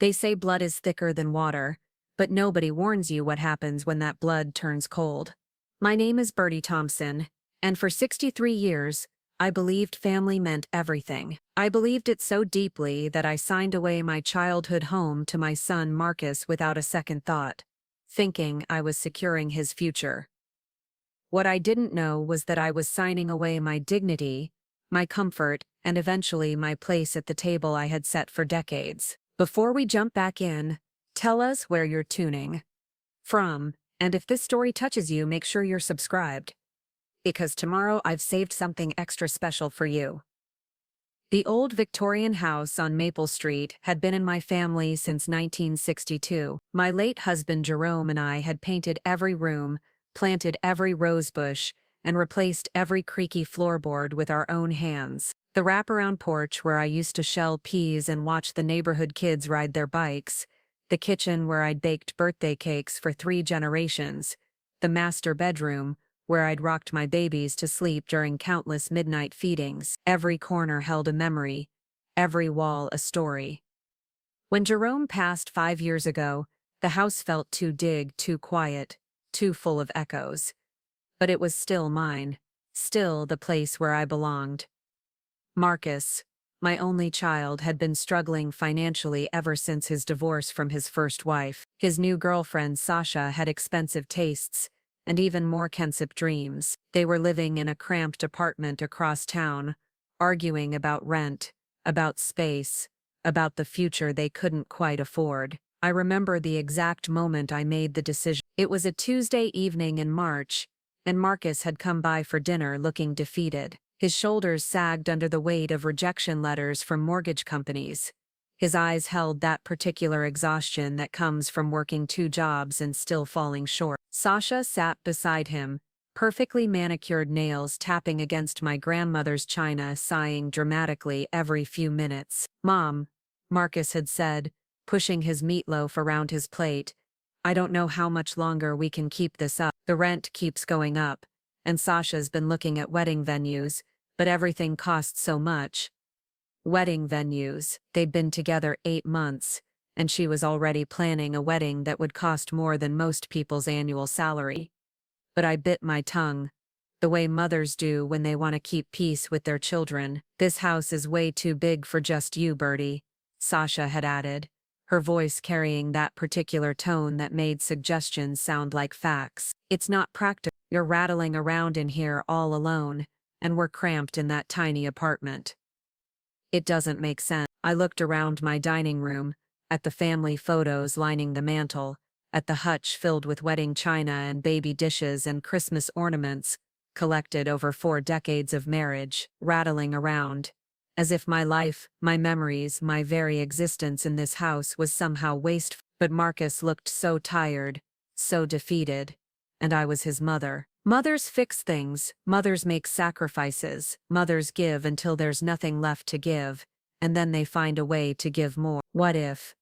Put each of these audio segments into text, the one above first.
They say blood is thicker than water, but nobody warns you what happens when that blood turns cold. My name is Bertie Thompson, and for 63 years, I believed family meant everything. I believed it so deeply that I signed away my childhood home to my son Marcus without a second thought, thinking I was securing his future. What I didn't know was that I was signing away my dignity, my comfort, and eventually my place at the table I had set for decades. Before we jump back in, tell us where you're tuning from, and if this story touches you, make sure you're subscribed, because tomorrow I've saved something extra special for you. The old Victorian house on Maple Street had been in my family since 1962. My late husband Jerome and I had painted every room, planted every rose bush, and replaced every creaky floorboard with our own hands. The wraparound porch where I used to shell peas and watch the neighborhood kids ride their bikes, the kitchen where I'd baked birthday cakes for 3 generations, the master bedroom where I'd rocked my babies to sleep during countless midnight feedings. Every corner held a memory, every wall a story. When Jerome passed 5 years ago, the house felt too quiet, too full of echoes. But it was still mine, still the place where I belonged. Marcus, my only child, had been struggling financially ever since his divorce from his first wife. His new girlfriend, Sasha, had expensive tastes, and even more expensive dreams. They were living in a cramped apartment across town, arguing about rent, about space, about the future they couldn't quite afford. I remember the exact moment I made the decision. It was a Tuesday evening in March, and Marcus had come by for dinner looking defeated. His shoulders sagged under the weight of rejection letters from mortgage companies. His eyes held that particular exhaustion that comes from working 2 jobs and still falling short. Sasha sat beside him, perfectly manicured nails tapping against my grandmother's china, sighing dramatically every few minutes. "Mom," Marcus had said, pushing his meatloaf around his plate, "I don't know how much longer we can keep this up. The rent keeps going up, and Sasha's been looking at wedding venues, but everything costs so much." Wedding venues. They'd been together 8 months, and she was already planning a wedding that would cost more than most people's annual salary. But I bit my tongue, the way mothers do when they want to keep peace with their children. "This house is way too big for just you, Bertie," Sasha had added, her voice carrying that particular tone that made suggestions sound like facts. "It's not practical. You're rattling around in here all alone, and we're cramped in that tiny apartment. It doesn't make sense." I looked around my dining room, at the family photos lining the mantel, at the hutch filled with wedding china and baby dishes and Christmas ornaments, collected over 4 decades of marriage, rattling around, as if my life, my memories, my very existence in this house was somehow wasteful. But Marcus looked so tired, so defeated, and I was his mother. Mothers fix things, mothers make sacrifices, mothers give until there's nothing left to give, and then they find a way to give more. "What if?"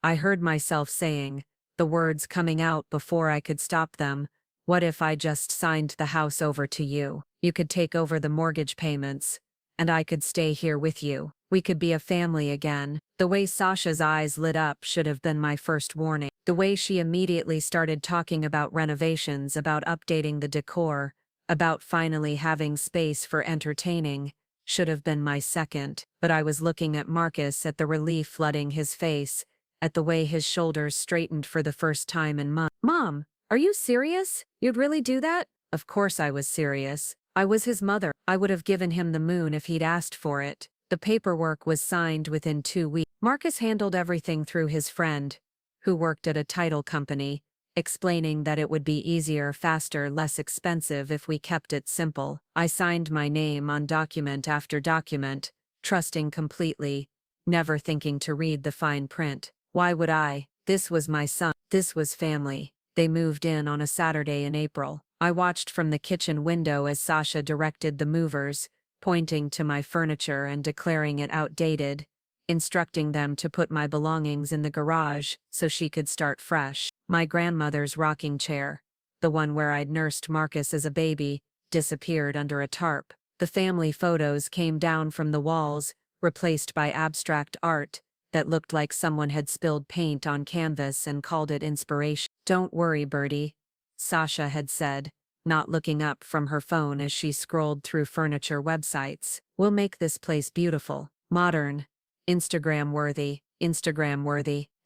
I heard myself saying, the words coming out before I could stop them. "What if I just signed the house over to you? You could take over the mortgage payments, and I could stay here with you. We could be a family again." The way Sasha's eyes lit up should have been my first warning. The way she immediately started talking about renovations, about updating the decor, about finally having space for entertaining, should have been my second. But I was looking at Marcus, at the relief flooding his face, at the way his shoulders straightened for the first time in months. "Mom, are you serious? You'd really do that?" Of course I was serious. I was his mother. I would have given him the moon if he'd asked for it. The paperwork was signed within 2 weeks. Marcus handled everything through his friend, who worked at a title company, explaining that it would be easier, faster, less expensive if we kept it simple. I signed my name on document after document, trusting completely, never thinking to read the fine print. Why would I? This was my son. This was family. They moved in on a Saturday in April. I watched from the kitchen window as Sasha directed the movers, pointing to my furniture and declaring it outdated, instructing them to put my belongings in the garage so she could start fresh. My grandmother's rocking chair, the one where I'd nursed Marcus as a baby, disappeared under a tarp. The family photos came down from the walls, replaced by abstract art, that looked like someone had spilled paint on canvas and called it inspiration. "Don't worry, Bertie," Sasha had said, not looking up from her phone as she scrolled through furniture websites. "We'll make this place beautiful, modern, Instagram worthy,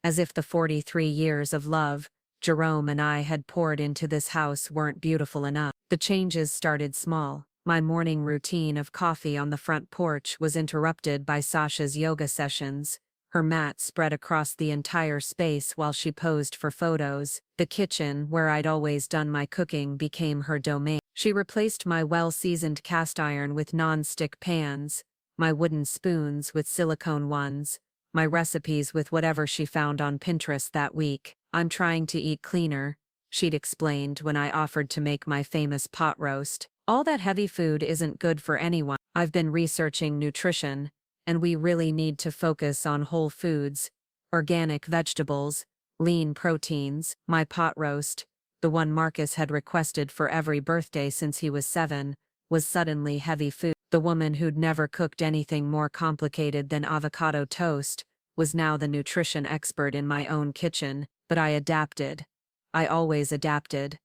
as if the 43 years of love Jerome and I had poured into this house weren't beautiful enough." The changes started small. My morning routine of coffee on the front porch was interrupted by Sasha's yoga sessions, her mat spread across the entire space while she posed for photos. The kitchen, where I'd always done my cooking, became her domain. She replaced my well-seasoned cast iron with non-stick pans, my wooden spoons with silicone ones, my recipes with whatever she found on Pinterest that week. "I'm trying to eat cleaner," she'd explained when I offered to make my famous pot roast. "All that heavy food isn't good for anyone. I've been researching nutrition, and we really need to focus on whole foods, organic vegetables, lean proteins." My pot roast, the one Marcus had requested for every birthday since he was 7, was suddenly heavy food. The woman who'd never cooked anything more complicated than avocado toast was now the nutrition expert in my own kitchen, but I adapted. I always adapted.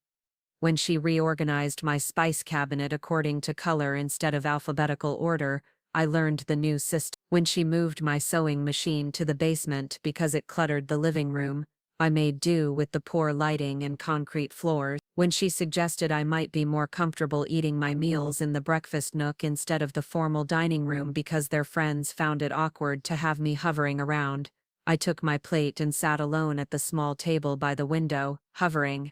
When she reorganized my spice cabinet according to color instead of alphabetical order, I learned the new system. When she moved my sewing machine to the basement because it cluttered the living room, I made do with the poor lighting and concrete floors. When she suggested I might be more comfortable eating my meals in the breakfast nook instead of the formal dining room because their friends found it awkward to have me hovering around, I took my plate and sat alone at the small table by the window, hovering.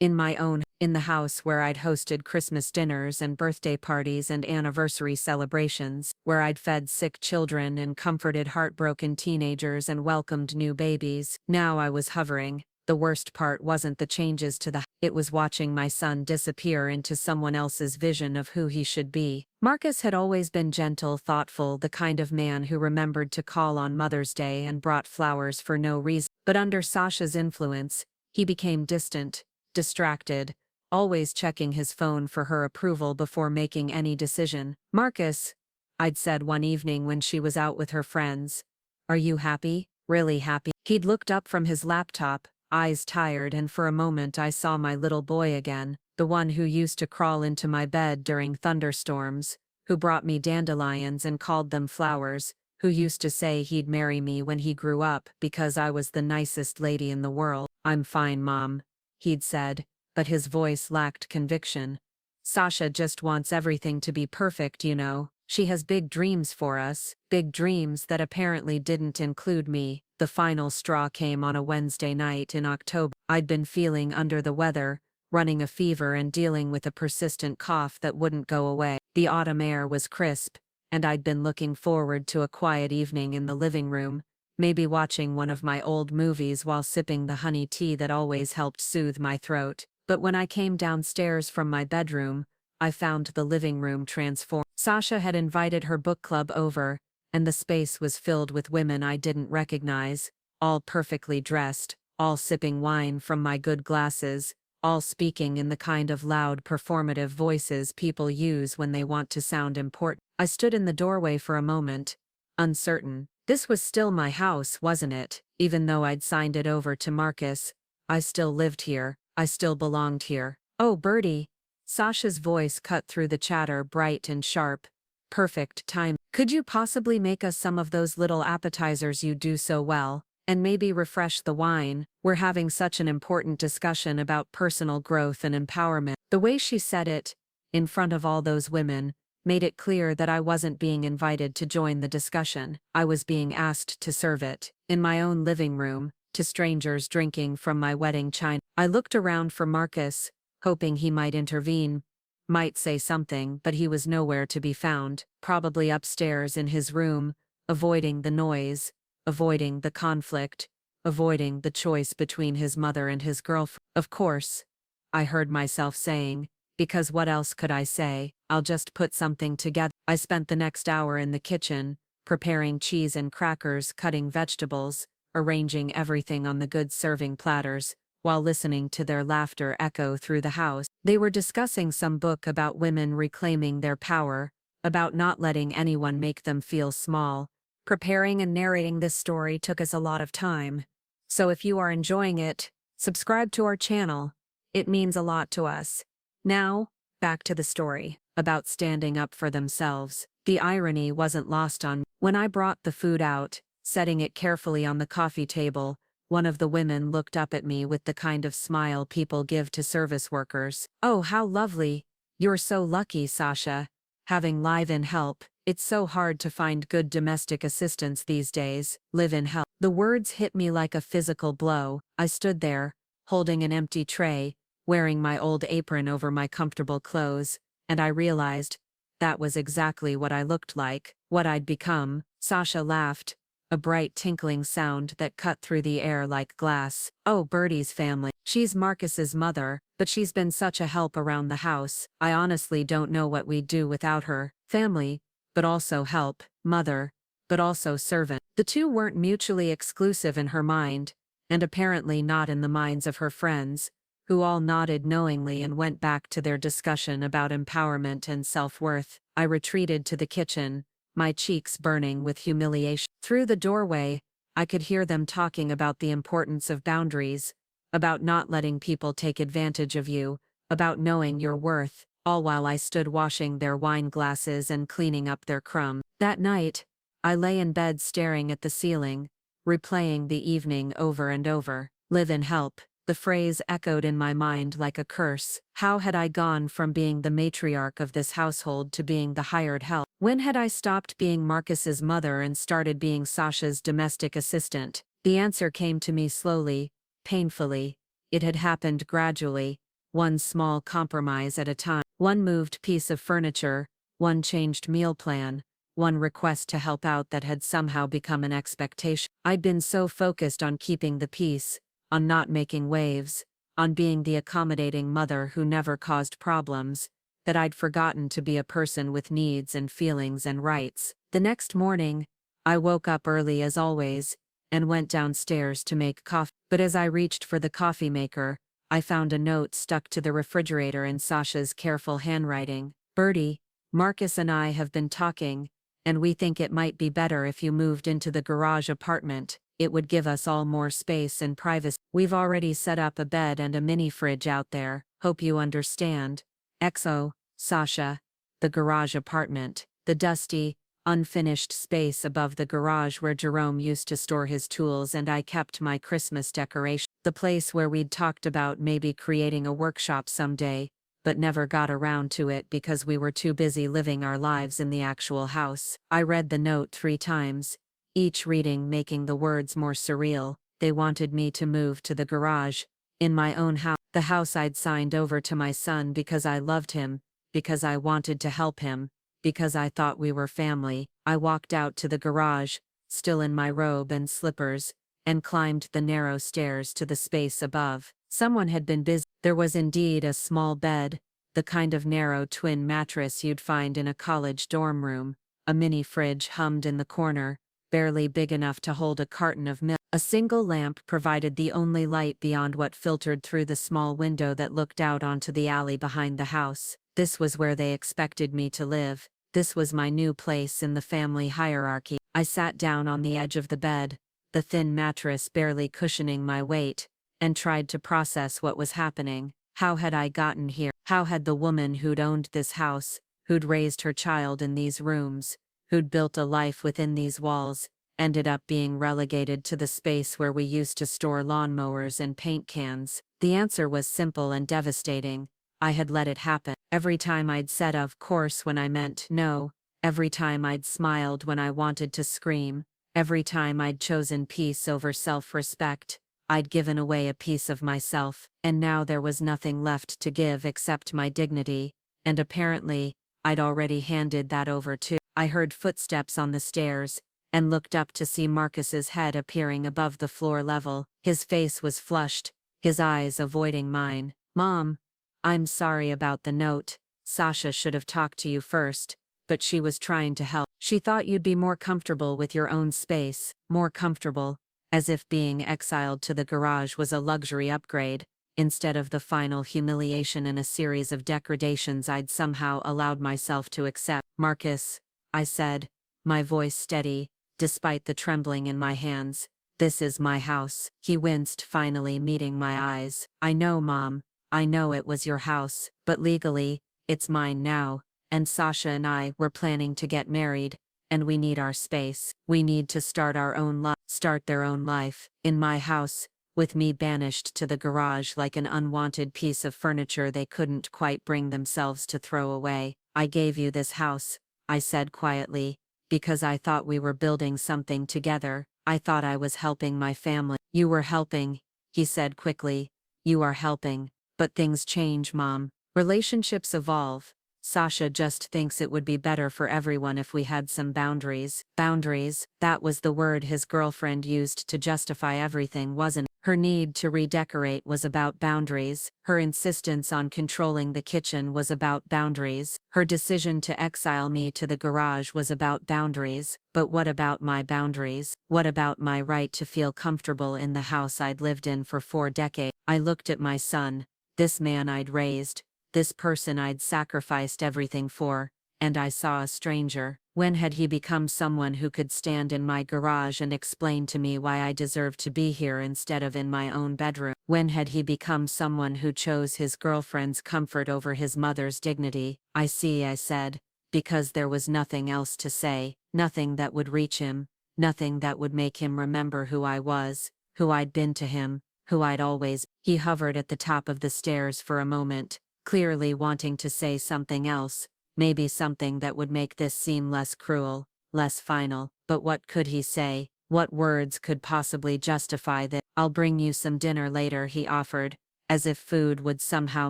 In the house where I'd hosted Christmas dinners and birthday parties and anniversary celebrations, where I'd fed sick children and comforted heartbroken teenagers and welcomed new babies. Now I was hovering. The worst part wasn't the changes to it was watching my son disappear into someone else's vision of who he should be. Marcus had always been gentle, thoughtful, the kind of man who remembered to call on Mother's Day and brought flowers for no reason. But under Sasha's influence, he became distant, distracted, always checking his phone for her approval before making any decision. "Marcus," I'd said one evening when she was out with her friends, "are you happy? Really happy?" He'd looked up from his laptop, eyes tired, and for a moment I saw my little boy again, the one who used to crawl into my bed during thunderstorms, who brought me dandelions and called them flowers, who used to say he'd marry me when he grew up because I was the nicest lady in the world. "I'm fine, Mom," he'd said, but his voice lacked conviction. "Sasha just wants everything to be perfect, you know. She has big dreams for us, big dreams that apparently didn't include me." The final straw came on a Wednesday night in October. I'd been feeling under the weather, running a fever and dealing with a persistent cough that wouldn't go away. The autumn air was crisp, and I'd been looking forward to a quiet evening in the living room, maybe watching one of my old movies while sipping the honey tea that always helped soothe my throat. But when I came downstairs from my bedroom, I found the living room transformed. Sasha had invited her book club over, and the space was filled with women I didn't recognize, all perfectly dressed, all sipping wine from my good glasses, all speaking in the kind of loud performative voices people use when they want to sound important. I stood in the doorway for a moment, uncertain. This was still my house, wasn't it? Even though I'd signed it over to Marcus, I still lived here. I still belonged here. "Oh, Bertie." Sasha's voice cut through the chatter, bright and sharp. "Perfect time. Could you possibly make us some of those little appetizers you do so well, and maybe refresh the wine? We're having such an important discussion about personal growth and empowerment." The way she said it, in front of all those women, made it clear that I wasn't being invited to join the discussion. I was being asked to serve it, in my own living room, to strangers drinking from my wedding china. I looked around for Marcus, hoping he might intervene, might say something, but he was nowhere to be found, probably upstairs in his room, avoiding the noise, avoiding the conflict, avoiding the choice between his mother and his girlfriend. "Of course," I heard myself saying, because what else could I say? "I'll just put something together." I spent the next hour in the kitchen, preparing cheese and crackers, cutting vegetables, arranging everything on the good serving platters, while listening to their laughter echo through the house. They were discussing some book about women reclaiming their power, about not letting anyone make them feel small, Preparing and narrating this story took us a lot of time. So if you are enjoying it, subscribe to our channel. It means a lot to us. Now, back to the story, about standing up for themselves. The irony wasn't lost on me. When I brought the food out, setting it carefully on the coffee table, one of the women looked up at me with the kind of smile people give to service workers. "Oh, how lovely. You're so lucky, Sasha. Having live-in help. It's so hard to find good domestic assistants these days. Live-in help." The words hit me like a physical blow. I stood there, holding an empty tray, wearing my old apron over my comfortable clothes, and I realized that was exactly what I looked like, what I'd become. Sasha laughed, a bright tinkling sound that cut through the air like glass. "Oh, Bertie's family. She's Marcus's mother, but she's been such a help around the house. I honestly don't know what we'd do without her. Family, but also help, mother, but also servant." The two weren't mutually exclusive in her mind, and apparently not in the minds of her friends, who all nodded knowingly and went back to their discussion about empowerment and self-worth. I retreated to the kitchen, my cheeks burning with humiliation. Through the doorway, I could hear them talking about the importance of boundaries, about not letting people take advantage of you, about knowing your worth, all while I stood washing their wine glasses and cleaning up their crumbs. That night, I lay in bed staring at the ceiling, replaying the evening over and over. Live-in help. The phrase echoed in my mind like a curse. How had I gone from being the matriarch of this household to being the hired help? When had I stopped being Marcus's mother and started being Sasha's domestic assistant? The answer came to me slowly, painfully. It had happened gradually, one small compromise at a time. One moved piece of furniture, one changed meal plan, one request to help out that had somehow become an expectation. I'd been so focused on keeping the peace, on not making waves, on being the accommodating mother who never caused problems, that I'd forgotten to be a person with needs and feelings and rights. The next morning, I woke up early as always, and went downstairs to make coffee. But as I reached for the coffee maker, I found a note stuck to the refrigerator in Sasha's careful handwriting. "Bertie, Marcus and I have been talking, and we think it might be better if you moved into the garage apartment. It would give us all more space and privacy. We've already set up a bed and a mini fridge out there. Hope you understand. XO, Sasha." The garage apartment. The dusty, unfinished space above the garage where Jerome used to store his tools and I kept my Christmas decoration. The place where we'd talked about maybe creating a workshop someday, but never got around to it because we were too busy living our lives in the actual house. I read the note 3 times, each reading making the words more surreal. They wanted me to move to the garage, in my own house, the house I'd signed over to my son because I loved him, because I wanted to help him, because I thought we were family. I walked out to the garage, still in my robe and slippers, and climbed the narrow stairs to the space above. Someone had been busy. There was indeed a small bed, the kind of narrow twin mattress you'd find in a college dorm room. A mini fridge hummed in the corner, barely big enough to hold a carton of milk. A single lamp provided the only light beyond what filtered through the small window that looked out onto the alley behind the house. This was where they expected me to live. This was my new place in the family hierarchy. I sat down on the edge of the bed, the thin mattress barely cushioning my weight, and tried to process what was happening. How had I gotten here? How had the woman who'd owned this house, who'd raised her child in these rooms, who'd built a life within these walls, ended up being relegated to the space where we used to store lawnmowers and paint cans? The answer was simple and devastating. I had let it happen. Every time I'd said of course when I meant no, every time I'd smiled when I wanted to scream, every time I'd chosen peace over self-respect, I'd given away a piece of myself, and now there was nothing left to give except my dignity, and apparently, I'd already handed that over too. I heard footsteps on the stairs, and looked up to see Marcus's head appearing above the floor level. His face was flushed, his eyes avoiding mine. "Mom, I'm sorry about the note. Sasha should have talked to you first, but she was trying to help. She thought you'd be more comfortable with your own space, more comfortable, as if being exiled to the garage was a luxury upgrade, instead of the final humiliation in a series of degradations I'd somehow allowed myself to accept." "Marcus," I said, my voice steady, despite the trembling in my hands. "This is my house." He winced, finally meeting my eyes. "I know, Mom. I know it was your house, but legally, it's mine now. And Sasha and I were planning to get married, and we need our space. We need to start their own life, in my house, with me banished to the garage like an unwanted piece of furniture they couldn't quite bring themselves to throw away. I gave you this house," I said quietly, "because I thought we were building something together. I thought I was helping my family." "You were helping," he said quickly. "You are helping. But things change, Mom. Relationships evolve. Sasha just thinks it would be better for everyone if we had some boundaries." Boundaries, that was the word his girlfriend used to justify everything, wasn't it? Her need to redecorate was about boundaries. Her insistence on controlling the kitchen was about boundaries. Her decision to exile me to the garage was about boundaries. But what about my boundaries? What about my right to feel comfortable in the house I'd lived in for 4 decades? I looked at my son, this man I'd raised, this person I'd sacrificed everything for, and I saw a stranger. When had he become someone who could stand in my garage and explain to me why I deserved to be here instead of in my own bedroom? When had he become someone who chose his girlfriend's comfort over his mother's dignity? "I see," I said, because there was nothing else to say, nothing that would reach him, nothing that would make him remember who I was, who I'd been to him, who I'd always. He hovered at the top of the stairs for a moment, clearly wanting to say something else, maybe something that would make this seem less cruel, less final. But what could he say? What words could possibly justify this? "I'll bring you some dinner later," he offered, as if food would somehow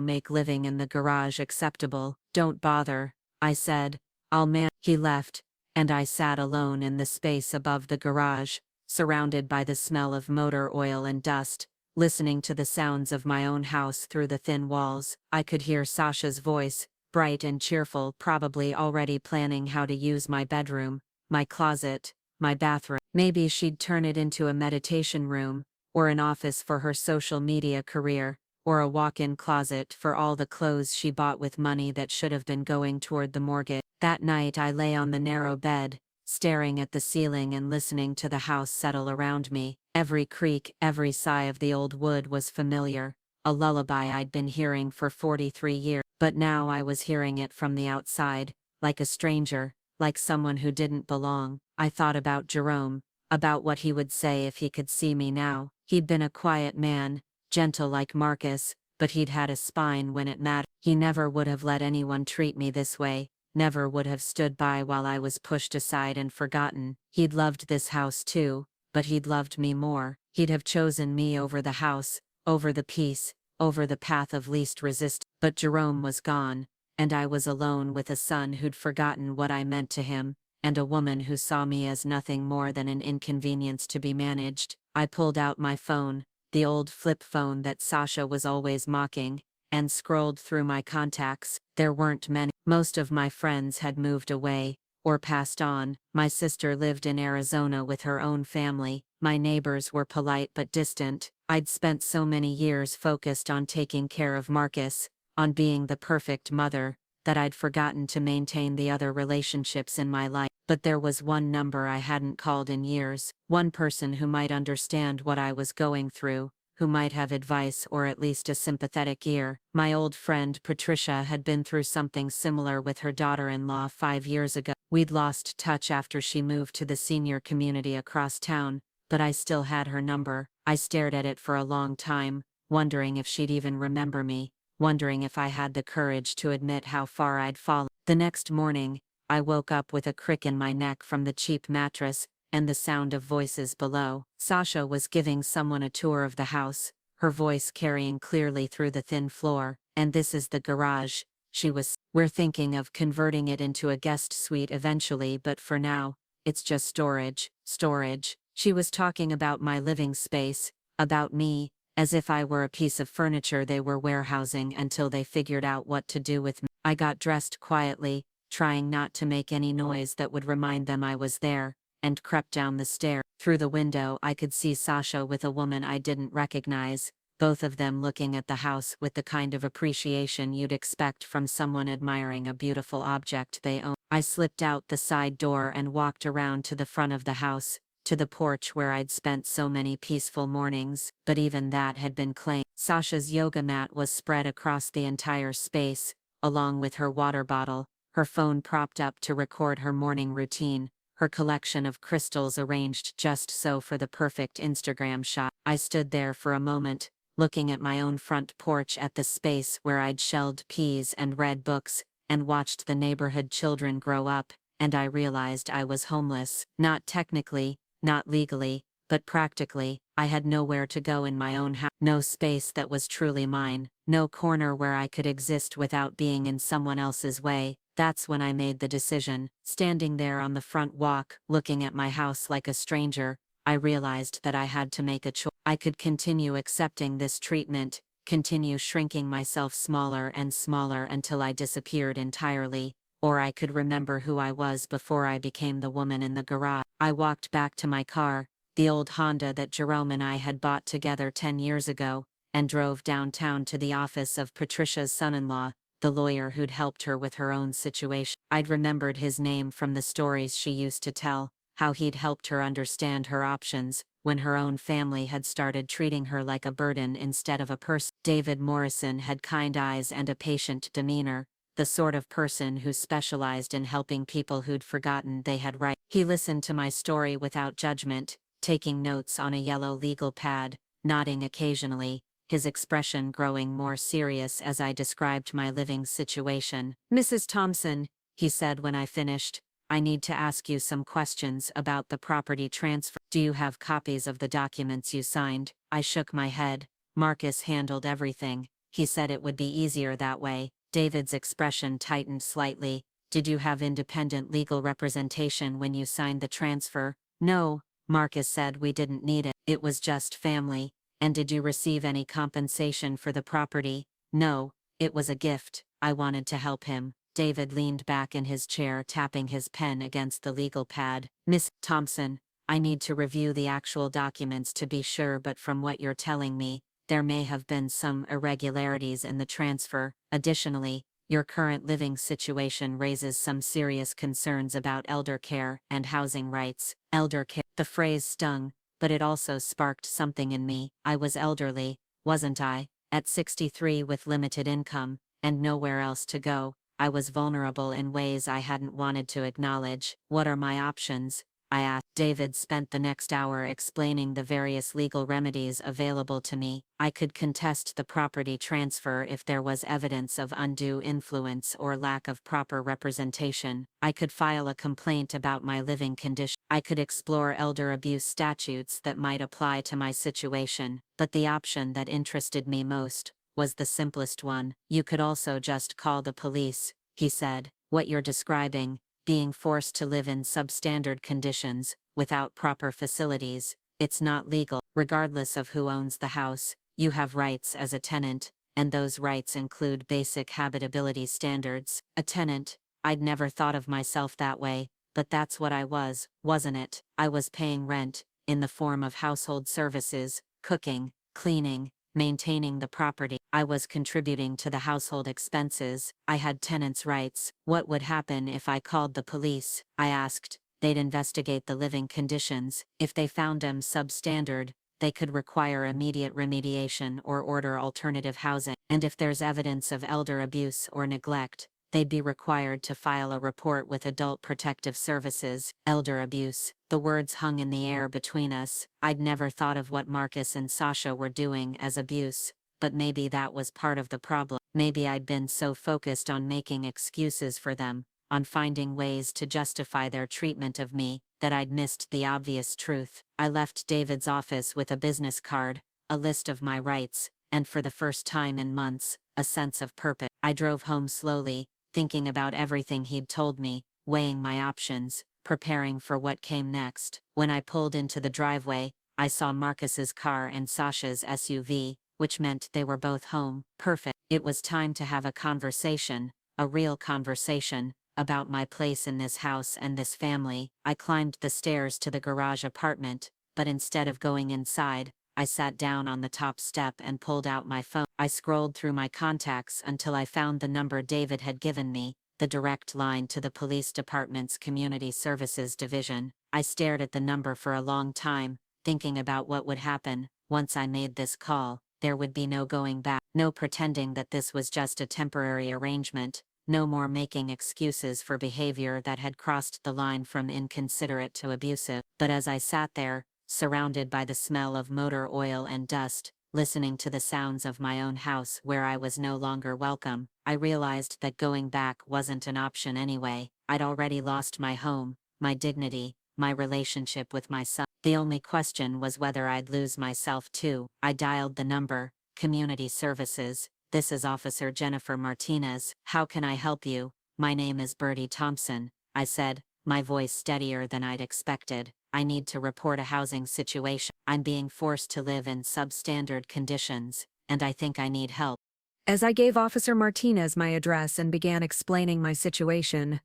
make living in the garage acceptable. "Don't bother," I said. "I'll man." He left, and I sat alone in the space above the garage, surrounded by the smell of motor oil and dust, listening to the sounds of my own house through the thin walls. I could hear Sasha's voice, bright and cheerful, probably already planning how to use my bedroom, my closet, my bathroom. Maybe she'd turn it into a meditation room, or an office for her social media career, or a walk-in closet for all the clothes she bought with money that should have been going toward the mortgage. That night I lay on the narrow bed, staring at the ceiling and listening to the house settle around me. Every creak, every sigh of the old wood was familiar, a lullaby I'd been hearing for 43 years. But now I was hearing it from the outside, like a stranger, like someone who didn't belong. I thought about Jerome, about what he would say if he could see me now. He'd been a quiet man, gentle like Marcus, but he'd had a spine when it mattered. He never would have let anyone treat me this way, never would have stood by while I was pushed aside and forgotten. He'd loved this house too, but he'd loved me more. He'd have chosen me over the house, over the peace, over the path of least resistance. But Jerome was gone, and I was alone with a son who'd forgotten what I meant to him, and a woman who saw me as nothing more than an inconvenience to be managed. I pulled out my phone, the old flip phone that Sasha was always mocking, and scrolled through my contacts. There weren't many. Most of my friends had moved away, or passed on. My sister lived in Arizona with her own family. My neighbors were polite but distant. I'd spent so many years focused on taking care of Marcus, on being the perfect mother, that I'd forgotten to maintain the other relationships in my life. But there was one number I hadn't called in years, one person who might understand what I was going through, who might have advice or at least a sympathetic ear. My old friend Patricia had been through something similar with her daughter-in-law 5 years ago. We'd lost touch after she moved to the senior community across town, but I still had her number. I stared at it for a long time, wondering if she'd even remember me, wondering if I had the courage to admit how far I'd fallen. The next morning, I woke up with a crick in my neck from the cheap mattress, and the sound of voices below. Sasha was giving someone a tour of the house, her voice carrying clearly through the thin floor. "And this is the garage," she was. "We're thinking of converting it into a guest suite eventually, but for now, it's just storage." Storage. She was talking about my living space, about me, as if I were a piece of furniture they were warehousing until they figured out what to do with me. I got dressed quietly, trying not to make any noise that would remind them I was there, and crept down the stair. Through the window I could see Sasha with a woman I didn't recognize, both of them looking at the house with the kind of appreciation you'd expect from someone admiring a beautiful object they own. I slipped out the side door and walked around to the front of the house, to the porch where I'd spent so many peaceful mornings, but even that had been claimed. Sasha's yoga mat was spread across the entire space, along with her water bottle, her phone propped up to record her morning routine, her collection of crystals arranged just so for the perfect Instagram shot. I stood there for a moment, looking at my own front porch at the space where I'd shelled peas and read books, and watched the neighborhood children grow up, and I realized I was homeless. Not technically, not legally, but practically. I had nowhere to go in my own house, no space that was truly mine, no corner where I could exist without being in someone else's way. That's when I made the decision. Standing there on the front walk, looking at my house like a stranger, I realized that I had to make a choice. I could continue accepting this treatment, continue shrinking myself smaller and smaller until I disappeared entirely, or I could remember who I was before I became the woman in the garage. I walked back to my car, the old Honda that Jerome and I had bought together 10 years ago, and drove downtown to the office of Patricia's son-in-law, the lawyer who'd helped her with her own situation. I'd remembered his name from the stories she used to tell, how he'd helped her understand her options, when her own family had started treating her like a burden instead of a person. David Morrison had kind eyes and a patient demeanor, the sort of person who specialized in helping people who'd forgotten they had rights. He listened to my story without judgment, taking notes on a yellow legal pad, nodding occasionally, his expression growing more serious as I described my living situation. "Mrs. Thompson," he said when I finished, "I need to ask you some questions about the property transfer. Do you have copies of the documents you signed?" I shook my head. "Marcus handled everything. He said it would be easier that way." David's expression tightened slightly. "Did you have independent legal representation when you signed the transfer?" "No," Marcus said, "we didn't need it. It was just family." "And did you receive any compensation for the property?" "No, it was a gift." I wanted to help him. David leaned back in his chair, tapping his pen against the legal pad. "Miss Thompson, I need to review the actual documents to be sure, but from what you're telling me, there may have been some irregularities in the transfer. Additionally, your current living situation raises some serious concerns about elder care and housing rights." Elder care. The phrase stung, but it also sparked something in me. I was elderly, wasn't I? At 63 with limited income, and nowhere else to go. I was vulnerable in ways I hadn't wanted to acknowledge. "What are my options?" I asked. David spent the next hour explaining the various legal remedies available to me. I could contest the property transfer if there was evidence of undue influence or lack of proper representation. I could file a complaint about my living condition. I could explore elder abuse statutes that might apply to my situation. But the option that interested me most was the simplest one. "You could also just call the police," he said. "What you're describing, being forced to live in substandard conditions, without proper facilities, it's not legal. Regardless of who owns the house, you have rights as a tenant, and those rights include basic habitability standards." A tenant? I'd never thought of myself that way, but that's what I was, wasn't it? I was paying rent, in the form of household services, cooking, cleaning, maintaining the property. I was contributing to the household expenses. I had tenants' rights. What would happen if I called the police? I asked. They'd investigate the living conditions. If they found them substandard, they could require immediate remediation or order alternative housing. And if there's evidence of elder abuse or neglect, they'd be required to file a report with Adult Protective Services. Elder abuse. The words hung in the air between us. I'd never thought of what Marcus and Sasha were doing as abuse, but maybe that was part of the problem. Maybe I'd been so focused on making excuses for them, on finding ways to justify their treatment of me, that I'd missed the obvious truth. I left David's office with a business card, a list of my rights, and for the first time in months, a sense of purpose. I drove home slowly, thinking about everything he'd told me, weighing my options, preparing for what came next. When I pulled into the driveway, I saw Marcus's car and Sasha's SUV, which meant they were both home. Perfect. It was time to have a conversation, a real conversation, about my place in this house and this family. I climbed the stairs to the garage apartment, but instead of going inside, I sat down on the top step and pulled out my phone. I scrolled through my contacts until I found the number David had given me, the direct line to the police department's community services division. I stared at the number for a long time, thinking about what would happen. Once I made this call, there would be no going back, no pretending that this was just a temporary arrangement, no more making excuses for behavior that had crossed the line from inconsiderate to abusive. But as I sat there, surrounded by the smell of motor oil and dust, listening to the sounds of my own house where I was no longer welcome, I realized that going back wasn't an option anyway. I'd already lost my home, my dignity, my relationship with my son. The only question was whether I'd lose myself too. I dialed the number, Community Services. "This is Officer Jennifer Martinez. How can I help you? My name is Bertie Thompson," I said, my voice steadier than I'd expected. "I need to report a housing situation. I'm being forced to live in substandard conditions, and I think I need help." As I gave Officer Martinez my address and began explaining my situation,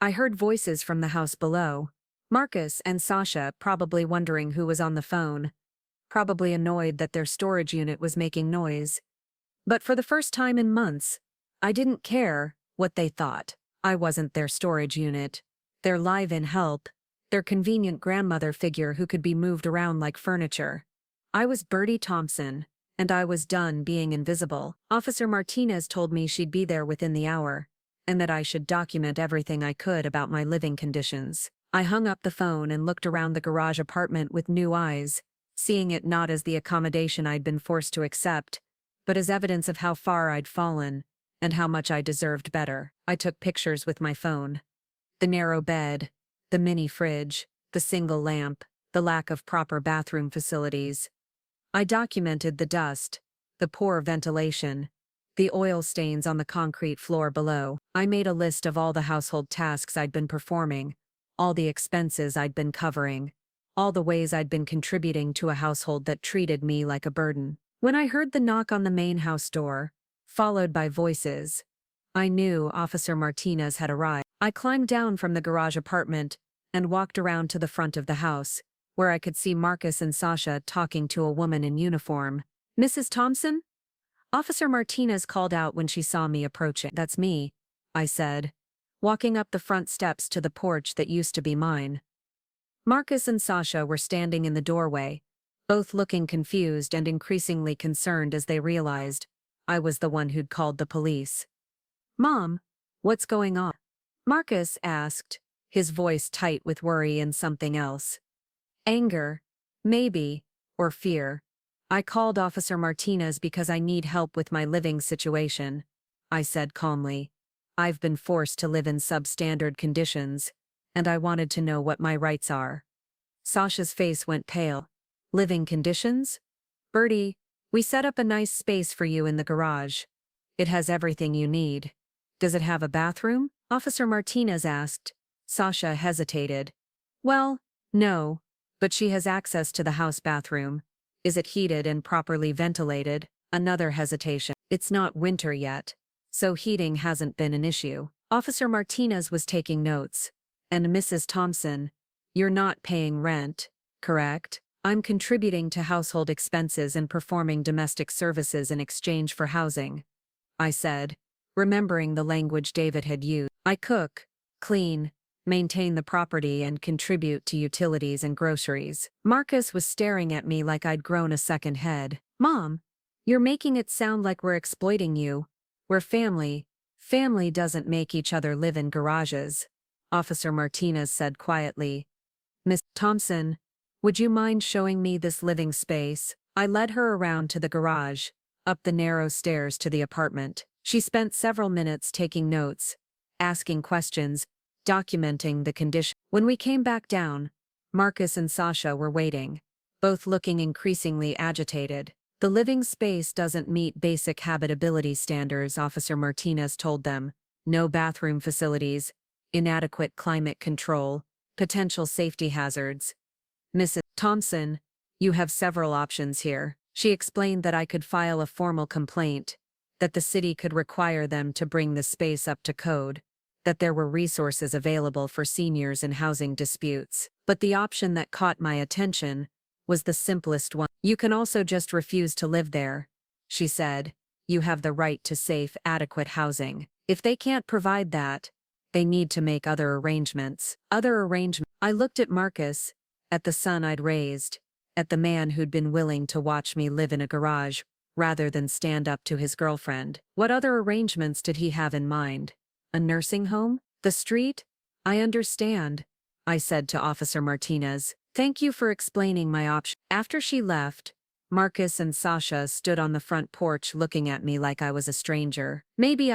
I heard voices from the house below. Marcus and Sasha, probably wondering who was on the phone, probably annoyed that their storage unit was making noise. But for the first time in months, I didn't care what they thought. I wasn't their storage unit, their live-in help, their convenient grandmother figure who could be moved around like furniture. I was Bertie Thompson, and I was done being invisible. Officer Martinez told me she'd be there within the hour, and that I should document everything I could about my living conditions. I hung up the phone and looked around the garage apartment with new eyes, seeing it not as the accommodation I'd been forced to accept, but as evidence of how far I'd fallen, and how much I deserved better. I took pictures with my phone. The narrow bed, the mini fridge, the single lamp, the lack of proper bathroom facilities. I documented the dust, the poor ventilation, the oil stains on the concrete floor below. I made a list of all the household tasks I'd been performing, all the expenses I'd been covering, all the ways I'd been contributing to a household that treated me like a burden. When I heard the knock on the main house door, followed by voices, I knew Officer Martinez had arrived. I climbed down from the garage apartment and walked around to the front of the house, where I could see Marcus and Sasha talking to a woman in uniform. "Mrs. Thompson?" Officer Martinez called out when she saw me approaching. "That's me," I said, walking up the front steps to the porch that used to be mine. Marcus and Sasha were standing in the doorway, both looking confused and increasingly concerned as they realized I was the one who'd called the police. "Mom, what's going on?" Marcus asked, his voice tight with worry and something else. "Anger, maybe, or fear. I called Officer Martinez because I need help with my living situation," I said calmly. "I've been forced to live in substandard conditions, and I wanted to know what my rights are." Sasha's face went pale. "Living conditions? Bertie, we set up a nice space for you in the garage. It has everything you need. Does it have a bathroom?" Officer Martinez asked. Sasha hesitated. "Well, no, but she has access to the house bathroom. Is it heated and properly ventilated?" Another hesitation. "It's not winter yet, so heating hasn't been an issue." Officer Martinez was taking notes. "And Mrs. Thompson, you're not paying rent, correct?" "I'm contributing to household expenses and performing domestic services in exchange for housing," I said, remembering the language David had used. "I cook, clean, maintain the property and contribute to utilities and groceries." Marcus was staring at me like I'd grown a second head. "Mom, you're making it sound like we're exploiting you. We're family. Family doesn't make each other live in garages," Officer Martinez said quietly. "Miss Thompson, would you mind showing me this living space?" I led her around to the garage, up the narrow stairs to the apartment. She spent several minutes taking notes, asking questions, documenting the condition. When we came back down, Marcus and Sasha were waiting, both looking increasingly agitated. "The living space doesn't meet basic habitability standards," Officer Martinez told them. "No bathroom facilities, inadequate climate control, potential safety hazards. Mrs. Thompson, you have several options here." She explained that I could file a formal complaint, that the city could require them to bring the space up to code, that there were resources available for seniors in housing disputes. But the option that caught my attention was the simplest one. "You can also just refuse to live there," she said. "You have the right to safe, adequate housing. If they can't provide that, they need to make other arrangements. I looked at Marcus, at the son I'd raised, at the man who'd been willing to watch me live in a garage, rather than stand up to his girlfriend. What other arrangements did he have in mind? A nursing home? The street? I understand, I said to Officer Martinez. Thank you for explaining my option. After she left, Marcus and Sasha stood on the front porch looking at me like I was a stranger. Maybe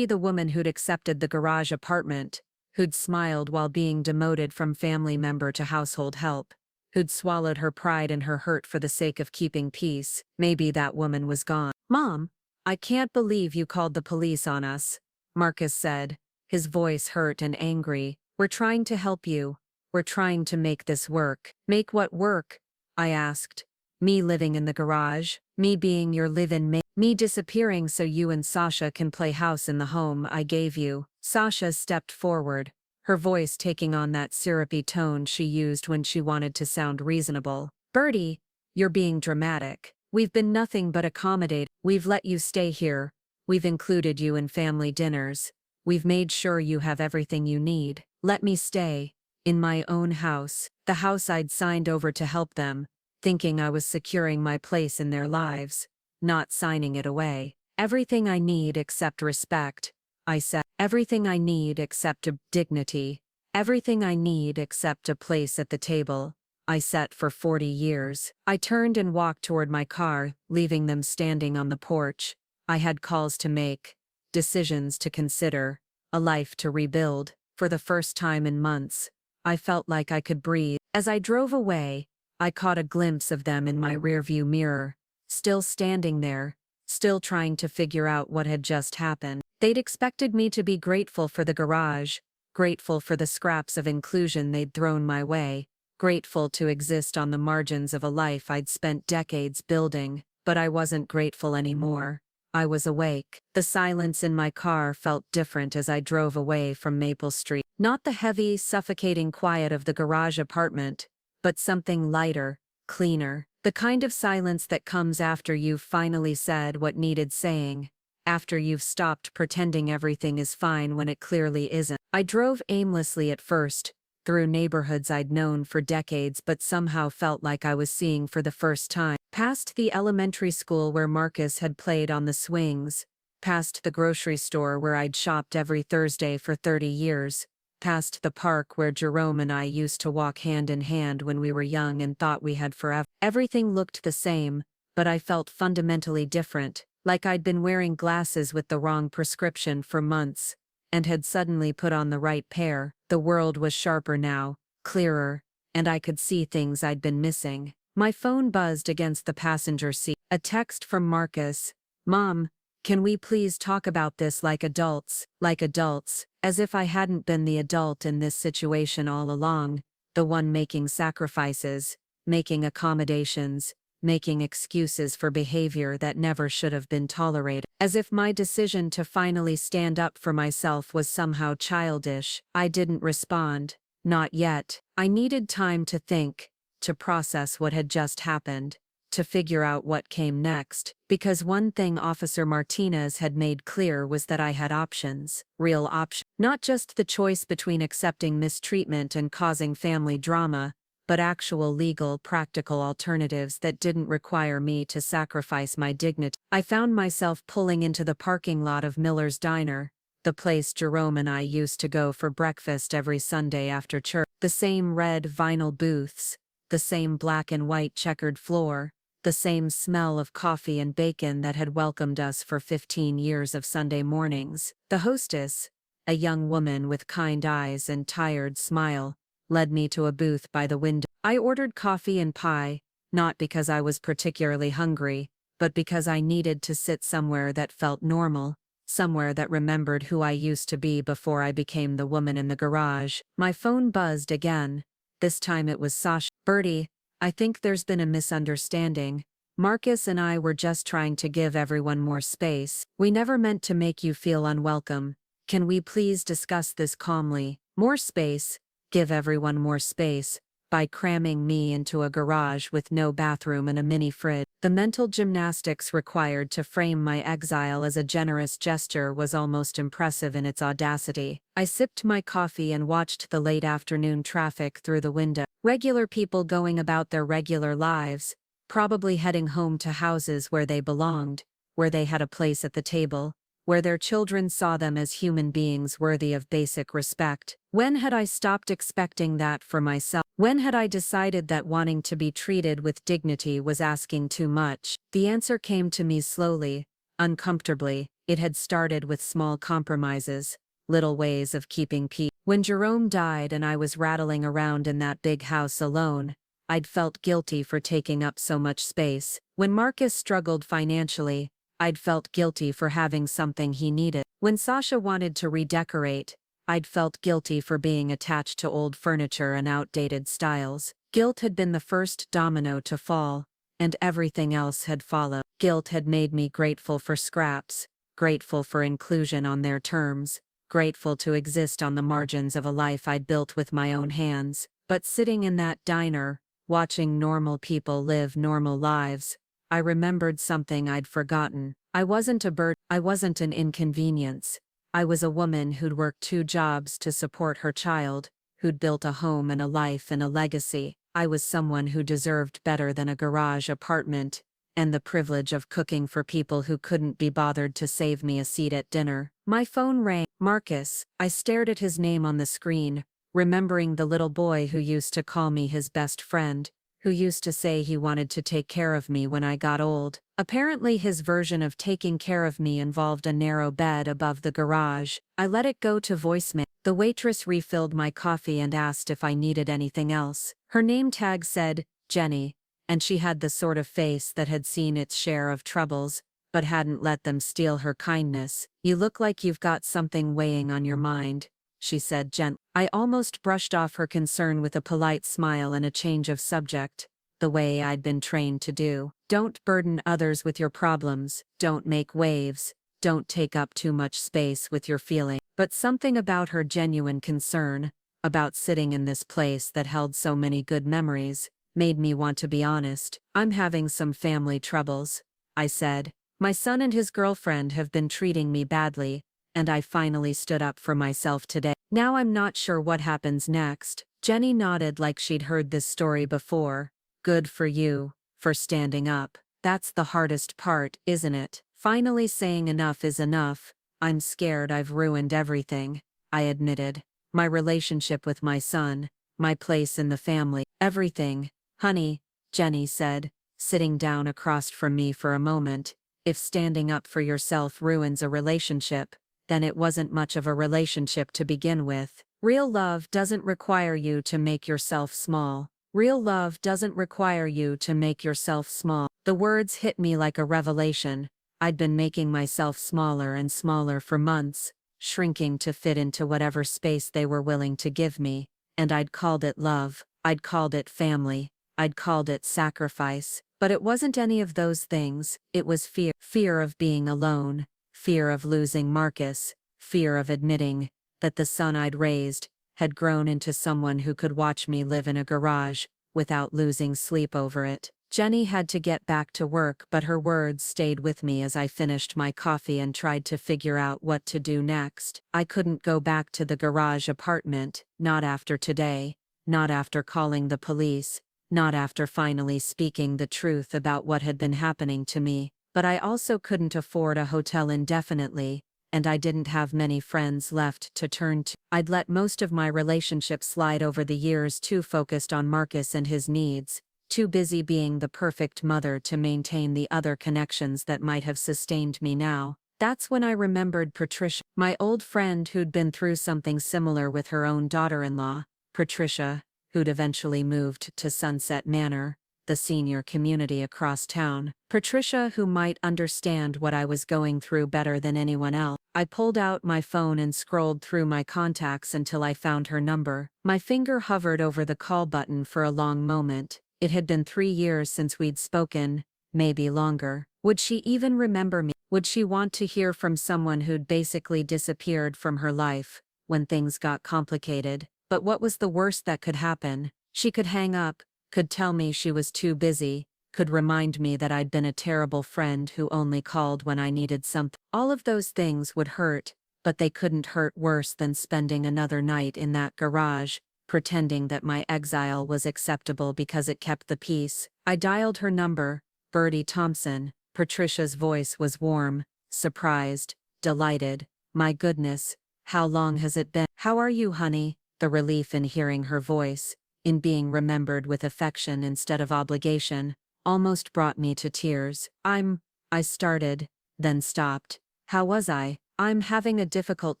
the woman who'd accepted the garage apartment, who'd smiled while being demoted from family member to household help, who'd swallowed her pride and her hurt for the sake of keeping peace. Maybe that woman was gone. Mom, I can't believe you called the police on us, Marcus said, his voice hurt and angry. We're trying to help you. We're trying to make this work. Make what work? I asked. Me living in the garage, me being your live-in mate, me disappearing so you and Sasha can play house in the home I gave you. Sasha stepped forward, her voice taking on that syrupy tone she used when she wanted to sound reasonable. Bertie, you're being dramatic. We've been nothing but accommodating. We've let you stay here. We've included you in family dinners. We've made sure you have everything you need. Let me stay. In my own house, the house I'd signed over to help them, thinking I was securing my place in their lives, not signing it away. Everything I need except respect, I said. Everything I need except a dignity. Everything I need except a place at the table I set for 40 years. I turned and walked toward my car, leaving them standing on the porch. I had calls to make, decisions to consider, a life to rebuild. For the first time in months, I felt like I could breathe. As I drove away, I caught a glimpse of them in my rearview mirror, still standing there, still trying to figure out what had just happened. They'd expected me to be grateful for the garage, grateful for the scraps of inclusion they'd thrown my way, grateful to exist on the margins of a life I'd spent decades building, but I wasn't grateful anymore. I was awake. The silence in my car felt different as I drove away from Maple Street. Not the heavy, suffocating quiet of the garage apartment, but something lighter, cleaner. The kind of silence that comes after you've finally said what needed saying, after you've stopped pretending everything is fine when it clearly isn't. I drove aimlessly at first, through neighborhoods I'd known for decades but somehow felt like I was seeing for the first time. Past the elementary school where Marcus had played on the swings, past the grocery store where I'd shopped every Thursday for 30 years, past the park where Jerome and I used to walk hand in hand when we were young and thought we had forever. Everything looked the same, but I felt fundamentally different, like I'd been wearing glasses with the wrong prescription for months, and had suddenly put on the right pair. The world was sharper now, clearer, and I could see things I'd been missing. My phone buzzed against the passenger seat. A text from Marcus. Mom, can we please talk about this like adults? Like adults, as if I hadn't been the adult in this situation all along, the one making sacrifices, making accommodations, making excuses for behavior that never should have been tolerated. As if my decision to finally stand up for myself was somehow childish. I didn't respond. Not yet. I needed time to think, to process what had just happened, to figure out what came next, because one thing Officer Martinez had made clear was that I had options, real options. Not just the choice between accepting mistreatment and causing family drama, but actual legal, practical alternatives that didn't require me to sacrifice my dignity. I found myself pulling into the parking lot of Miller's Diner, the place Jerome and I used to go for breakfast every Sunday after church. The same red vinyl booths, the same black and white checkered floor, the same smell of coffee and bacon that had welcomed us for 15 years of Sunday mornings. The hostess, a young woman with kind eyes and tired smile, led me to a booth by the window. I ordered coffee and pie, not because I was particularly hungry, but because I needed to sit somewhere that felt normal, somewhere that remembered who I used to be before I became the woman in the garage. My phone buzzed again. This time it was Sasha. Bertie, I think there's been a misunderstanding. Marcus and I were just trying to give everyone more space. We never meant to make you feel unwelcome. Can we please discuss this calmly? More space? Give everyone more space. by cramming me into a garage with no bathroom and a mini fridge. The mental gymnastics required to frame my exile as a generous gesture was almost impressive in its audacity. I sipped my coffee and watched the late afternoon traffic through the window. Regular people going about their regular lives, probably heading home to houses where they belonged, where they had a place at the table, where their children saw them as human beings worthy of basic respect. When had I stopped expecting that for myself? When had I decided that wanting to be treated with dignity was asking too much? The answer came to me slowly, uncomfortably. It had started with small compromises, little ways of keeping peace. When Jerome died and I was rattling around in that big house alone, I'd felt guilty for taking up so much space. When Marcus struggled financially, I'd felt guilty for having something he needed. When Sasha wanted to redecorate, I'd felt guilty for being attached to old furniture and outdated styles. Guilt had been the first domino to fall, and everything else had followed. Guilt had made me grateful for scraps, grateful for inclusion on their terms, grateful to exist on the margins of a life I'd built with my own hands. But sitting in that diner, watching normal people live normal lives, I remembered something I'd forgotten. I wasn't a bird, I wasn't an inconvenience. I was a woman who'd worked 2 jobs to support her child, who'd built a home and a life and a legacy. I was someone who deserved better than a garage apartment, and the privilege of cooking for people who couldn't be bothered to save me a seat at dinner. My phone rang. Marcus. I stared at his name on the screen, remembering the little boy who used to call me his best friend, who used to say he wanted to take care of me when I got old. Apparently his version of taking care of me involved a narrow bed above the garage. I let it go to voicemail. The waitress refilled my coffee and asked if I needed anything else. Her name tag said, Jenny, and she had the sort of face that had seen its share of troubles, but hadn't let them steal her kindness. You look like you've got something weighing on your mind, she said gently. I almost brushed off her concern with a polite smile and a change of subject, the way I'd been trained to do. Don't burden others with your problems, don't make waves, don't take up too much space with your feelings. But something about her genuine concern, about sitting in this place that held so many good memories, made me want to be honest. I'm having some family troubles, I said. My son and his girlfriend have been treating me badly, and I finally stood up for myself today. Now I'm not sure what happens next. Jenny nodded like she'd heard this story before. Good for you, for standing up. That's the hardest part, isn't it? Finally saying enough is enough. I'm scared I've ruined everything, I admitted. My relationship with my son, my place in the family, everything. Honey, Jenny said, sitting down across from me for a moment. If standing up for yourself ruins a relationship, then it wasn't much of a relationship to begin with. Real love doesn't require you to make yourself small. Real love doesn't require you to make yourself small. The words hit me like a revelation. I'd been making myself smaller and smaller for months, shrinking to fit into whatever space they were willing to give me, and I'd called it love, I'd called it family, I'd called it sacrifice, but it wasn't any of those things. It was fear. Fear of being alone, fear of losing Marcus, fear of admitting that the son I'd raised had grown into someone who could watch me live in a garage without losing sleep over it. Jenny had to get back to work, but her words stayed with me as I finished my coffee and tried to figure out what to do next. I couldn't go back to the garage apartment, not after today, not after calling the police, not after finally speaking the truth about what had been happening to me, but I also couldn't afford a hotel indefinitely, and I didn't have many friends left to turn to. I'd let most of my relationships slide over the years, too focused on Marcus and his needs, too busy being the perfect mother to maintain the other connections that might have sustained me now. That's when I remembered Patricia, my old friend who'd been through something similar with her own daughter-in-law, Patricia, who'd eventually moved to Sunset Manor, the senior community across town. Patricia, who might understand what I was going through better than anyone else. I pulled out my phone and scrolled through my contacts until I found her number. My finger hovered over the call button for a long moment. It had been 3 years since we'd spoken, maybe longer. Would she even remember me? Would she want to hear from someone who'd basically disappeared from her life when things got complicated? But what was the worst that could happen? She could hang up, could tell me she was too busy, could remind me that I'd been a terrible friend who only called when I needed something. All of those things would hurt, but they couldn't hurt worse than spending another night in that garage, pretending that my exile was acceptable because it kept the peace. I dialed her number, Bertie Thompson. Patricia's voice was warm, surprised, delighted. My goodness, how long has it been? How are you, honey? The relief in hearing her voice, in being remembered with affection instead of obligation, almost brought me to tears. I started, then stopped. How was I? I'm having a difficult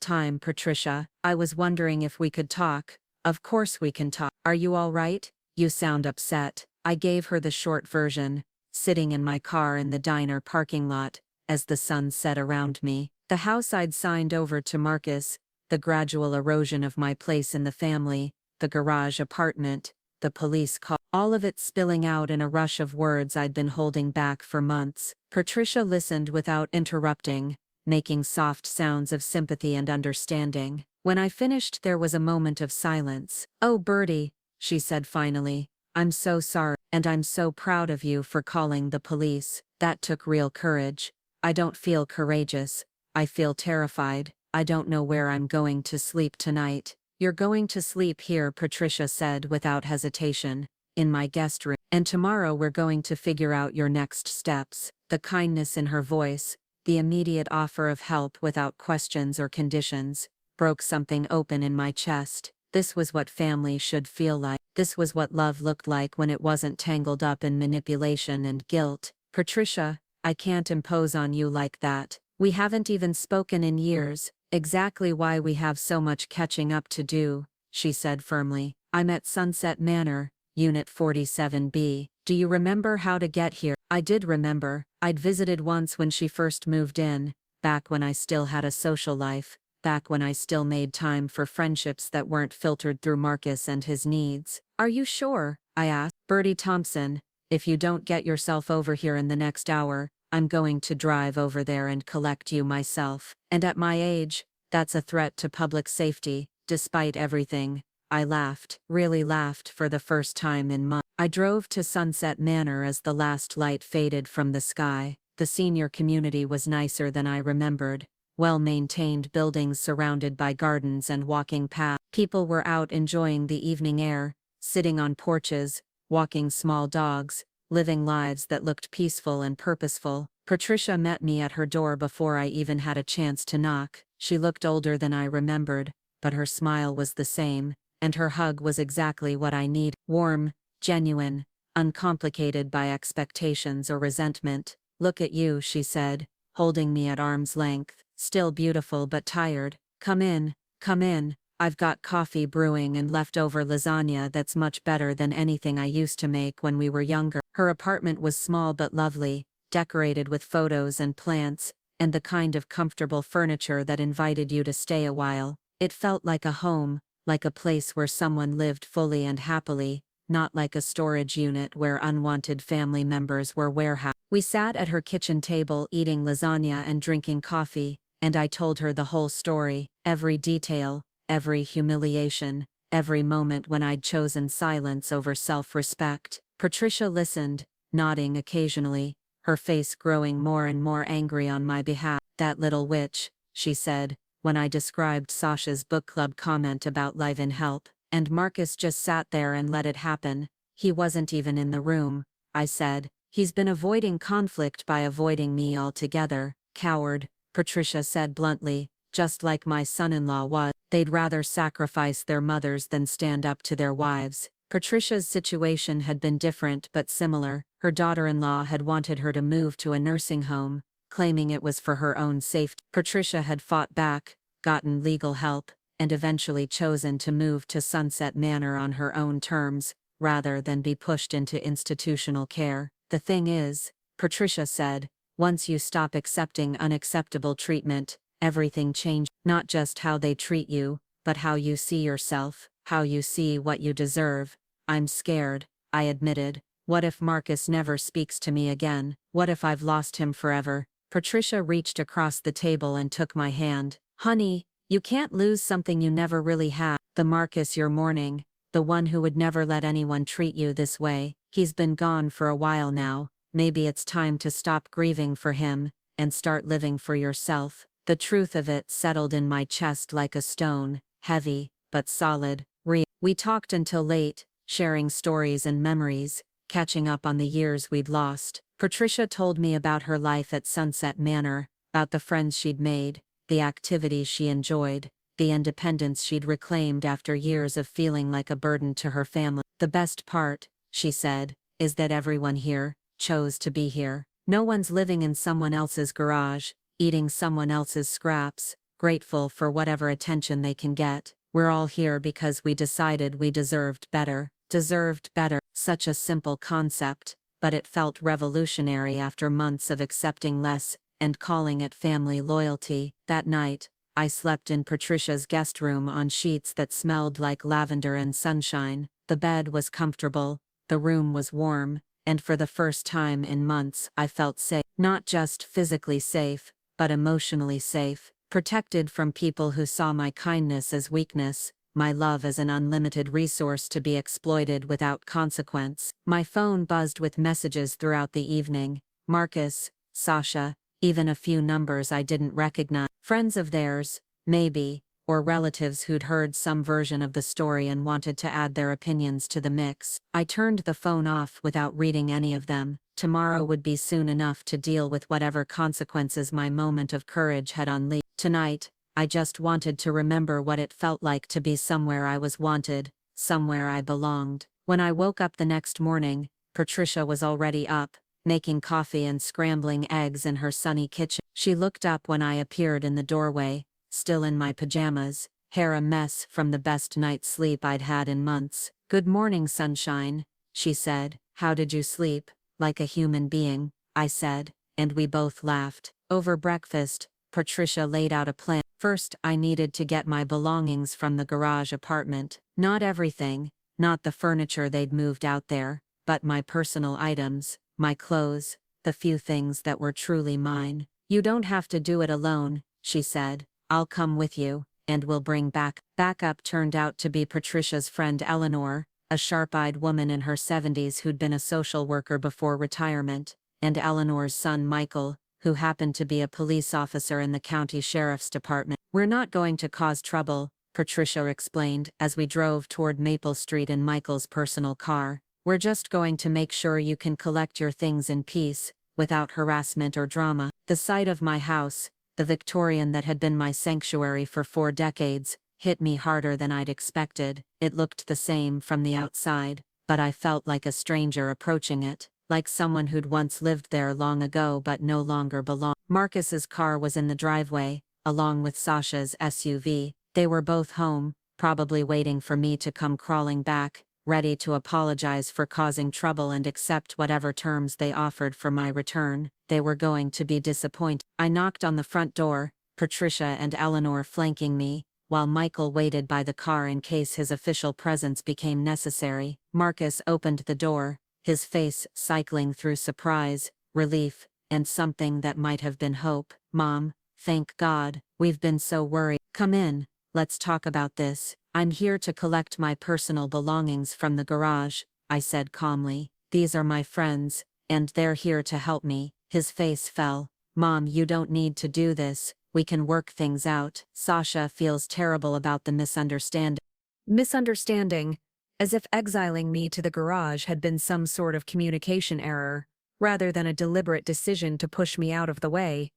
time, Patricia. I was wondering if we could talk. Of course we can talk. Are you all right? You sound upset. I gave her the short version, sitting in my car in the diner parking lot, as the sun set around me. The house I'd signed over to Marcus, the gradual erosion of my place in the family, the garage apartment, the police call, all of it spilling out in a rush of words I'd been holding back for months. Patricia listened without interrupting, making soft sounds of sympathy and understanding. When I finished, there was a moment of silence. "Oh, Bertie," she said finally, "I'm so sorry, and I'm so proud of you for calling the police. That took real courage. I don't feel courageous. I feel terrified. I don't know where I'm going to sleep tonight." "You're going to sleep here," Patricia said without hesitation, "in my guest room. And tomorrow we're going to figure out your next steps." The kindness in her voice, the immediate offer of help without questions or conditions, broke something open in my chest. This was what family should feel like. This was what love looked like when it wasn't tangled up in manipulation and guilt. "Patricia, I can't impose on you like that. We haven't even spoken in years. Exactly why we have so much catching up to do," she said firmly. "I'm at Sunset Manor, Unit 47B. Do you remember how to get here?" I did remember. I'd visited once when she first moved in, back when I still had a social life, back when I still made time for friendships that weren't filtered through Marcus and his needs. "Are you sure?" I asked. "Bertie Thompson, if you don't get yourself over here in the next hour, I'm going to drive over there and collect you myself. And at my age, that's a threat to public safety." Despite everything, I laughed, really laughed for the first time in months. I drove to Sunset Manor as the last light faded from the sky. The senior community was nicer than I remembered. Well-maintained buildings surrounded by gardens and walking paths. People were out enjoying the evening air, sitting on porches, walking small dogs, living lives that looked peaceful and purposeful. Patricia met me at her door before I even had a chance to knock. She looked older than I remembered, but her smile was the same, and her hug was exactly what I needed. Warm, genuine, uncomplicated by expectations or resentment. "Look at you," she said, holding me at arm's length, "still beautiful but tired. Come in, come in. I've got coffee brewing and leftover lasagna that's much better than anything I used to make when we were younger." Her apartment was small but lovely, decorated with photos and plants, and the kind of comfortable furniture that invited you to stay a while. It felt like a home, like a place where someone lived fully and happily, not like a storage unit where unwanted family members were warehoused. We sat at her kitchen table eating lasagna and drinking coffee, and I told her the whole story, every detail, every humiliation, every moment when I'd chosen silence over self-respect. Patricia listened, nodding occasionally, her face growing more and more angry on my behalf. "That little witch," she said, when I described Sasha's book club comment about live-in help, "and Marcus just sat there and let it happen. He wasn't even in the room," I said. "He's been avoiding conflict by avoiding me altogether." "Coward," Patricia said bluntly, "just like my son-in-law was. They'd rather sacrifice their mothers than stand up to their wives." Patricia's situation had been different but similar. Her daughter-in-law had wanted her to move to a nursing home, claiming it was for her own safety. Patricia had fought back, gotten legal help, and eventually chosen to move to Sunset Manor on her own terms, rather than be pushed into institutional care. "The thing is," Patricia said, "once you stop accepting unacceptable treatment, everything changes. Not just how they treat you, but how you see yourself, how you see what you deserve." "I'm scared," I admitted. "What if Marcus never speaks to me again? What if I've lost him forever?" Patricia reached across the table and took my hand. "Honey, you can't lose something you never really had. The Marcus you're mourning, the one who would never let anyone treat you this way. He's been gone for a while now. Maybe it's time to stop grieving for him and start living for yourself. The truth of it settled in my chest like a stone, heavy, but solid, real. We talked until late, sharing stories and memories, catching up on the years we'd lost. Patricia told me about her life at Sunset Manor, about the friends she'd made, the activities she enjoyed, the independence she'd reclaimed after years of feeling like a burden to her family. The best part, she said, is that everyone here chose to be here. No one's living in someone else's garage, eating someone else's scraps, grateful for whatever attention they can get. We're all here because we decided we deserved better. Deserved better. Such a simple concept, but it felt revolutionary after months of accepting less and calling it family loyalty. That night, I slept in Patricia's guest room on sheets that smelled like lavender and sunshine. The bed was comfortable, the room was warm, and for the first time in months I felt safe. Not just physically safe, but emotionally safe. Protected from people who saw my kindness as weakness, my love as an unlimited resource to be exploited without consequence. My phone buzzed with messages throughout the evening. Marcus, Sasha, even a few numbers I didn't recognize. Friends of theirs, maybe, or relatives who'd heard some version of the story and wanted to add their opinions to the mix. I turned the phone off without reading any of them. Tomorrow would be soon enough to deal with whatever consequences my moment of courage had unleashed. Tonight, I just wanted to remember what it felt like to be somewhere I was wanted, somewhere I belonged. When I woke up the next morning, Patricia was already up, making coffee and scrambling eggs in her sunny kitchen. She looked up when I appeared in the doorway, still in my pajamas, hair a mess from the best night's sleep I'd had in months. "Good morning, sunshine," she said. "How did you sleep?" "Like a human being," I said, and we both laughed. Over breakfast, Patricia laid out a plan. First, I needed to get my belongings from the garage apartment. Not everything, not the furniture they'd moved out there, but my personal items, my clothes, the few things that were truly mine. "You don't have to do it alone," she said. "I'll come with you, and we'll bring backup." Turned out to be Patricia's friend Eleanor, a sharp-eyed woman in her 70s who'd been a social worker before retirement, and Eleanor's son Michael, who happened to be a police officer in the county sheriff's department. "We're not going to cause trouble," Patricia explained as we drove toward Maple Street in Michael's personal car. "We're just going to make sure you can collect your things in peace, without harassment or drama." The sight of my house, the Victorian that had been my sanctuary for 4 decades, hit me harder than I'd expected. It looked the same from the outside, but I felt like a stranger approaching it, like someone who'd once lived there long ago but no longer belonged. Marcus's car was in the driveway, along with Sasha's SUV. They were both home, probably waiting for me to come crawling back, ready to apologize for causing trouble and accept whatever terms they offered for my return. They were going to be disappointed. I knocked on the front door, Patricia and Eleanor flanking me, while Michael waited by the car in case his official presence became necessary. Marcus opened the door, his face cycling through surprise, relief, and something that might have been hope. "Mom, thank God, we've been so worried. Come in, let's talk about this." "I'm here to collect my personal belongings from the garage," I said calmly. "These are my friends, and they're here to help me." His face fell. "Mom, you don't need to do this, we can work things out." Sasha feels terrible about the misunderstanding. Misunderstanding, as if exiling me to the garage had been some sort of communication error, rather than a deliberate decision to push me out of the way.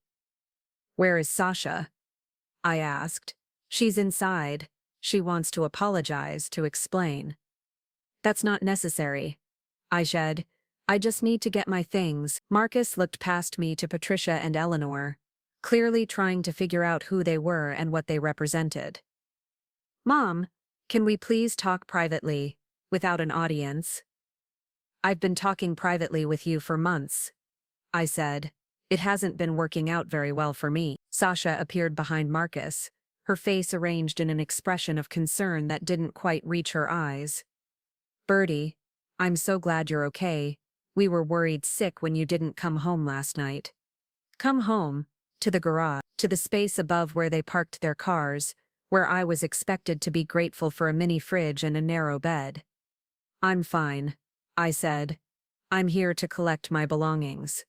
"Where is Sasha?" I asked. "She's inside. She wants to apologize, to explain." "That's not necessary," I said. "I just need to get my things." Marcus looked past me to Patricia and Eleanor, clearly trying to figure out who they were and what they represented. "Mom, can we please talk privately, without an audience?" "I've been talking privately with you for months," I said. "It hasn't been working out very well for me." Sasha appeared behind Marcus, her face arranged in an expression of concern that didn't quite reach her eyes. "Bertie, I'm so glad you're okay. We were worried sick when you didn't come home last night." "Come home?" "To the garage, to the space above where they parked their cars, where I was expected to be grateful for a mini fridge and a narrow bed. "I'm fine," I said. "I'm here to collect my belongings."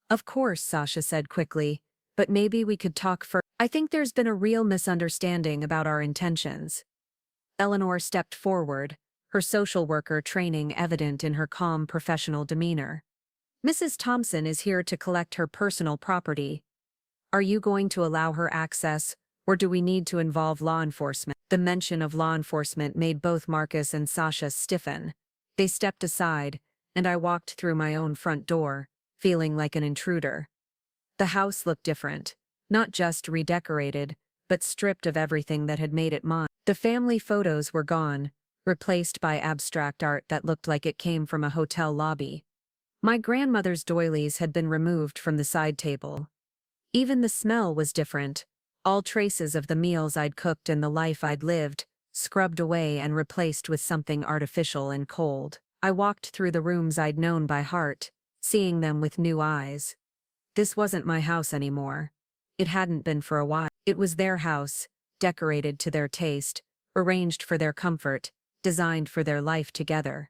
"Of course," Sasha said quickly, "but maybe we could talk first. I think there's been a real misunderstanding about our intentions." Eleanor stepped forward, her social worker training evident in her calm professional demeanor. "Mrs. Thompson is here to collect her personal property. Are you going to allow her access, or do we need to involve law enforcement?" The mention of law enforcement made both Marcus and Sasha stiffen. They stepped aside, and I walked through my own front door, feeling like an intruder. The house looked different, not just redecorated, but stripped of everything that had made it mine. The family photos were gone, replaced by abstract art that looked like it came from a hotel lobby. My grandmother's doilies had been removed from the side table. Even the smell was different, all traces of the meals I'd cooked and the life I'd lived, scrubbed away and replaced with something artificial and cold. I walked through the rooms I'd known by heart, seeing them with new eyes. This wasn't my house anymore. It hadn't been for a while. It was their house, decorated to their taste, arranged for their comfort, designed for their life together.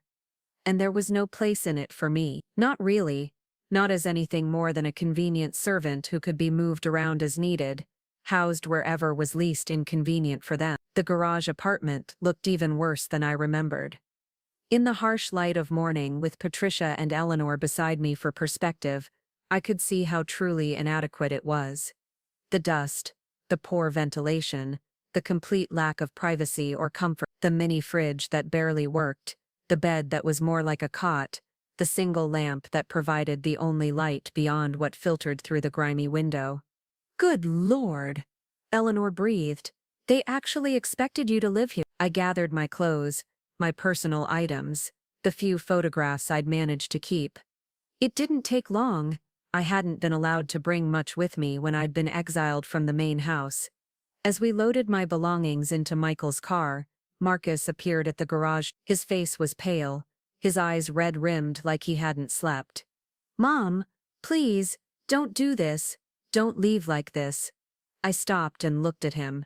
And there was no place in it for me. Not really. Not as anything more than a convenient servant who could be moved around as needed, housed wherever was least inconvenient for them. The garage apartment looked even worse than I remembered. In the harsh light of morning, with Patricia and Eleanor beside me for perspective, I could see how truly inadequate it was. The dust, the poor ventilation, the complete lack of privacy or comfort, the mini fridge that barely worked, the bed that was more like a cot, the single lamp that provided the only light beyond what filtered through the grimy window. "Good Lord," Eleanor breathed. "They actually expected you to live here." I gathered my clothes, my personal items, the few photographs I'd managed to keep. It didn't take long. I hadn't been allowed to bring much with me when I'd been exiled from the main house. As we loaded my belongings into Michael's car, Marcus appeared at the garage. His face was pale, his eyes red-rimmed like he hadn't slept. "Mom, please, don't do this. Don't leave like this." I stopped and looked at him.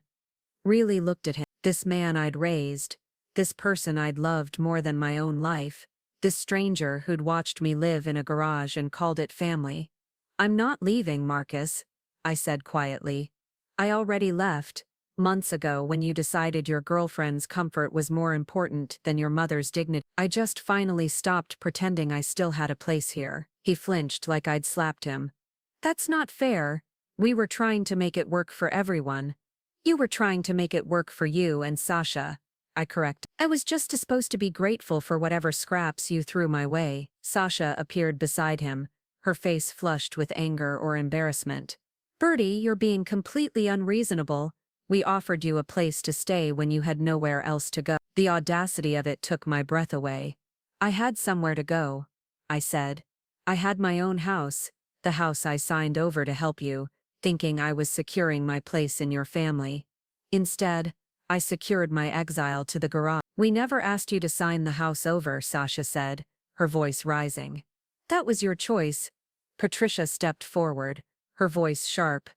Really looked at him. This man I'd raised. This person I'd loved more than my own life. This stranger who'd watched me live in a garage and called it family. "I'm not leaving, Marcus," I said quietly. "I already left, months ago, when you decided your girlfriend's comfort was more important than your mother's dignity. I just finally stopped pretending I still had a place here." He flinched like I'd slapped him. "That's not fair. We were trying to make it work for everyone." "You were trying to make it work for you and Sasha," I corrected. "I was just supposed to be grateful for whatever scraps you threw my way." Sasha appeared beside him, her face flushed with anger or embarrassment. "Bertie, you're being completely unreasonable. We offered you a place to stay when you had nowhere else to go." The audacity of it took my breath away. "I had somewhere to go," I said. "I had my own house, the house I signed over to help you, thinking I was securing my place in your family. Instead, I secured my exile to the garage." "We never asked you to sign the house over," Sasha said, her voice rising. "That was your choice." Patricia stepped forward, her voice sharp.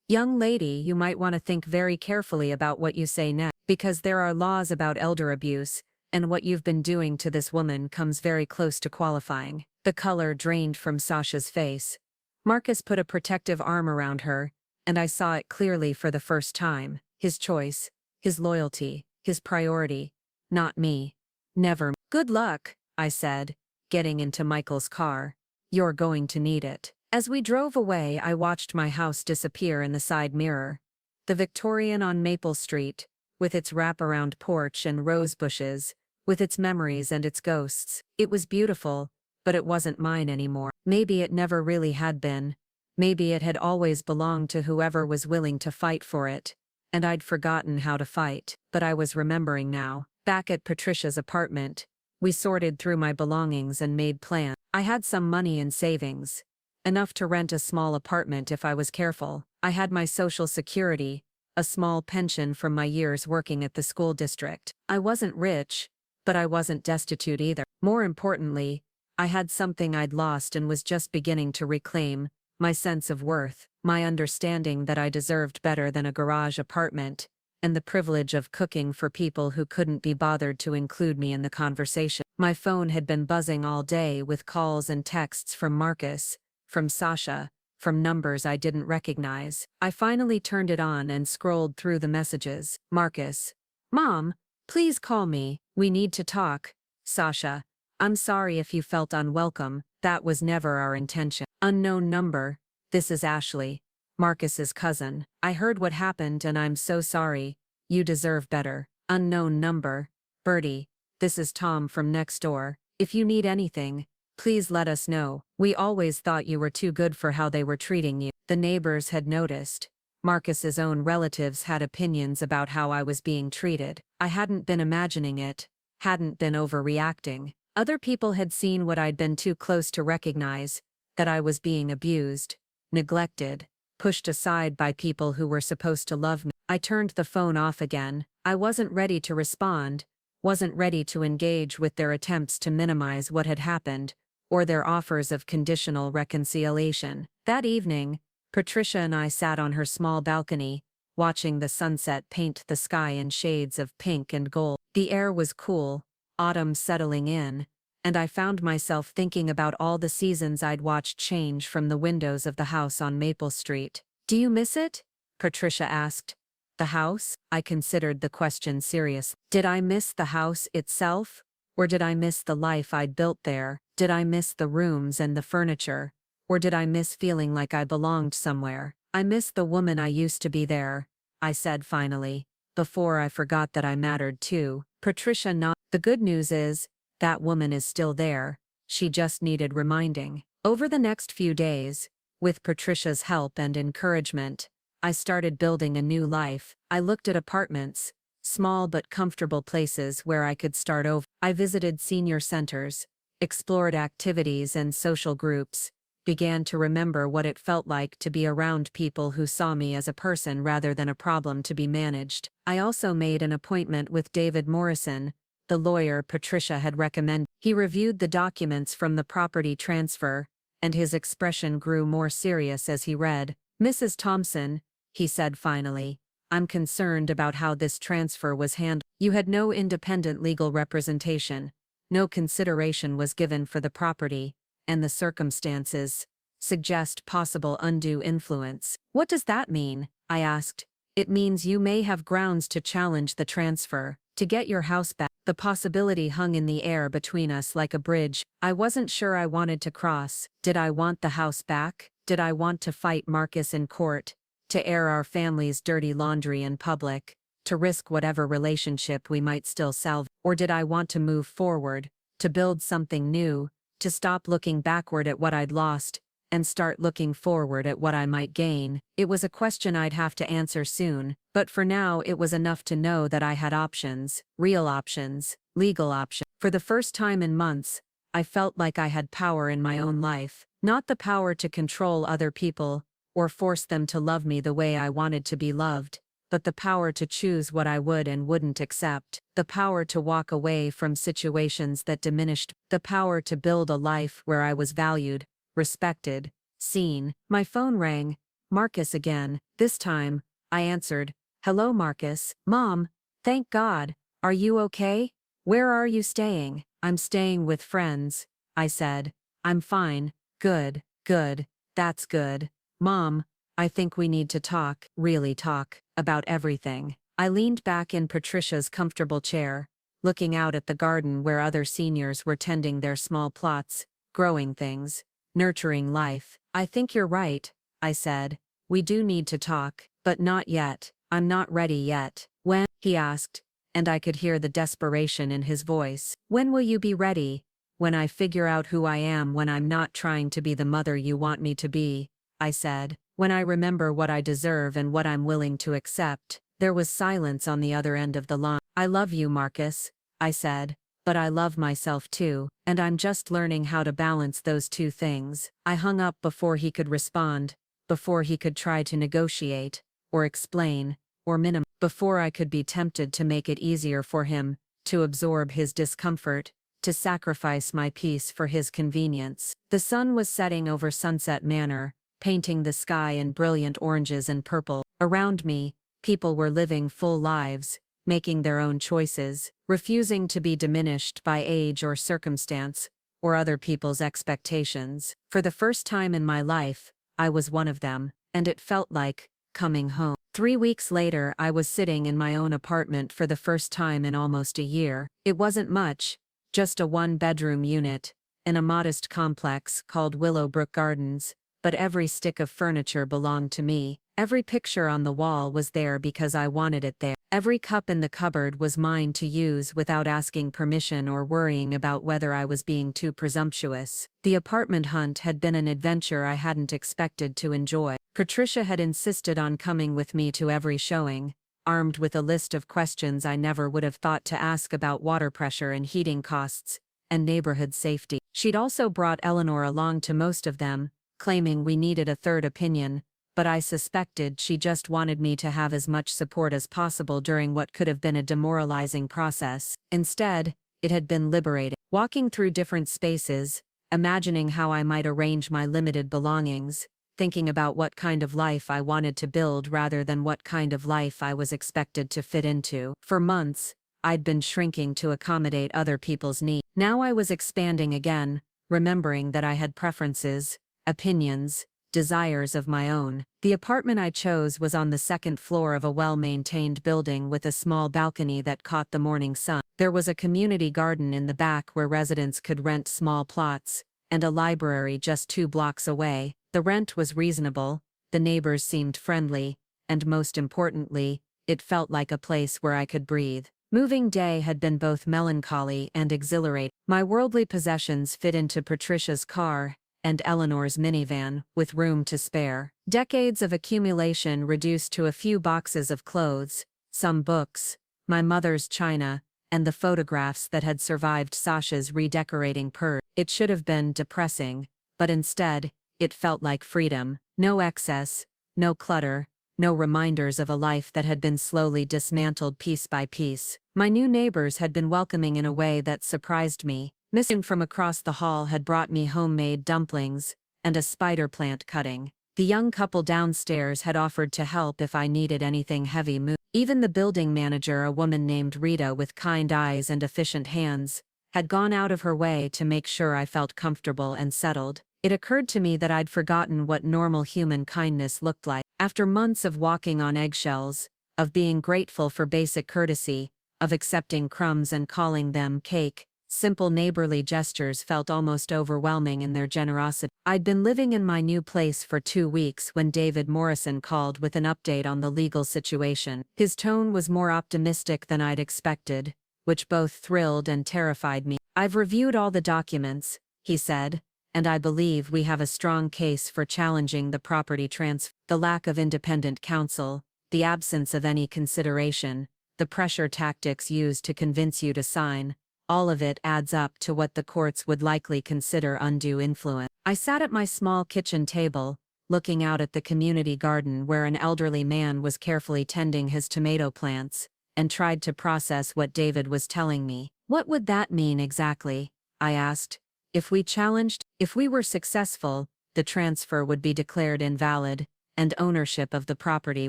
"Young lady, you might want to think very carefully about what you say next, because there are laws about elder abuse, and what you've been doing to this woman comes very close to qualifying." The color drained from Sasha's face. Marcus put a protective arm around her, and I saw it clearly for the first time. His choice, his loyalty, his priority. Not me. Never. "Good luck," I said, getting into Michael's car. "You're going to need it." As we drove away, I watched my house disappear in the side mirror. The Victorian on Maple Street, with its wraparound porch and rose bushes, with its memories and its ghosts. It was beautiful, but it wasn't mine anymore. Maybe it never really had been. Maybe it had always belonged to whoever was willing to fight for it, and I'd forgotten how to fight. But I was remembering now. Back at Patricia's apartment, we sorted through my belongings and made plans. I had some money in savings. Enough to rent a small apartment if I was careful. I had my social security, a small pension from my years working at the school district. I wasn't rich, but I wasn't destitute either. More importantly, I had something I'd lost and was just beginning to reclaim: my sense of worth, my understanding that I deserved better than a garage apartment, and the privilege of cooking for people who couldn't be bothered to include me in the conversation. My phone had been buzzing all day with calls and texts from Marcus, from Sasha, from numbers I didn't recognize. I finally turned it on and scrolled through the messages. Marcus: Mom, please call me, we need to talk. Sasha: I'm sorry if you felt unwelcome, that was never our intention. Unknown number: this is Ashley, Marcus's cousin. I heard what happened and I'm so sorry, you deserve better. Unknown number: Bertie, this is Tom from next door. If you need anything, please let us know. We always thought you were too good for how they were treating you. The neighbors had noticed. Marcus's own relatives had opinions about how I was being treated. I hadn't been imagining it, hadn't been overreacting. Other people had seen what I'd been too close to recognize, that I was being abused, neglected, pushed aside by people who were supposed to love me. I turned the phone off again. I wasn't ready to respond, wasn't ready to engage with their attempts to minimize what had happened, or their offers of conditional reconciliation. That evening, Patricia and I sat on her small balcony, watching the sunset paint the sky in shades of pink and gold. The air was cool, autumn settling in, and I found myself thinking about all the seasons I'd watched change from the windows of the house on Maple Street. Do you miss it? Patricia asked. The house? I considered the question seriously. Did I miss the house itself? Or did I miss the life I'd built there? Did I miss the rooms and the furniture? Or did I miss feeling like I belonged somewhere? I miss the woman I used to be there, I said finally, before I forgot that I mattered too. Patricia nodded. The good news is, that woman is still there, she just needed reminding. Over the next few days, with Patricia's help and encouragement, I started building a new life. I looked at apartments, small but comfortable places where I could start over. I visited senior centers, explored activities and social groups, began to remember what it felt like to be around people who saw me as a person rather than a problem to be managed. I also made an appointment with David Morrison, the lawyer Patricia had recommended. He reviewed the documents from the property transfer, and his expression grew more serious as he read. Mrs. Thompson, he said finally, I'm concerned about how this transfer was handled. You had no independent legal representation, no consideration was given for the property, and the circumstances suggest possible undue influence. What does that mean? I asked. It means you may have grounds to challenge the transfer, to get your house back. The possibility hung in the air between us like a bridge. I wasn't sure I wanted to cross. Did I want the house back? Did I want to fight Marcus in court? To air our family's dirty laundry in public? To risk whatever relationship we might still salvage? Or did I want to move forward, to build something new, to stop looking backward at what I'd lost, and start looking forward at what I might gain? It was a question I'd have to answer soon, but for now it was enough to know that I had options, real options, legal options. For the first time in months, I felt like I had power in my own life, not the power to control other people, or force them to love me the way I wanted to be loved, but the power to choose what I would and wouldn't accept, the power to walk away from situations that diminished, the power to build a life where I was valued, respected, seen. My phone rang. Marcus again. This time, I answered. Hello, Marcus. Mom, thank God. Are you okay? Where are you staying? I'm staying with friends, I said. I'm fine. Good, good. That's good. Mom, I think we need to talk, really talk, about everything. I leaned back in Patricia's comfortable chair, looking out at the garden where other seniors were tending their small plots, growing things, nurturing life. I think you're right, I said. We do need to talk, but not yet. I'm not ready yet. When? He asked, and I could hear the desperation in his voice. When will you be ready? When I figure out who I am, when I'm not trying to be the mother you want me to be, I said. When I remember what I deserve and what I'm willing to accept. There was silence on the other end of the line. I love you, Marcus, I said, but I love myself too, and I'm just learning how to balance those two things. I hung up before he could respond, before he could try to negotiate, or explain, or minimize, before I could be tempted to make it easier for him, to absorb his discomfort, to sacrifice my peace for his convenience. The sun was setting over Sunset Manor, painting the sky in brilliant oranges and purple. Around me, People were living full lives, making their own choices, refusing to be diminished by age or circumstance, or other people's expectations. For the first time in my life, I was one of them, and it felt like coming home. 3 weeks later, I was sitting in my own apartment for the first time in almost a year. It wasn't much, just a one-bedroom unit, in a modest complex called Willowbrook Gardens, but every stick of furniture belonged to me. Every picture on the wall was there because I wanted it there. Every cup in the cupboard was mine to use without asking permission or worrying about whether I was being too presumptuous. The apartment hunt had been an adventure I hadn't expected to enjoy. Patricia had insisted on coming with me to every showing, armed with a list of questions I never would have thought to ask about water pressure and heating costs, and neighborhood safety. She'd also brought Eleanor along to most of them, claiming we needed a third opinion, but I suspected she just wanted me to have as much support as possible during what could have been a demoralizing process. Instead, it had been liberating. Walking through different spaces, imagining how I might arrange my limited belongings, thinking about what kind of life I wanted to build rather than what kind of life I was expected to fit into. For months, I'd been shrinking to accommodate other people's needs. Now I was expanding again, remembering that I had preferences, opinions, desires of my own. The apartment I chose was on the second floor of a well-maintained building with a small balcony that caught the morning sun. There was a community garden in the back where residents could rent small plots, and a library just 2 blocks away. The rent was reasonable, the neighbors seemed friendly, and most importantly, it felt like a place where I could breathe. Moving day had been both melancholy and exhilarating. My worldly possessions fit into Patricia's car and Eleanor's minivan, with room to spare. Decades of accumulation reduced to a few boxes of clothes, some books, my mother's china, and the photographs that had survived Sasha's redecorating purge. It should have been depressing, but instead, it felt like freedom. No excess, no clutter, no reminders of a life that had been slowly dismantled piece by piece. My new neighbors had been welcoming in a way that surprised me. Missing from across the hall had brought me homemade dumplings and a spider plant cutting. The young couple downstairs had offered to help if I needed anything heavy moved. Even the building manager, a woman named Rita with kind eyes and efficient hands, had gone out of her way to make sure I felt comfortable and settled. It occurred to me that I'd forgotten what normal human kindness looked like. After months of walking on eggshells, of being grateful for basic courtesy, of accepting crumbs and calling them cake, simple neighborly gestures felt almost overwhelming in their generosity. I'd been living in my new place for 2 weeks when David Morrison called with an update on the legal situation. His tone was more optimistic than I'd expected, which both thrilled and terrified me. "I've reviewed all the documents," he said, "and I believe we have a strong case for challenging the property transfer. The lack of independent counsel, the absence of any consideration, the pressure tactics used to convince you to sign, all of it adds up to what the courts would likely consider undue influence." I sat at my small kitchen table, looking out at the community garden where an elderly man was carefully tending his tomato plants, and tried to process what David was telling me. "What would that mean exactly?" I asked. If we were successful, the transfer would be declared invalid, and ownership of the property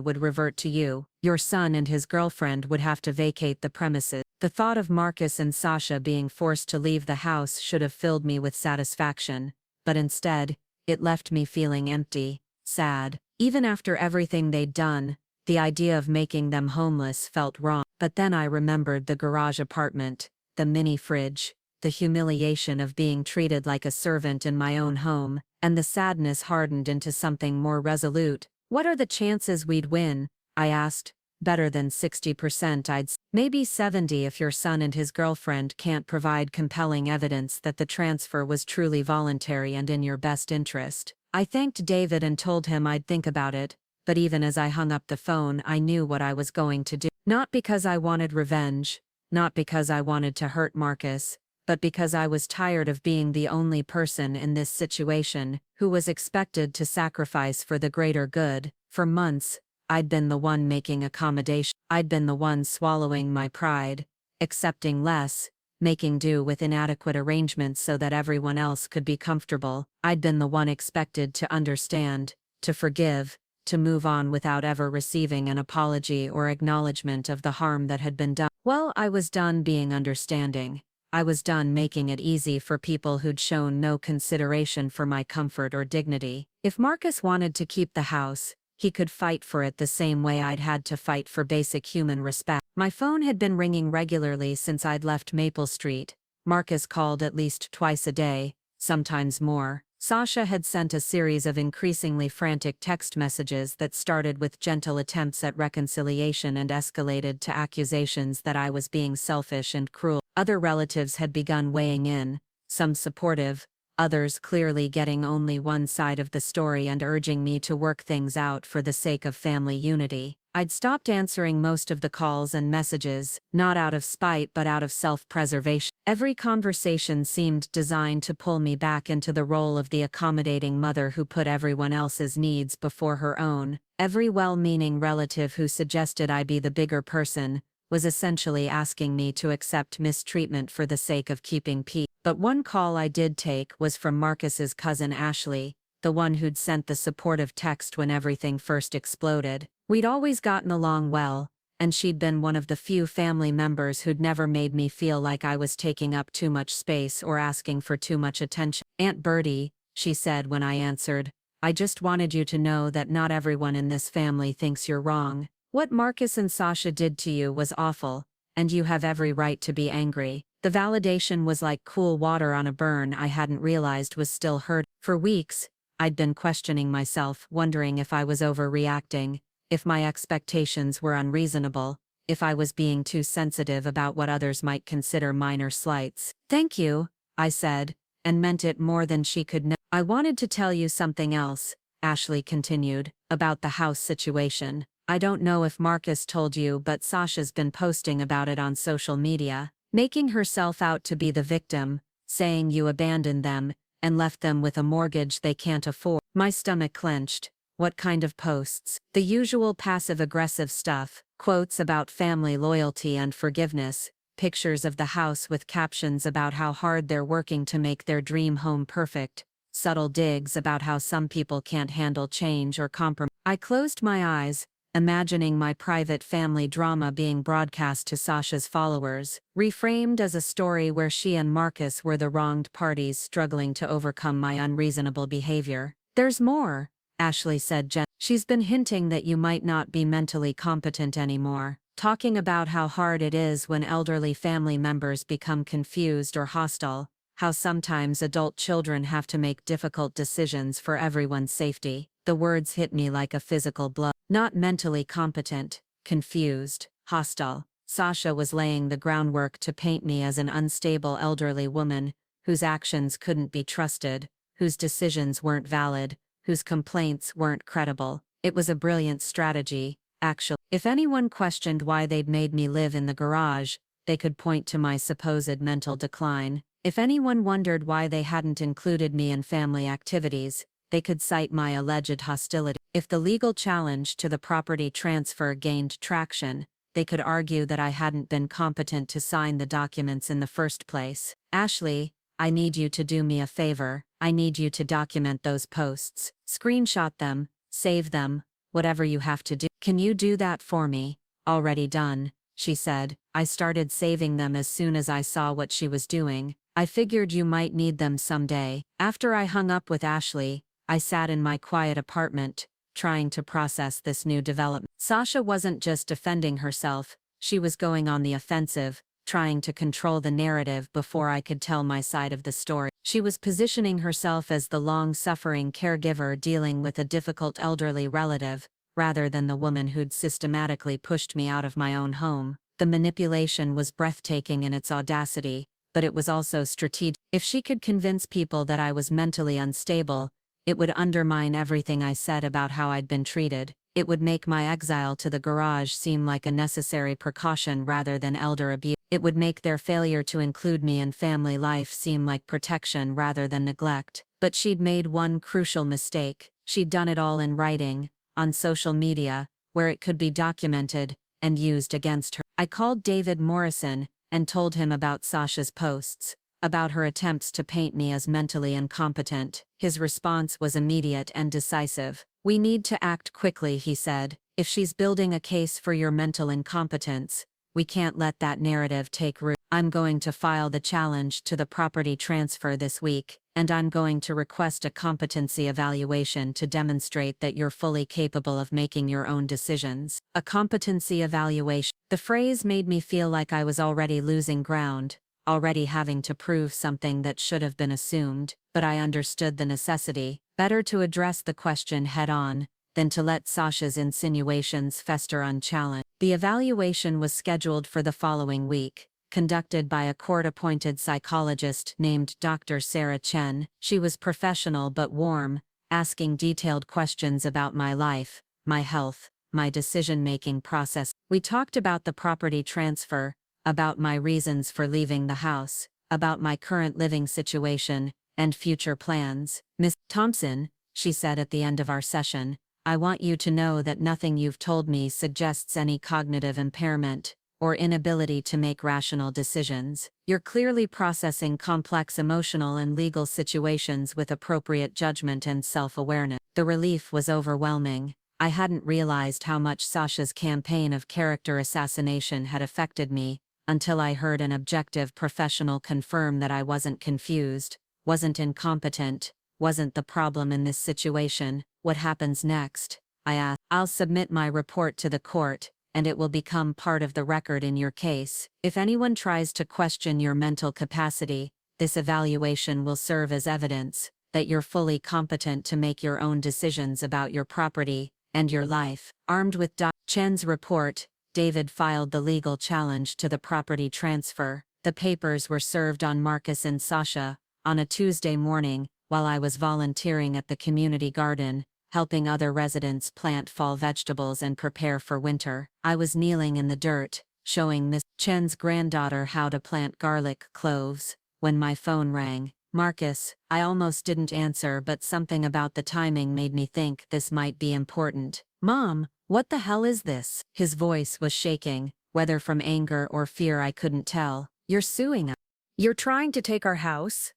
would revert to you. Your son and his girlfriend would have to vacate the premises. The thought of Marcus and Sasha being forced to leave the house should have filled me with satisfaction, but instead, it left me feeling empty, sad. Even after everything they'd done, the idea of making them homeless felt wrong. But then I remembered the garage apartment, the mini fridge, the humiliation of being treated like a servant in my own home, and the sadness hardened into something more resolute. "What are the chances we'd win?" I asked. "Better than 60%, I'd say. Maybe 70 if your son and his girlfriend can't provide compelling evidence that the transfer was truly voluntary and in your best interest." I thanked David and told him I'd think about it, but even as I hung up the phone, I knew what I was going to do. Not because I wanted revenge, not because I wanted to hurt Marcus, but because I was tired of being the only person in this situation who was expected to sacrifice for the greater good. For months, I'd been the one making accommodation. I'd been the one swallowing my pride, accepting less, making do with inadequate arrangements so that everyone else could be comfortable. I'd been the one expected to understand, to forgive, to move on without ever receiving an apology or acknowledgement of the harm that had been done. Well, I was done being understanding. I was done making it easy for people who'd shown no consideration for my comfort or dignity. If Marcus wanted to keep the house, he could fight for it the same way I'd had to fight for basic human respect. My phone had been ringing regularly since I'd left Maple Street. Marcus called at least twice a day, sometimes more. Sasha had sent a series of increasingly frantic text messages that started with gentle attempts at reconciliation and escalated to accusations that I was being selfish and cruel. Other relatives had begun weighing in, some supportive, others clearly getting only one side of the story and urging me to work things out for the sake of family unity. I'd stopped answering most of the calls and messages, not out of spite but out of self-preservation. Every conversation seemed designed to pull me back into the role of the accommodating mother who put everyone else's needs before her own. Every well-meaning relative who suggested I be the bigger person was essentially asking me to accept mistreatment for the sake of keeping peace. But one call I did take was from Marcus's cousin Ashley, the one who'd sent the supportive text when everything first exploded. We'd always gotten along well, and she'd been one of the few family members who'd never made me feel like I was taking up too much space or asking for too much attention. "Aunt Bertie," she said when I answered, "I just wanted you to know that not everyone in this family thinks you're wrong. What Marcus and Sasha did to you was awful, and you have every right to be angry." The validation was like cool water on a burn I hadn't realized was still hurt. For weeks, I'd been questioning myself, wondering if I was overreacting, if my expectations were unreasonable, if I was being too sensitive about what others might consider minor slights. "Thank you," I said, and meant it more than she could know. "I wanted to tell you something else," Ashley continued, "about the house situation. I don't know if Marcus told you, but Sasha's been posting about it on social media, making herself out to be the victim, saying you abandoned them and left them with a mortgage they can't afford." My stomach clenched. What kind of posts? The usual passive-aggressive stuff, quotes about family loyalty and forgiveness, pictures of the house with captions about how hard they're working to make their dream home perfect, subtle digs about how some people can't handle change or compromise. I closed my eyes, imagining my private family drama being broadcast to Sasha's followers, reframed as a story where she and Marcus were the wronged parties struggling to overcome my unreasonable behavior. "There's more," Ashley said gently. "She's been hinting that you might not be mentally competent anymore, talking about how hard it is when elderly family members become confused or hostile, how sometimes adult children have to make difficult decisions for everyone's safety." The words hit me like a physical blow. Not mentally competent, confused, hostile. Sasha was laying the groundwork to paint me as an unstable elderly woman, whose actions couldn't be trusted, whose decisions weren't valid, whose complaints weren't credible. It was a brilliant strategy, actually. If anyone questioned why they'd made me live in the garage, they could point to my supposed mental decline. If anyone wondered why they hadn't included me in family activities, they could cite my alleged hostility. If the legal challenge to the property transfer gained traction, they could argue that I hadn't been competent to sign the documents in the first place. "Ashley, I need you to do me a favor. I need you to document those posts. Screenshot them, save them, whatever you have to do." "Can you do that for me?" "Already done," she said. "I started saving them as soon as I saw what she was doing. I figured you might need them someday." After I hung up with Ashley, I sat in my quiet apartment, trying to process this new development. Sasha wasn't just defending herself, she was going on the offensive, trying to control the narrative before I could tell my side of the story. She was positioning herself as the long-suffering caregiver dealing with a difficult elderly relative, rather than the woman who'd systematically pushed me out of my own home. The manipulation was breathtaking in its audacity, but it was also strategic. If she could convince people that I was mentally unstable, it would undermine everything I said about how I'd been treated. It would make my exile to the garage seem like a necessary precaution rather than elder abuse. It would make their failure to include me in family life seem like protection rather than neglect. But she'd made one crucial mistake. She'd done it all in writing, on social media, where it could be documented and used against her. I called David Morrison and told him about Sasha's posts, about her attempts to paint me as mentally incompetent. His response was immediate and decisive. We need to act quickly, he said. If she's building a case for your mental incompetence, we can't let that narrative take root. I'm going to file the challenge to the property transfer this week, and I'm going to request a competency evaluation to demonstrate that you're fully capable of making your own decisions. A competency evaluation. The phrase made me feel like I was already losing ground, already having to prove something that should have been assumed, but I understood the necessity. Better to address the question head-on than to let Sasha's insinuations fester unchallenged. The evaluation was scheduled for the following week, conducted by a court-appointed psychologist named Dr. Sarah Chen. She was professional but warm, asking detailed questions about my life, my health, my decision-making process. We talked about the property transfer, about my reasons for leaving the house, about my current living situation, and future plans. Miss Thompson, she said at the end of our session, I want you to know that nothing you've told me suggests any cognitive impairment or inability to make rational decisions. You're clearly processing complex emotional and legal situations with appropriate judgment and self-awareness. The relief was overwhelming. I hadn't realized how much Sasha's campaign of character assassination had affected me, until I heard an objective professional confirm that I wasn't confused, wasn't incompetent, wasn't the problem in this situation. What happens next? I asked. I'll submit my report to the court, and it will become part of the record in your case. If anyone tries to question your mental capacity, this evaluation will serve as evidence that you're fully competent to make your own decisions about your property and your life. Armed with Dr. Chen's report, David filed the legal challenge to the property transfer. The papers were served on Marcus and Sasha on a Tuesday morning while I was volunteering at the community garden, helping other residents plant fall vegetables and prepare for winter. I was kneeling in the dirt, showing Miss Chen's granddaughter how to plant garlic cloves, when my phone rang. Marcus, I almost didn't answer, but something about the timing made me think this might be important. Mom, what the hell is this? His voice was shaking, whether from anger or fear I couldn't tell. You're suing us. You're trying to take our house?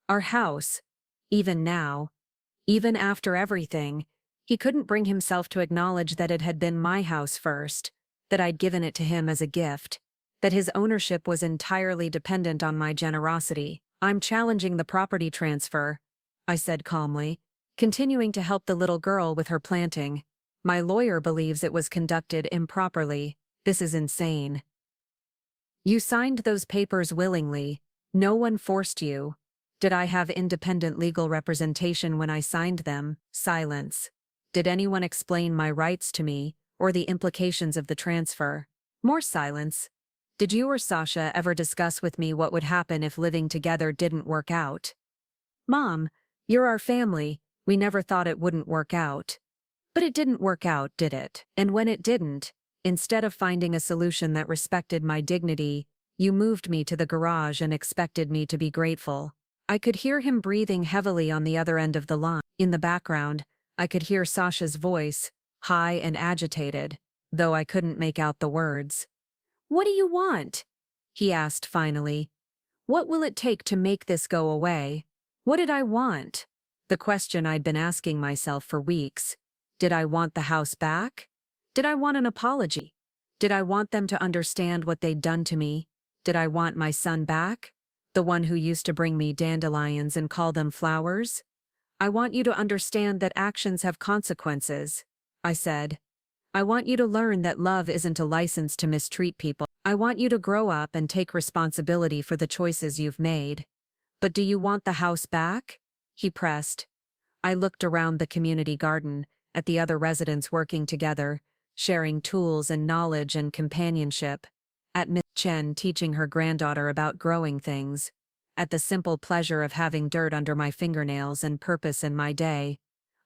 Our house. Even now. Even after everything, he couldn't bring himself to acknowledge that it had been my house first, that I'd given it to him as a gift, that his ownership was entirely dependent on my generosity. I'm challenging the property transfer, I said calmly, continuing to help the little girl with her planting. My lawyer believes it was conducted improperly. This is insane. You signed those papers willingly. No one forced you. Did I have independent legal representation when I signed them? Silence. Did anyone explain my rights to me, or the implications of the transfer? More silence. Did you or Sasha ever discuss with me what would happen if living together didn't work out? Mom, you're our family. We never thought it wouldn't work out. But it didn't work out, did it? And when it didn't, instead of finding a solution that respected my dignity, you moved me to the garage and expected me to be grateful. I could hear him breathing heavily on the other end of the line. In the background, I could hear Sasha's voice, high and agitated, though I couldn't make out the words. What do you want? He asked finally. What will it take to make this go away? What did I want? The question I'd been asking myself for weeks. Did I want the house back? Did I want an apology? Did I want them to understand what they'd done to me? Did I want my son back? The one who used to bring me dandelions and call them flowers? I want you to understand that actions have consequences, I said. I want you to learn that love isn't a license to mistreat people. I want you to grow up and take responsibility for the choices you've made. But do you want the house back? He pressed. I looked around the community garden, at the other residents working together, sharing tools and knowledge and companionship, at Miss Chen teaching her granddaughter about growing things, at the simple pleasure of having dirt under my fingernails and purpose in my day.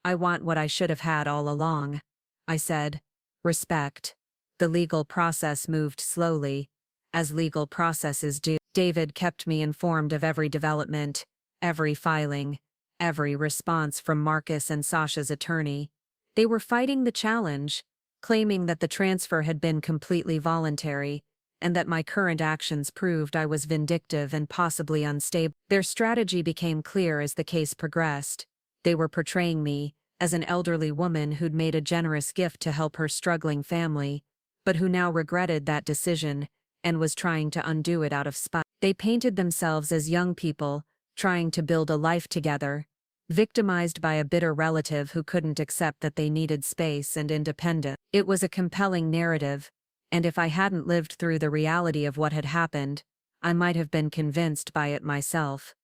I want what I should have had all along, I said. Respect. The legal process moved slowly, as legal processes do. David kept me informed of every development, every filing, every response from Marcus and Sasha's attorney. They were fighting the challenge, claiming that the transfer had been completely voluntary, and that my current actions proved I was vindictive and possibly unstable. Their strategy became clear as the case progressed. They were portraying me as an elderly woman who'd made a generous gift to help her struggling family, but who now regretted that decision and was trying to undo it out of spite. They painted themselves as young people, trying to build a life together, victimized by a bitter relative who couldn't accept that they needed space and independence. It was a compelling narrative, and if I hadn't lived through the reality of what had happened, I might have been convinced by it myself.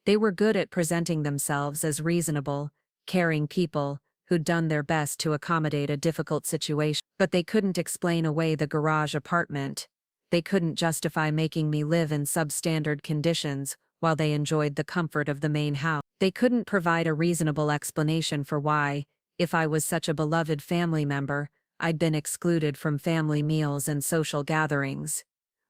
They were good at presenting themselves as reasonable, caring people who'd done their best to accommodate a difficult situation, but they couldn't explain away the garage apartment. They couldn't justify making me live in substandard conditions while they enjoyed the comfort of the main house. They couldn't provide a reasonable explanation for why, if I was such a beloved family member, I'd been excluded from family meals and social gatherings.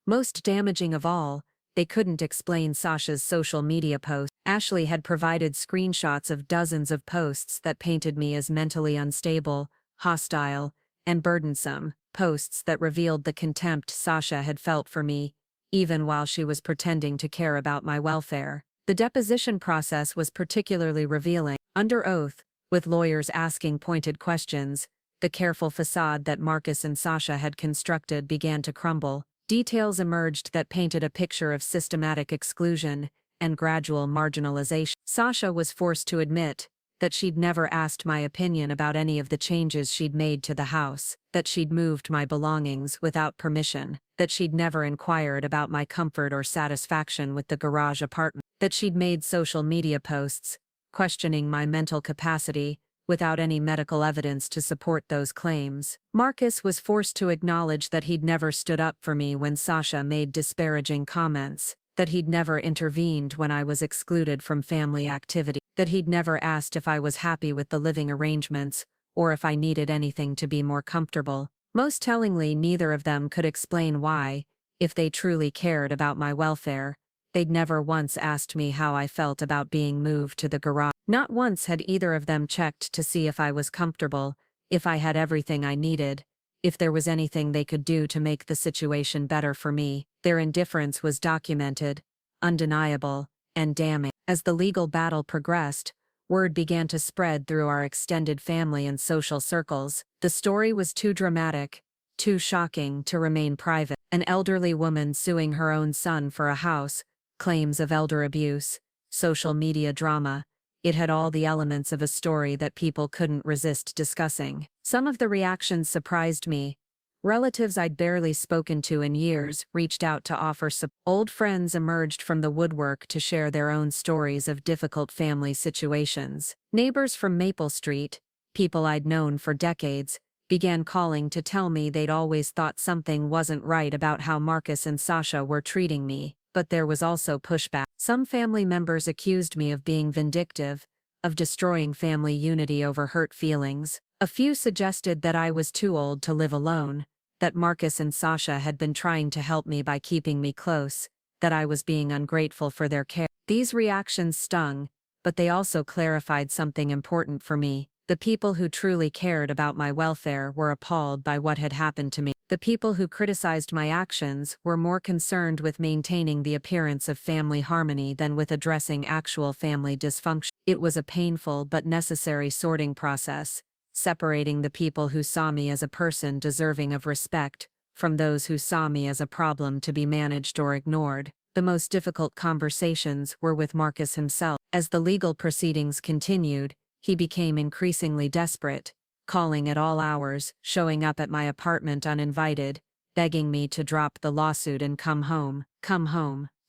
Most damaging of all, they couldn't explain Sasha's social media posts. Ashley had provided screenshots of dozens of posts that painted me as mentally unstable, hostile, and burdensome, posts that revealed the contempt Sasha had felt for me, even while she was pretending to care about my welfare. The deposition process was particularly revealing. Under oath, with lawyers asking pointed questions, the careful facade that Marcus and Sasha had constructed began to crumble. Details emerged that painted a picture of systematic exclusion and gradual marginalization. Sasha was forced to admit that she'd never asked my opinion about any of the changes she'd made to the house, that she'd moved my belongings without permission, that she'd never inquired about my comfort or satisfaction with the garage apartment, that she'd made social media posts, questioning my mental capacity, without any medical evidence to support those claims. Marcus was forced to acknowledge that he'd never stood up for me when Sasha made disparaging comments, that he'd never intervened when I was excluded from family activity, that he'd never asked if I was happy with the living arrangements, or if I needed anything to be more comfortable. Most tellingly, neither of them could explain why, if they truly cared about my welfare, they'd never once asked me how I felt about being moved to the garage. Not once had either of them checked to see if I was comfortable, if I had everything I needed, if there was anything they could do to make the situation better for me. Their indifference was documented, undeniable, and damning. As the legal battle progressed, word began to spread through our extended family and social circles. The story was too dramatic, too shocking to remain private. An elderly woman suing her own son for a house, claims of elder abuse, social media drama. It had all the elements of a story that people couldn't resist discussing. Some of the reactions surprised me. Relatives I'd barely spoken to in years reached out to offer support. Old friends emerged from the woodwork to share their own stories of difficult family situations. Neighbors from Maple Street, people I'd known for decades, began calling to tell me they'd always thought something wasn't right about how Marcus and Sasha were treating me, but there was also pushback. Some family members accused me of being vindictive, of destroying family unity over hurt feelings. A few suggested that I was too old to live alone, that Marcus and Sasha had been trying to help me by keeping me close, that I was being ungrateful for their care. These reactions stung, but they also clarified something important for me. The people who truly cared about my welfare were appalled by what had happened to me. The people who criticized my actions were more concerned with maintaining the appearance of family harmony than with addressing actual family dysfunction. It was a painful but necessary sorting process, separating the people who saw me as a person deserving of respect from those who saw me as a problem to be managed or ignored. The most difficult conversations were with Marcus himself. As the legal proceedings continued, he became increasingly desperate, calling at all hours, showing up at my apartment uninvited, begging me to drop the lawsuit and come home,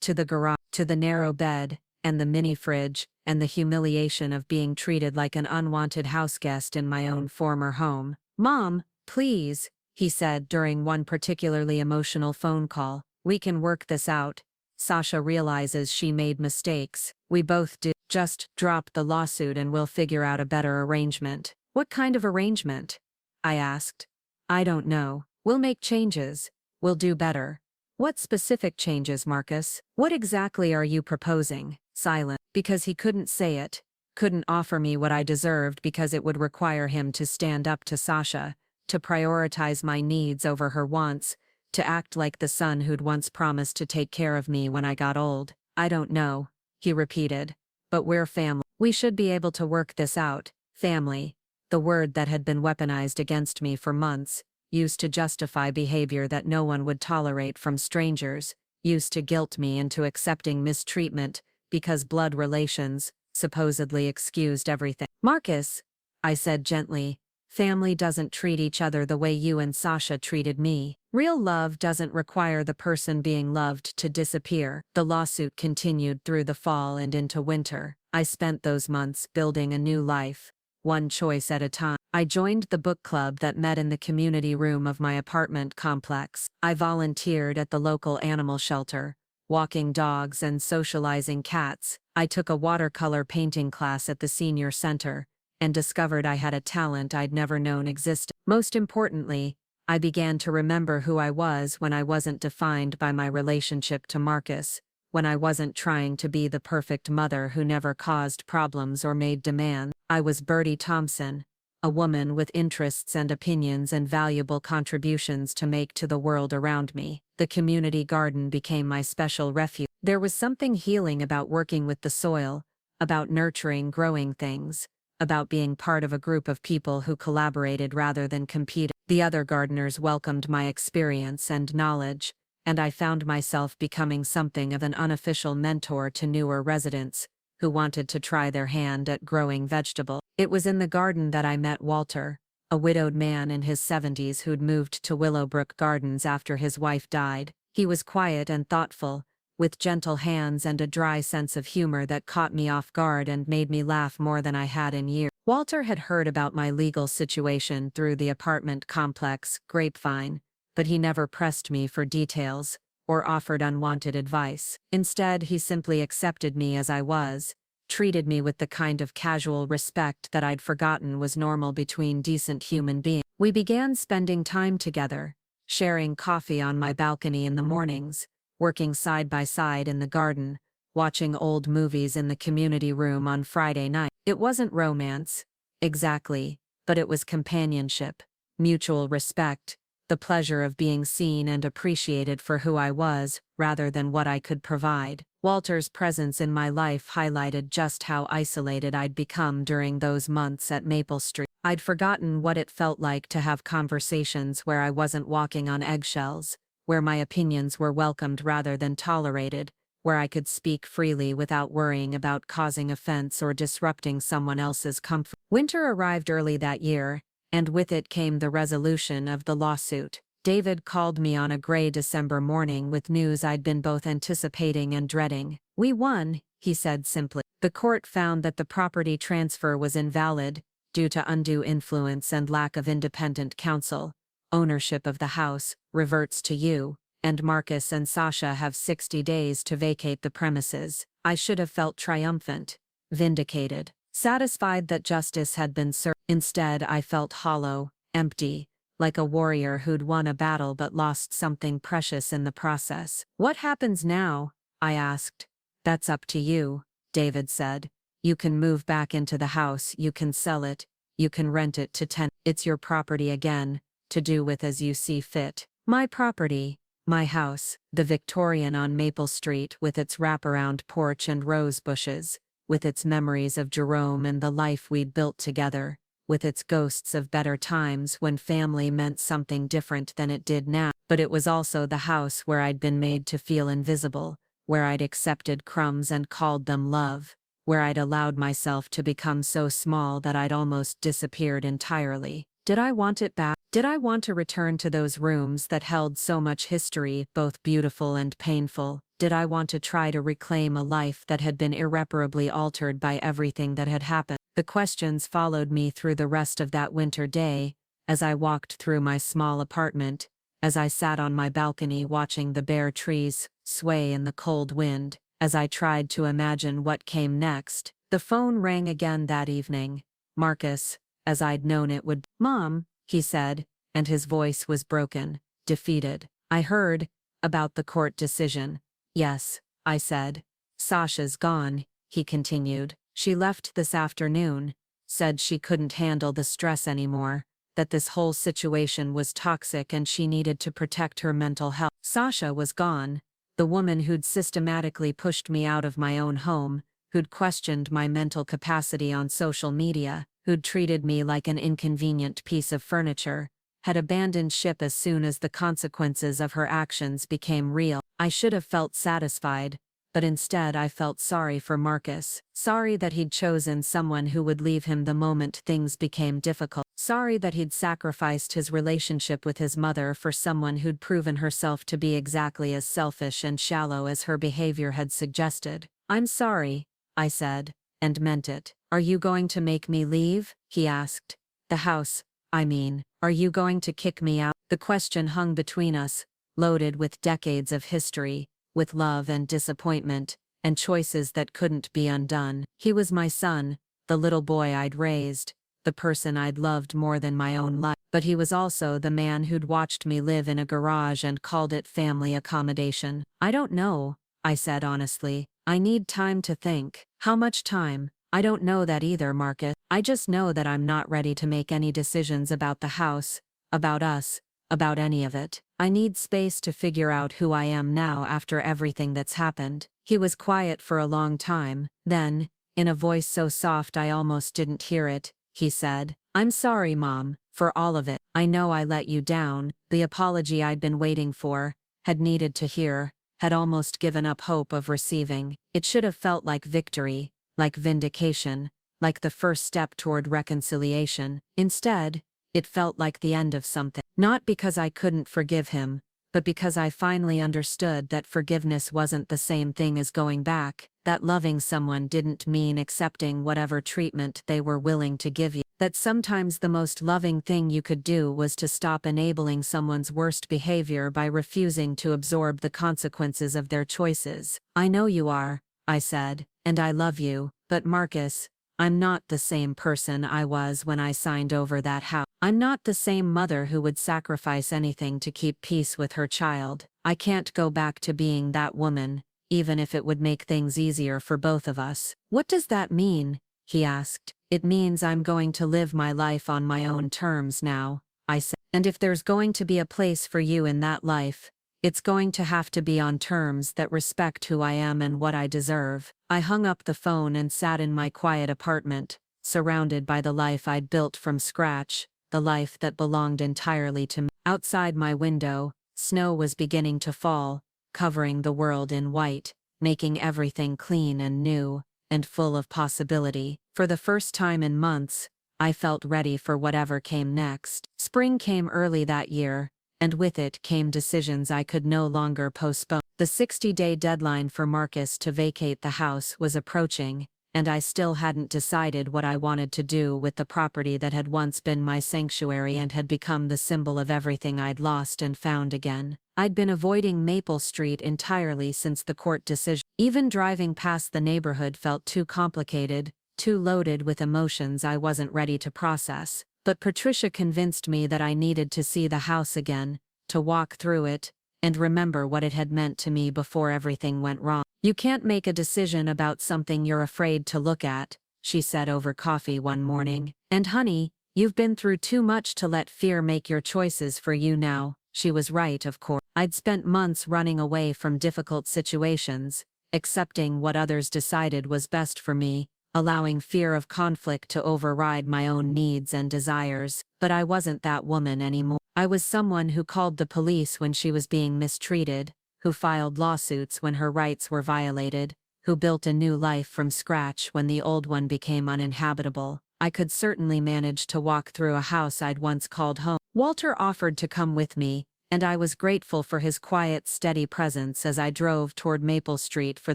to the garage, to the narrow bed, and the mini fridge, and the humiliation of being treated like an unwanted houseguest in my own former home. "Mom, please," he said during one particularly emotional phone call, "we can work this out. Sasha realizes she made mistakes. We both do. Just drop the lawsuit and we'll figure out a better arrangement." "What kind of arrangement?" I asked. "I don't know. We'll make changes. We'll do better." "What specific changes, Marcus? What exactly are you proposing?" Silent, because he couldn't say it, couldn't offer me what I deserved because it would require him to stand up to Sasha, to prioritize my needs over her wants, to act like the son who'd once promised to take care of me when I got old. "I don't know," he repeated. "But we're family. We should be able to work this out. Family." the word that had been weaponized against me for months, used to justify behavior that no one would tolerate from strangers, used to guilt me into accepting mistreatment because blood relations supposedly excused everything. Marcus, I said gently, family doesn't treat each other the way you and Sasha treated me. Real love doesn't require the person being loved to disappear. The lawsuit continued through the fall and into winter. I spent those months building a new life, one choice at a time. I joined the book club that met in the community room of my apartment complex. I volunteered at the local animal shelter, walking dogs and socializing cats. I took a watercolor painting class at the senior center and discovered I had a talent I'd never known existed. Most importantly, I began to remember who I was when I wasn't defined by my relationship to Marcus, when I wasn't trying to be the perfect mother who never caused problems or made demands. I was Bertie Thompson, a woman with interests and opinions and valuable contributions to make to the world around me. The community garden became my special refuge. There was something healing about working with the soil, about nurturing growing things, about being part of a group of people who collaborated rather than competed. The other gardeners welcomed my experience and knowledge, and I found myself becoming something of an unofficial mentor to newer residents who wanted to try their hand at growing vegetables. It was in the garden that I met Walter, a widowed man in his 70s who'd moved to Willowbrook Gardens after his wife died. He was quiet and thoughtful, with gentle hands and a dry sense of humor that caught me off guard and made me laugh more than I had in years. Walter had heard about my legal situation through the apartment complex grapevine, but he never pressed me for details or offered unwanted advice. Instead, he simply accepted me as I was, treated me with the kind of casual respect that I'd forgotten was normal between decent human beings. We began spending time together, sharing coffee on my balcony in the mornings, working side by side in the garden, watching old movies in the community room on Friday night. It wasn't romance, exactly, but it was companionship, mutual respect, the pleasure of being seen and appreciated for who I was, rather than what I could provide. Walter's presence in my life highlighted just how isolated I'd become during those months at Maple Street. I'd forgotten what it felt like to have conversations where I wasn't walking on eggshells, where my opinions were welcomed rather than tolerated, where I could speak freely without worrying about causing offense or disrupting someone else's comfort. Winter arrived early that year, and with it came the resolution of the lawsuit. David called me on a gray December morning with news I'd been both anticipating and dreading. "We won," he said simply. "The court found that the property transfer was invalid, due to undue influence and lack of independent counsel. Ownership of the house reverts to you, and Marcus and Sasha have 60 days to vacate the premises." I should have felt triumphant, vindicated, satisfied that justice had been served. Instead, I felt hollow, empty, like a warrior who'd won a battle but lost something precious in the process. "What happens now?" I asked. "That's up to you," David said. "You can move back into the house, you can sell it, you can rent it to tenants. It's your property again, to do with as you see fit." My property, my house, the Victorian on Maple Street with its wraparound porch and rose bushes, with its memories of Jerome and the life we'd built together, with its ghosts of better times when family meant something different than it did now. But it was also the house where I'd been made to feel invisible, where I'd accepted crumbs and called them love, where I'd allowed myself to become so small that I'd almost disappeared entirely. Did I want it back? Did I want to return to those rooms that held so much history, both beautiful and painful? Did I want to try to reclaim a life that had been irreparably altered by everything that had happened? The questions followed me through the rest of that winter day, as I walked through my small apartment, as I sat on my balcony watching the bare trees sway in the cold wind, as I tried to imagine what came next. The phone rang again that evening. Marcus, as I'd known it would. "Mom," he said, and his voice was broken, defeated. "I heard about the court decision." "Yes," I said. "Sasha's gone," he continued. "She left this afternoon, said she couldn't handle the stress anymore, that this whole situation was toxic and she needed to protect her mental health." Sasha was gone, the woman who'd systematically pushed me out of my own home, who'd questioned my mental capacity on social media, who'd treated me like an inconvenient piece of furniture, had abandoned ship as soon as the consequences of her actions became real. I should have felt satisfied, but instead I felt sorry for Marcus. Sorry that he'd chosen someone who would leave him the moment things became difficult. Sorry that he'd sacrificed his relationship with his mother for someone who'd proven herself to be exactly as selfish and shallow as her behavior had suggested. "I'm sorry," I said, and meant it. "Are you going to make me leave?" he asked. "The house, I mean. Are you going to kick me out?" The question hung between us, loaded with decades of history, with love and disappointment, and choices that couldn't be undone. He was my son, the little boy I'd raised, the person I'd loved more than my own life. But he was also the man who'd watched me live in a garage and called it family accommodation. "I don't know," I said honestly. "I need time to think." "How much time?" "I don't know that either, Marcus. I just know that I'm not ready to make any decisions about the house, about us, about any of it. I need space to figure out who I am now after everything that's happened." He was quiet for a long time. Then, in a voice so soft I almost didn't hear it, he said, "I'm sorry, Mom, for all of it. I know I let you down." The apology I'd been waiting for, had needed to hear, had almost given up hope of receiving. It should have felt like victory, like vindication, like the first step toward reconciliation. Instead, it felt like the end of something. Not because I couldn't forgive him, but because I finally understood that forgiveness wasn't the same thing as going back, that loving someone didn't mean accepting whatever treatment they were willing to give you, that sometimes the most loving thing you could do was to stop enabling someone's worst behavior by refusing to absorb the consequences of their choices. "I know you are," I said, "and I love you, but Marcus, I'm not the same person I was when I signed over that house. I'm not the same mother who would sacrifice anything to keep peace with her child. I can't go back to being that woman, even if it would make things easier for both of us." "What does that mean?" he asked. "It means I'm going to live my life on my own terms now," I said. "And if there's going to be a place for you in that life, it's going to have to be on terms that respect who I am and what I deserve." I hung up the phone and sat in my quiet apartment, surrounded by the life I'd built from scratch, the life that belonged entirely to me. Outside my window, snow was beginning to fall, covering the world in white, making everything clean and new, and full of possibility. For the first time in months, I felt ready for whatever came next. Spring came early that year, and with it came decisions I could no longer postpone. The 60-day deadline for Marcus to vacate the house was approaching, and I still hadn't decided what I wanted to do with the property that had once been my sanctuary and had become the symbol of everything I'd lost and found again. I'd been avoiding Maple Street entirely since the court decision. Even driving past the neighborhood felt too complicated, too loaded with emotions I wasn't ready to process. But Patricia convinced me that I needed to see the house again, to walk through it, and remember what it had meant to me before everything went wrong. "You can't make a decision about something you're afraid to look at," she said over coffee one morning. "And honey, you've been through too much to let fear make your choices for you now." She was right, of course. I'd spent months running away from difficult situations, accepting what others decided was best for me, allowing fear of conflict to override my own needs and desires. But I wasn't that woman anymore. I was someone who called the police when she was being mistreated, who filed lawsuits when her rights were violated, who built a new life from scratch when the old one became uninhabitable. I could certainly manage to walk through a house I'd once called home. Walter offered to come with me, and I was grateful for his quiet, steady presence as I drove toward Maple Street for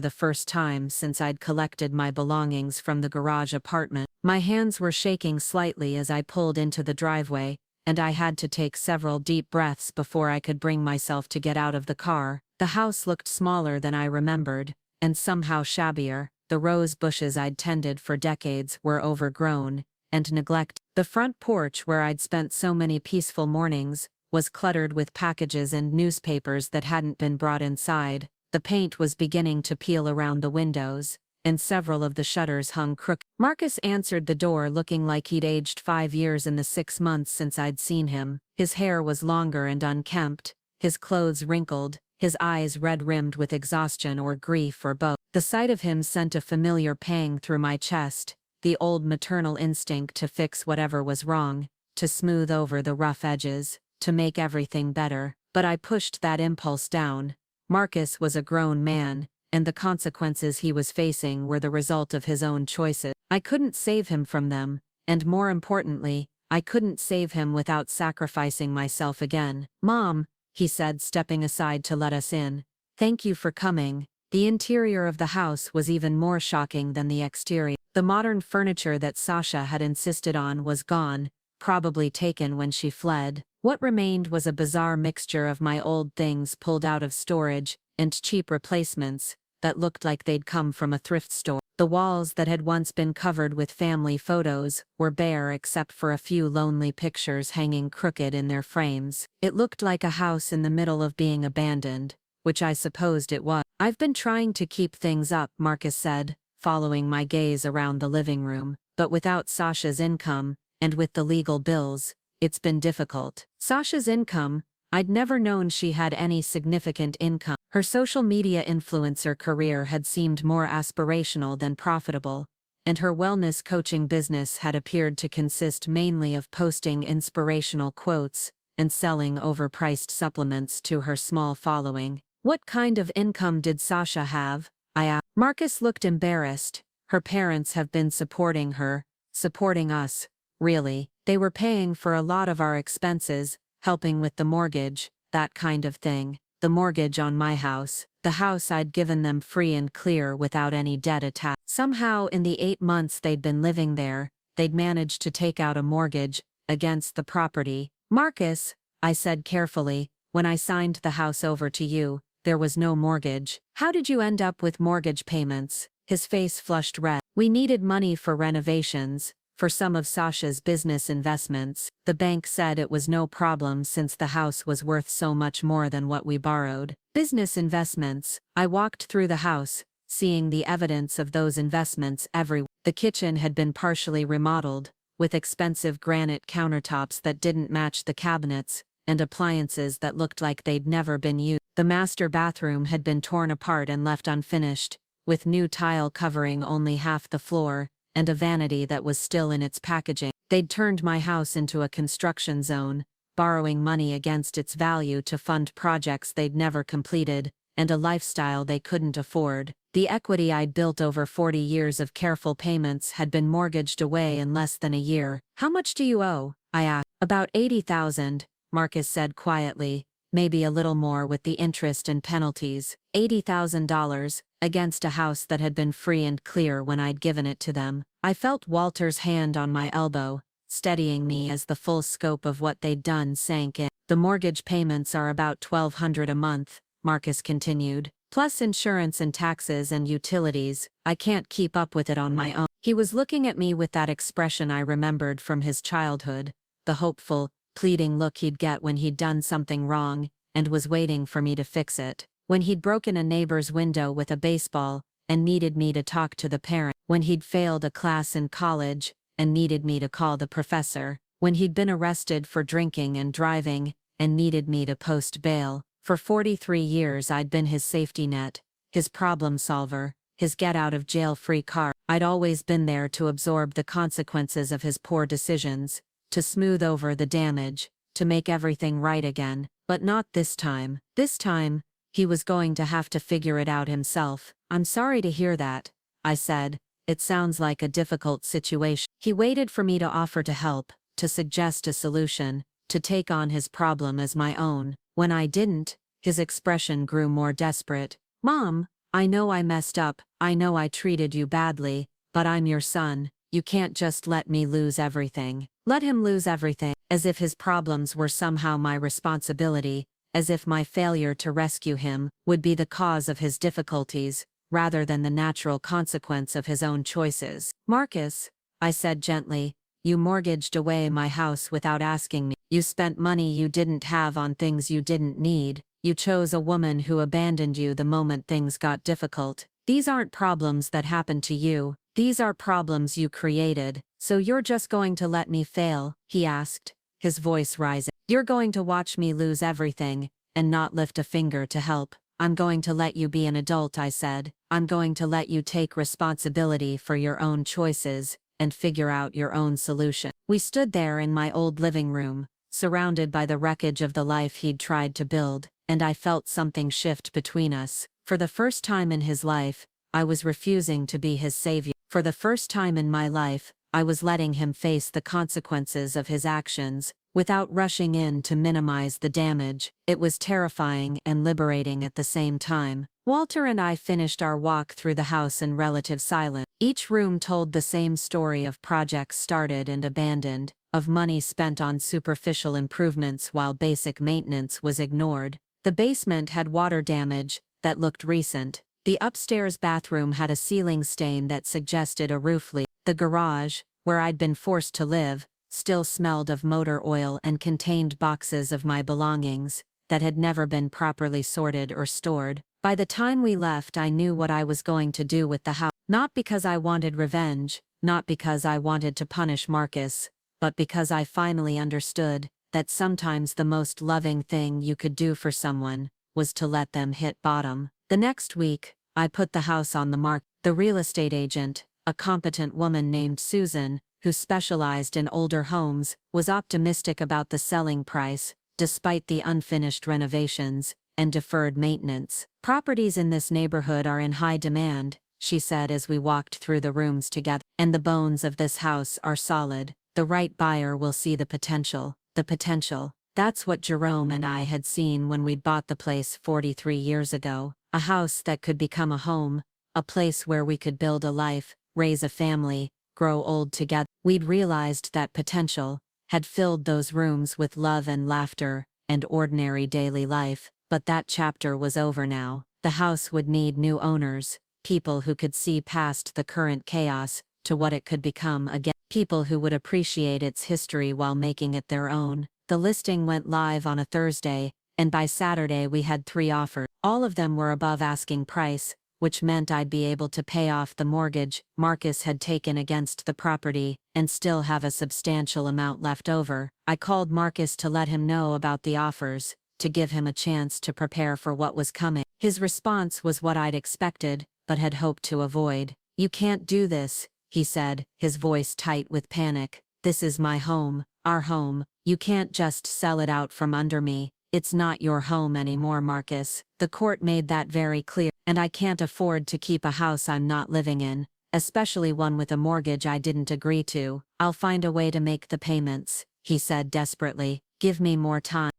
the first time since I'd collected my belongings from the garage apartment. My hands were shaking slightly as I pulled into the driveway, and I had to take several deep breaths before I could bring myself to get out of the car. The house looked smaller than I remembered, and somehow shabbier. The rose bushes I'd tended for decades were overgrown and neglected. The front porch where I'd spent so many peaceful mornings was cluttered with packages and newspapers that hadn't been brought inside. The paint was beginning to peel around the windows, and several of the shutters hung crooked. Marcus answered the door looking like he'd aged 5 years in the 6 months since I'd seen him. His hair was longer and unkempt, his clothes wrinkled, his eyes red-rimmed with exhaustion or grief or both. The sight of him sent a familiar pang through my chest, the old maternal instinct to fix whatever was wrong, to smooth over the rough edges, to make everything better. But I pushed that impulse down. Marcus was a grown man, and the consequences he was facing were the result of his own choices. I couldn't save him from them, and more importantly, I couldn't save him without sacrificing myself again. "Mom," he said, stepping aside to let us in. "Thank you for coming." The interior of the house was even more shocking than the exterior. The modern furniture that Sasha had insisted on was gone, probably taken when she fled. What remained was a bizarre mixture of my old things pulled out of storage and cheap replacements that looked like they'd come from a thrift store. The walls that had once been covered with family photos were bare except for a few lonely pictures hanging crooked in their frames. It looked like a house in the middle of being abandoned, which I supposed it was. "I've been trying to keep things up," Marcus said, following my gaze around the living room, "but without Sasha's income, and with the legal bills, it's been difficult." Sasha's income? I'd never known she had any significant income. Her social media influencer career had seemed more aspirational than profitable, and her wellness coaching business had appeared to consist mainly of posting inspirational quotes and selling overpriced supplements to her small following. "What kind of income did Sasha have?" I asked. Marcus looked embarrassed. "Her parents have been supporting her, supporting us, really. They were paying for a lot of our expenses, helping with the mortgage, that kind of thing. The mortgage on my house, the house I'd given them free and clear without any debt attached. Somehow in the 8 months they'd been living there, they'd managed to take out a mortgage against the property." "Marcus," I said carefully, "when I signed the house over to you, there was no mortgage. How did you end up with mortgage payments?" His face flushed red. "We needed money for renovations, for some of Sasha's business investments. The bank said it was no problem since the house was worth so much more than what we borrowed." Business investments. I walked through the house, seeing the evidence of those investments everywhere. The kitchen had been partially remodeled, with expensive granite countertops that didn't match the cabinets, and appliances that looked like they'd never been used. The master bathroom had been torn apart and left unfinished, with new tile covering only half the floor, and a vanity that was still in its packaging. They'd turned my house into a construction zone, borrowing money against its value to fund projects they'd never completed, and a lifestyle they couldn't afford. The equity I'd built over 40 years of careful payments had been mortgaged away in less than a year. "How much do you owe?" I asked. "About 80,000, Marcus said quietly, "maybe a little more with the interest and penalties." $80,000, against a house that had been free and clear when I'd given it to them. I felt Walter's hand on my elbow, steadying me as the full scope of what they'd done sank in. "The mortgage payments are about $1,200 a month, Marcus continued, "plus insurance and taxes and utilities. I can't keep up with it on my own." He was looking at me with that expression I remembered from his childhood, the hopeful, pleading look he'd get when he'd done something wrong, and was waiting for me to fix it. When he'd broken a neighbor's window with a baseball, and needed me to talk to the parent. When he'd failed a class in college, and needed me to call the professor. When he'd been arrested for drinking and driving, and needed me to post bail. For 43 years I'd been his safety net, his problem solver, his get-out-of-jail-free card. I'd always been there to absorb the consequences of his poor decisions, to smooth over the damage, to make everything right again. But not this time. This time, he was going to have to figure it out himself. "I'm sorry to hear that," I said. "It sounds like a difficult situation." He waited for me to offer to help, to suggest a solution, to take on his problem as my own. When I didn't, his expression grew more desperate. "Mom, I know I messed up, I know I treated you badly, but I'm your son. You can't just let me lose everything." Let him lose everything, as if his problems were somehow my responsibility, as if my failure to rescue him would be the cause of his difficulties, rather than the natural consequence of his own choices. "Marcus," I said gently, "you mortgaged away my house without asking me. You spent money you didn't have on things you didn't need. You chose a woman who abandoned you the moment things got difficult. These aren't problems that happened to you. These are problems you created. So you're just going to let me fail?" he asked, his voice rising. "You're going to watch me lose everything, and not lift a finger to help?" "I'm going to let you be an adult," I said. "I'm going to let you take responsibility for your own choices, and figure out your own solution. We stood there in my old living room, surrounded by the wreckage of the life he'd tried to build, and I felt something shift between us. For the first time in his life, I was refusing to be his savior. For the first time in my life, I was letting him face the consequences of his actions, without rushing in to minimize the damage. It was terrifying and liberating at the same time. Walter and I finished our walk through the house in relative silence. Each room told the same story of projects started and abandoned, of money spent on superficial improvements while basic maintenance was ignored. The basement had water damage that looked recent. The upstairs bathroom had a ceiling stain that suggested a roof leak. The garage, where I'd been forced to live, still smelled of motor oil and contained boxes of my belongings that had never been properly sorted or stored. By the time we left, I knew what I was going to do with the house. Not because I wanted revenge, not because I wanted to punish Marcus, but because I finally understood that sometimes the most loving thing you could do for someone was to let them hit bottom. The next week, I put the house on the market. The real estate agent, a competent woman named Susan, who specialized in older homes, was optimistic about the selling price, despite the unfinished renovations and deferred maintenance. "Properties in this neighborhood are in high demand," she said as we walked through the rooms together, "and the bones of this house are solid. The right buyer will see the potential. The potential." That's what Jerome and I had seen when we'd bought the place 43 years ago. A house that could become a home, a place where we could build a life, raise a family, grow old together. We'd realized that potential, had filled those rooms with love and laughter, and ordinary daily life, but that chapter was over now. The house would need new owners, people who could see past the current chaos, to what it could become again, people who would appreciate its history while making it their own. The listing went live on a Thursday, and by Saturday we had 3 offers. All of them were above asking price, which meant I'd be able to pay off the mortgage Marcus had taken against the property, and still have a substantial amount left over. I called Marcus to let him know about the offers, to give him a chance to prepare for what was coming. His response was what I'd expected, but had hoped to avoid. "You can't do this," he said, his voice tight with panic. "This is my home, our home. You can't just sell it out from under me. It's not your home anymore, Marcus. The court made that very clear, and I can't afford to keep a house I'm not living in, especially one with a mortgage I didn't agree to. I'll find a way to make the payments," he said desperately. "Give me more time.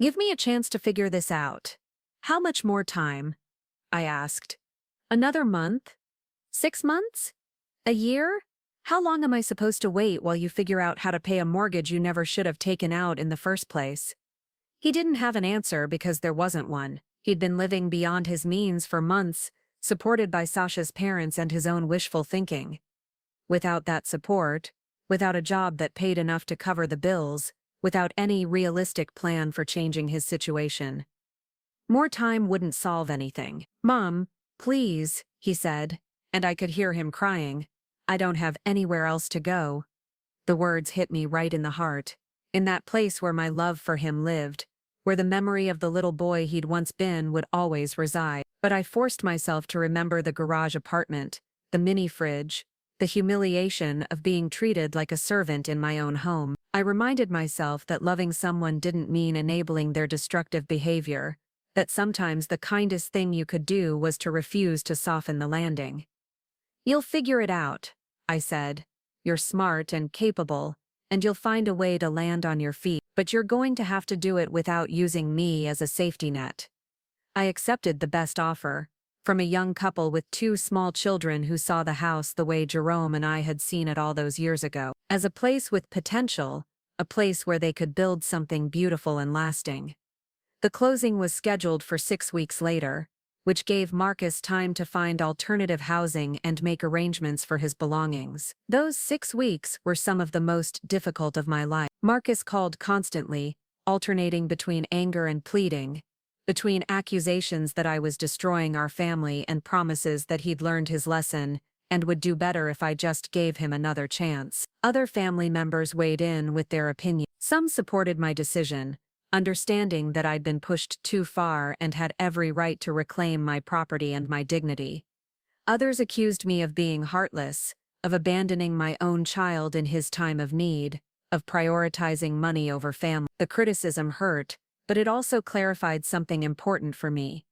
Give me a chance to figure this out." "How much more time?" I asked. "Another month? 6 months? A year? How long am I supposed to wait while you figure out how to pay a mortgage you never should have taken out in the first place?" He didn't have an answer because there wasn't one. He'd been living beyond his means for months, supported by Sasha's parents and his own wishful thinking. Without that support, without a job that paid enough to cover the bills, without any realistic plan for changing his situation, more time wouldn't solve anything. "Mom, please," he said, and I could hear him crying. "I don't have anywhere else to go." The words hit me right in the heart, in that place where my love for him lived, where the memory of the little boy he'd once been would always reside. But I forced myself to remember the garage apartment, the mini fridge, the humiliation of being treated like a servant in my own home. I reminded myself that loving someone didn't mean enabling their destructive behavior, that sometimes the kindest thing you could do was to refuse to soften the landing. "You'll figure it out," I said. "You're smart and capable, and you'll find a way to land on your feet, but you're going to have to do it without using me as a safety net." I accepted the best offer, from a young couple with 2 small children who saw the house the way Jerome and I had seen it all those years ago, as a place with potential, a place where they could build something beautiful and lasting. The closing was scheduled for 6 weeks later, which gave Marcus time to find alternative housing and make arrangements for his belongings. Those 6 weeks were some of the most difficult of my life. Marcus called constantly, alternating between anger and pleading, between accusations that I was destroying our family and promises that he'd learned his lesson and would do better if I just gave him another chance. Other family members weighed in with their opinion. Some supported my decision, understanding that I'd been pushed too far and had every right to reclaim my property and my dignity. Others accused me of being heartless, of abandoning my own child in his time of need, of prioritizing money over family. The criticism hurt, but it also clarified something important for me.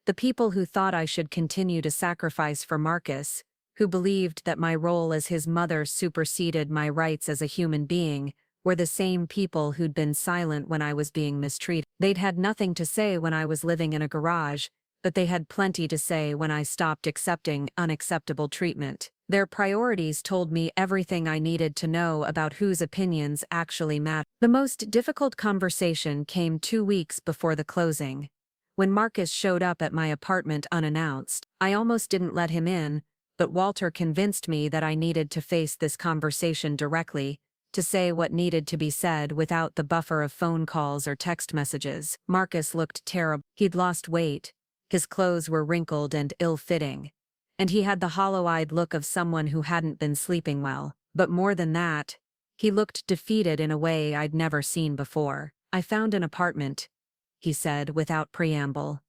The people who thought I should continue to sacrifice for Marcus, who believed that my role as his mother superseded my rights as a human being, were the same people who'd been silent when I was being mistreated. They'd had nothing to say when I was living in a garage, but they had plenty to say when I stopped accepting unacceptable treatment. Their priorities told me everything I needed to know about whose opinions actually mattered. The most difficult conversation came 2 weeks before the closing. When Marcus showed up at my apartment unannounced, I almost didn't let him in, but Walter convinced me that I needed to face this conversation directly, to say what needed to be said without the buffer of phone calls or text messages. Marcus looked terrible. He'd lost weight. His clothes were wrinkled and ill-fitting, and he had the hollow-eyed look of someone who hadn't been sleeping well. But more than that, he looked defeated in a way I'd never seen before. "I found an apartment," he said without preamble.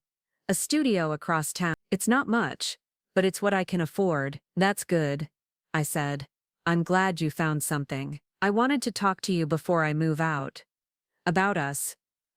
"A studio across town. It's not much, but it's what I can afford." "That's good," I said. "I'm glad you found something. I wanted to talk to you before I move out. About us.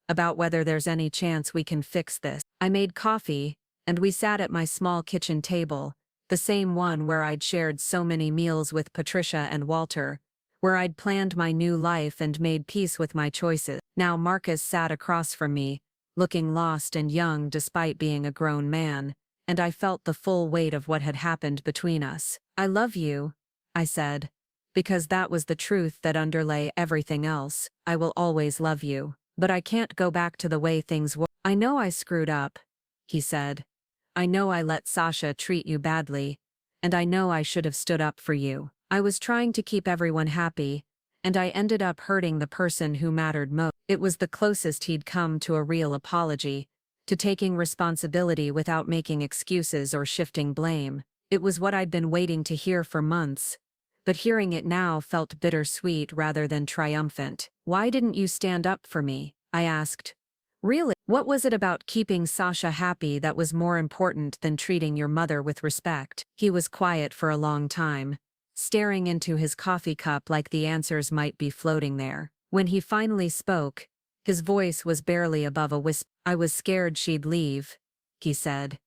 About whether there's any chance we can fix this." I made coffee, and we sat at my small kitchen table, the same one where I'd shared so many meals with Patricia and Walter, where I'd planned my new life and made peace with my choices. Now Marcus sat across from me, looking lost and young despite being a grown man, and I felt the full weight of what had happened between us. "I love you," I said, because that was the truth that underlay everything else. "I will always love you, but I can't go back to the way things were." "I know I screwed up," he said. "I know I let Sasha treat you badly, and I know I should have stood up for you. I was trying to keep everyone happy, and I ended up hurting the person who mattered most." It was the closest he'd come to a real apology, to taking responsibility without making excuses or shifting blame. It was what I'd been waiting to hear for months, but hearing it now felt bittersweet rather than triumphant. "Why didn't you stand up for me?" I asked. "Really? What was it about keeping Sasha happy that was more important than treating your mother with respect?" He was quiet for a long time, staring into his coffee cup like the answers might be floating there. When he finally spoke, his voice was barely above a whisper. "I was scared she'd leave," he said.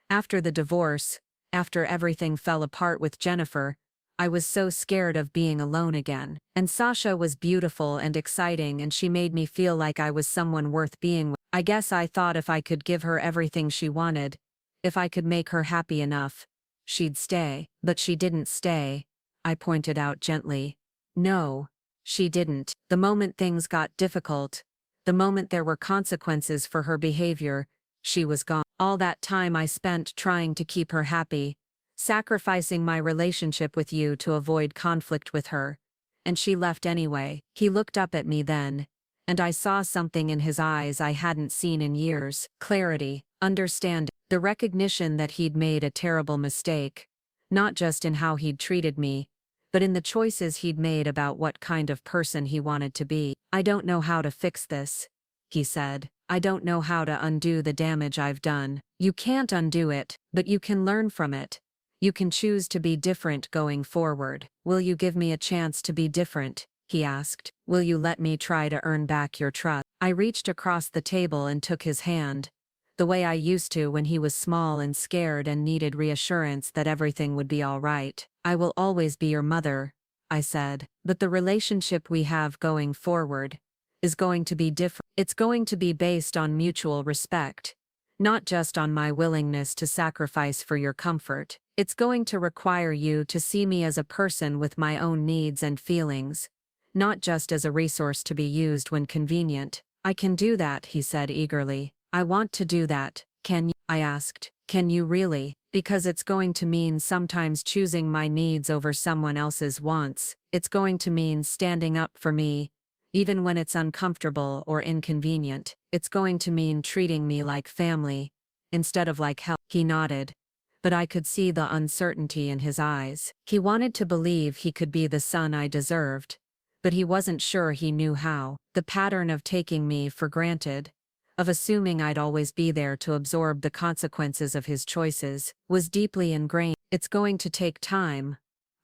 "After the divorce, after everything fell apart with Jennifer, I was so scared of being alone again. And Sasha was beautiful and exciting, and she made me feel like I was someone worth being with. I guess I thought if I could give her everything she wanted, if I could make her happy enough, she'd stay." "But she didn't stay," I pointed out gently. "No, she didn't. The moment things got difficult, the moment there were consequences for her behavior, she was gone. All that time I spent trying to keep her happy, sacrificing my relationship with you to avoid conflict with her, and she left anyway." He looked up at me then, and I saw something in his eyes I hadn't seen in years. Clarity, understanding, the recognition that he'd made a terrible mistake, not just in how he'd treated me, but in the choices he'd made about what kind of person he wanted to be. "I don't know how to fix this," he said. "I don't know how to undo the damage I've done." "You can't undo it, but you can learn from it. You can choose to be different going forward." "Will you give me a chance to be different?" he asked. "Will you let me try to earn back your trust?" I reached across the table and took his hand, the way I used to when he was small and scared and needed reassurance that everything would be all right. "I will always be your mother," I said, "but the relationship we have going forward is going to be different. It's going to be based on mutual respect, not just on my willingness to sacrifice for your comfort. It's going to require you to see me as a person with my own needs and feelings, not just as a resource to be used when convenient." "I can do that," he said eagerly. "I want to do that." "Can you?" I asked. "Can you really? Because it's going to mean sometimes choosing my needs over someone else's wants. It's going to mean standing up for me, even when it's uncomfortable or inconvenient. It's going to mean treating me like family, instead of like help." He nodded, but I could see the uncertainty in his eyes. He wanted to believe he could be the son I deserved, but he wasn't sure he knew how. The pattern of taking me for granted, of assuming I'd always be there to absorb the consequences of his choices, was deeply ingrained. "It's going to take time,"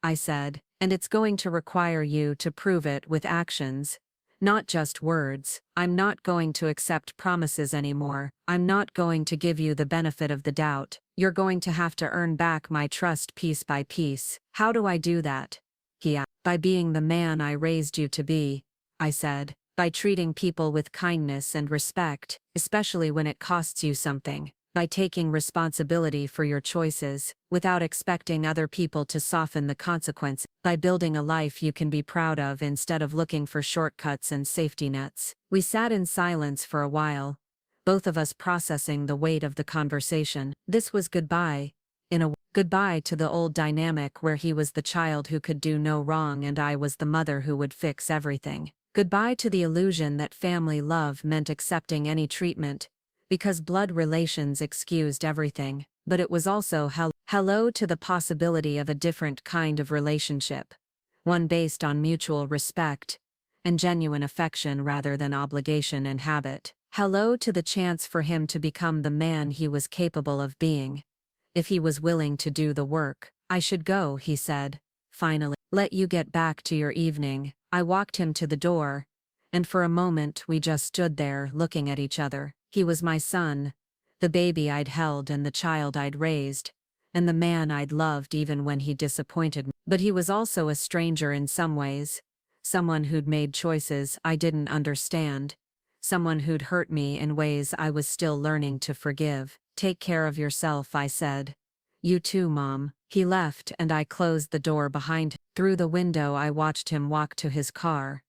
I said, and it's going to require you to prove it with actions. Not just words. I'm not going to accept promises anymore. I'm not going to give you the benefit of the doubt. You're going to have to earn back my trust piece by piece. How do I do that? He asked. By being the man I raised you to be, I said. By treating people with kindness and respect, especially when it costs you something. By taking responsibility for your choices, without expecting other people to soften the consequences. By building a life you can be proud of instead of looking for shortcuts and safety nets. We sat in silence for a while, both of us processing the weight of the conversation. This was goodbye, in a way. Goodbye to the old dynamic where he was the child who could do no wrong and I was the mother who would fix everything. Goodbye to the illusion that family love meant accepting any treatment, because blood relations excused everything, but it was also hello to the possibility of a different kind of relationship, one based on mutual respect and genuine affection rather than obligation and habit. Hello to the chance for him to become the man he was capable of being, if he was willing to do the work. I should go, he said, finally. Let you get back to your evening. I walked him to the door, and for a moment we just stood there looking at each other. He was my son, the baby I'd held and the child I'd raised, and the man I'd loved even when he disappointed me. But he was also a stranger in some ways, someone who'd made choices I didn't understand, someone who'd hurt me in ways I was still learning to forgive. Take care of yourself, I said. You too, Mom. He left and I closed the door behind him. Through the window I watched him walk to his car,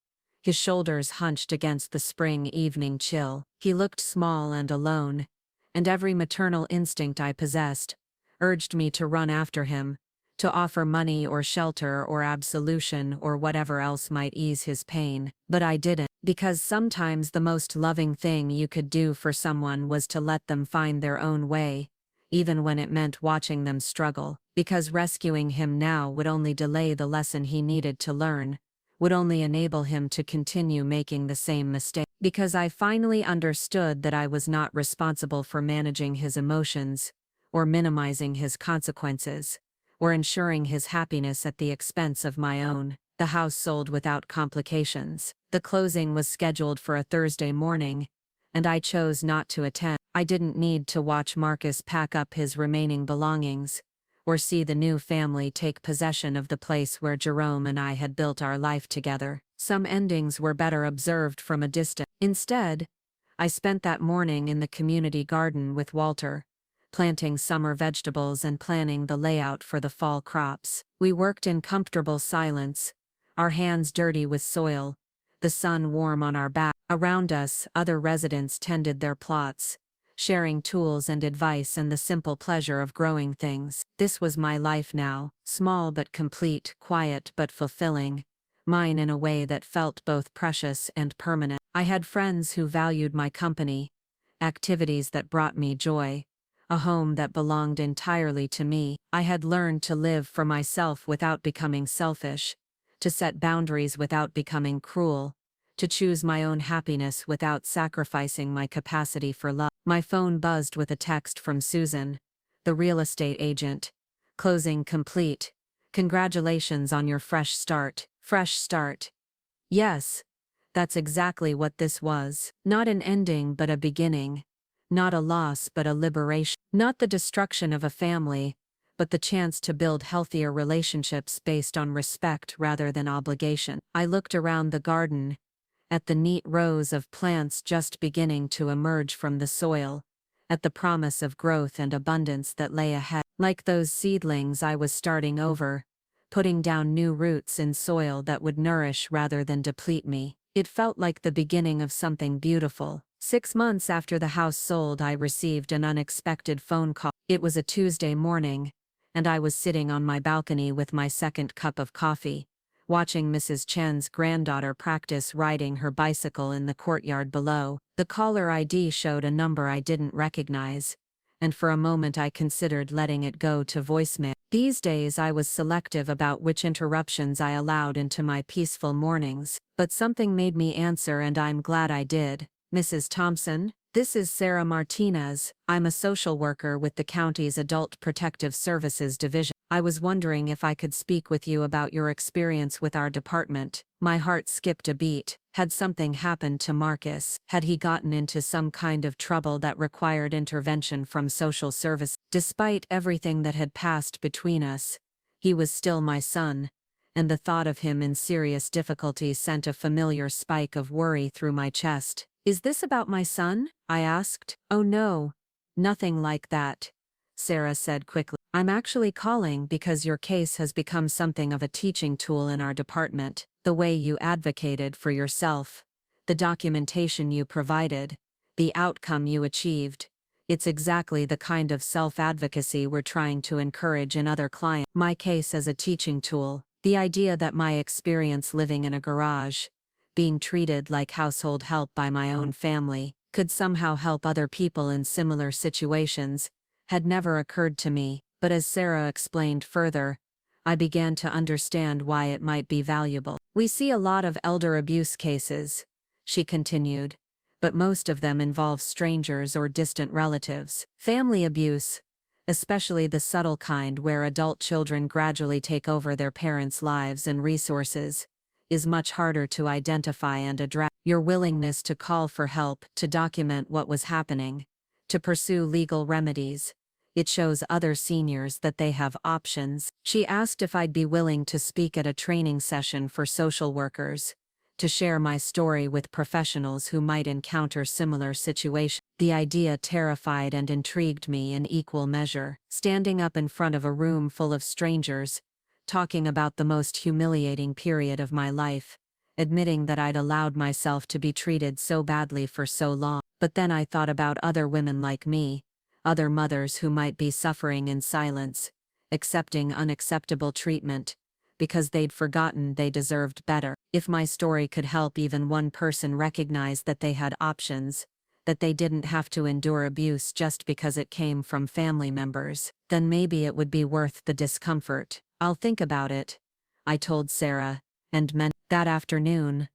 his shoulders hunched against the spring evening chill. He looked small and alone, and every maternal instinct I possessed urged me to run after him, to offer money or shelter or absolution or whatever else might ease his pain. But I didn't, because sometimes the most loving thing you could do for someone was to let them find their own way, even when it meant watching them struggle. Because rescuing him now would only delay the lesson he needed to learn, would only enable him to continue making the same mistake. Because I finally understood that I was not responsible for managing his emotions, or minimizing his consequences, or ensuring his happiness at the expense of my own. The house sold without complications. The closing was scheduled for a Thursday morning, and I chose not to attend. I didn't need to watch Marcus pack up his remaining belongings, or see the new family take possession of the place where Jerome and I had built our life together. Some endings were better observed from a distance. Instead, I spent that morning in the community garden with Walter, planting summer vegetables and planning the layout for the fall crops. We worked in comfortable silence, our hands dirty with soil, the sun warm on our back. Around us, other residents tended their plots, sharing tools and advice and the simple pleasure of growing things. This was my life now, small but complete, quiet but fulfilling, mine in a way that felt both precious and permanent. I had friends who valued my company, activities that brought me joy, a home that belonged entirely to me. I had learned to live for myself without becoming selfish, to set boundaries without becoming cruel, to choose my own happiness without sacrificing my capacity for love. My phone buzzed with a text from Susan, the real estate agent. Closing complete. Congratulations on your fresh start. Fresh start. Yes, that's exactly what this was. Not an ending but a beginning. Not a loss but a liberation. Not the destruction of a family, but the chance to build healthier relationships based on respect rather than obligation. I looked around the garden, at the neat rows of plants just beginning to emerge from the soil, at the promise of growth and abundance that lay ahead. Like those seedlings, I was starting over, putting down new roots in soil that would nourish rather than deplete me. It felt like the beginning of something beautiful. 6 months after the house sold, I received an unexpected phone call. It was a Tuesday morning, and I was sitting on my balcony with my second cup of coffee, watching Mrs. Chen's granddaughter practice riding her bicycle in the courtyard below. The caller ID showed a number I didn't recognize, and for a moment I considered letting it go to voicemail. These days I was selective about which interruptions I allowed into my peaceful mornings, but something made me answer and I'm glad I did. Mrs. Thompson, this is Sarah Martinez. I'm a social worker with the county's Adult Protective Services Division. I was wondering if I could speak with you about your experience with our department. My heart skipped a beat. Had something happened to Marcus? Had he gotten into some kind of trouble that required intervention from social service? Despite everything that had passed between us, he was still my son, and the thought of him in serious difficulty sent a familiar spike of worry through my chest. Is this about my son? I asked. Oh no, nothing like that, Sarah said quickly. I'm actually calling because your case has become something of a teaching tool in our department. The way you advocated for yourself, the documentation you provided, the outcome you achieved. It's exactly the kind of self-advocacy we're trying to encourage in other clients. My case as a teaching tool, the idea that my experience living in a garage, being treated like household help by my own family, could somehow help other people in similar situations, had never occurred to me. But as Sarah explained further, I began to understand why it might be valuable. We see a lot of elder abuse cases, she continued, but most of them involve strangers or distant relatives. Family abuse, especially the subtle kind where adult children gradually take over their parents' lives and resources, is much harder to identify and address. Your willingness to call for help, to document what was happening, to pursue legal remedies, it shows other seniors that they have options. She asked if I'd be willing to speak at a training session for social workers, to share my story with professionals who might encounter similar situations. The idea terrified and intrigued me in equal measure. Standing up in front of a room full of strangers, talking about the most humiliating period of my life, admitting that I'd allowed myself to be treated so badly for so long. But then I thought about other women like me, other mothers who might be suffering in silence, accepting unacceptable treatment, because they'd forgotten they deserved better. If my story could help even one person recognize that they had options, that they didn't have to endure abuse just because it came from family members, then maybe it would be worth the discomfort. I'll think about it, I told Sarah, and that afternoon,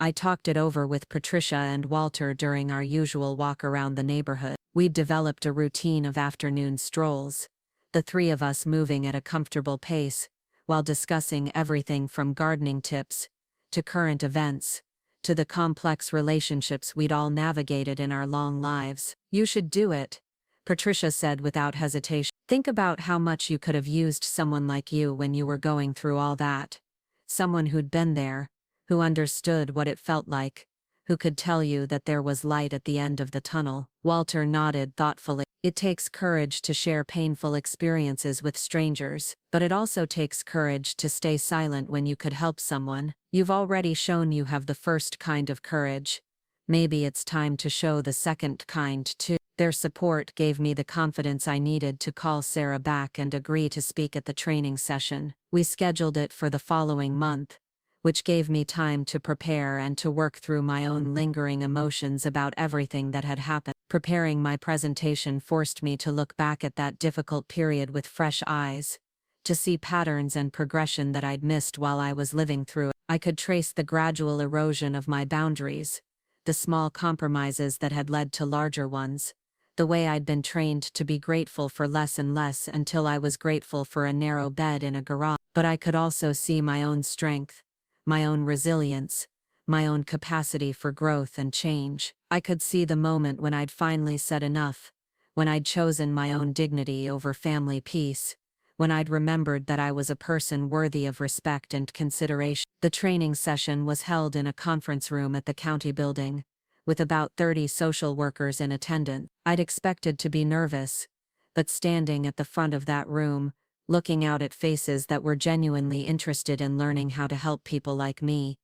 I talked it over with Patricia and Walter during our usual walk around the neighborhood. We'd developed a routine of afternoon strolls, the three of us moving at a comfortable pace, while discussing everything from gardening tips, to current events, to the complex relationships we'd all navigated in our long lives. You should do it, Patricia said without hesitation. Think about how much you could have used someone like you when you were going through all that. Someone who'd been there, who understood what it felt like, who could tell you that there was light at the end of the tunnel. Walter nodded thoughtfully. It takes courage to share painful experiences with strangers, but it also takes courage to stay silent when you could help someone. You've already shown you have the first kind of courage. Maybe it's time to show the second kind too. Their support gave me the confidence I needed to call Sarah back and agree to speak at the training session. We scheduled it for the following month, which gave me time to prepare and to work through my own lingering emotions about everything that had happened. Preparing my presentation forced me to look back at that difficult period with fresh eyes, to see patterns and progression that I'd missed while I was living through it. I could trace the gradual erosion of my boundaries, the small compromises that had led to larger ones, the way I'd been trained to be grateful for less and less until I was grateful for a narrow bed in a garage. But I could also see my own strength, my own resilience, my own capacity for growth and change. I could see the moment when I'd finally said enough, when I'd chosen my own dignity over family peace, when I'd remembered that I was a person worthy of respect and consideration. The training session was held in a conference room at the county building, with about 30 social workers in attendance. I'd expected to be nervous, but standing at the front of that room, looking out at faces that were genuinely interested in learning how to help people like me,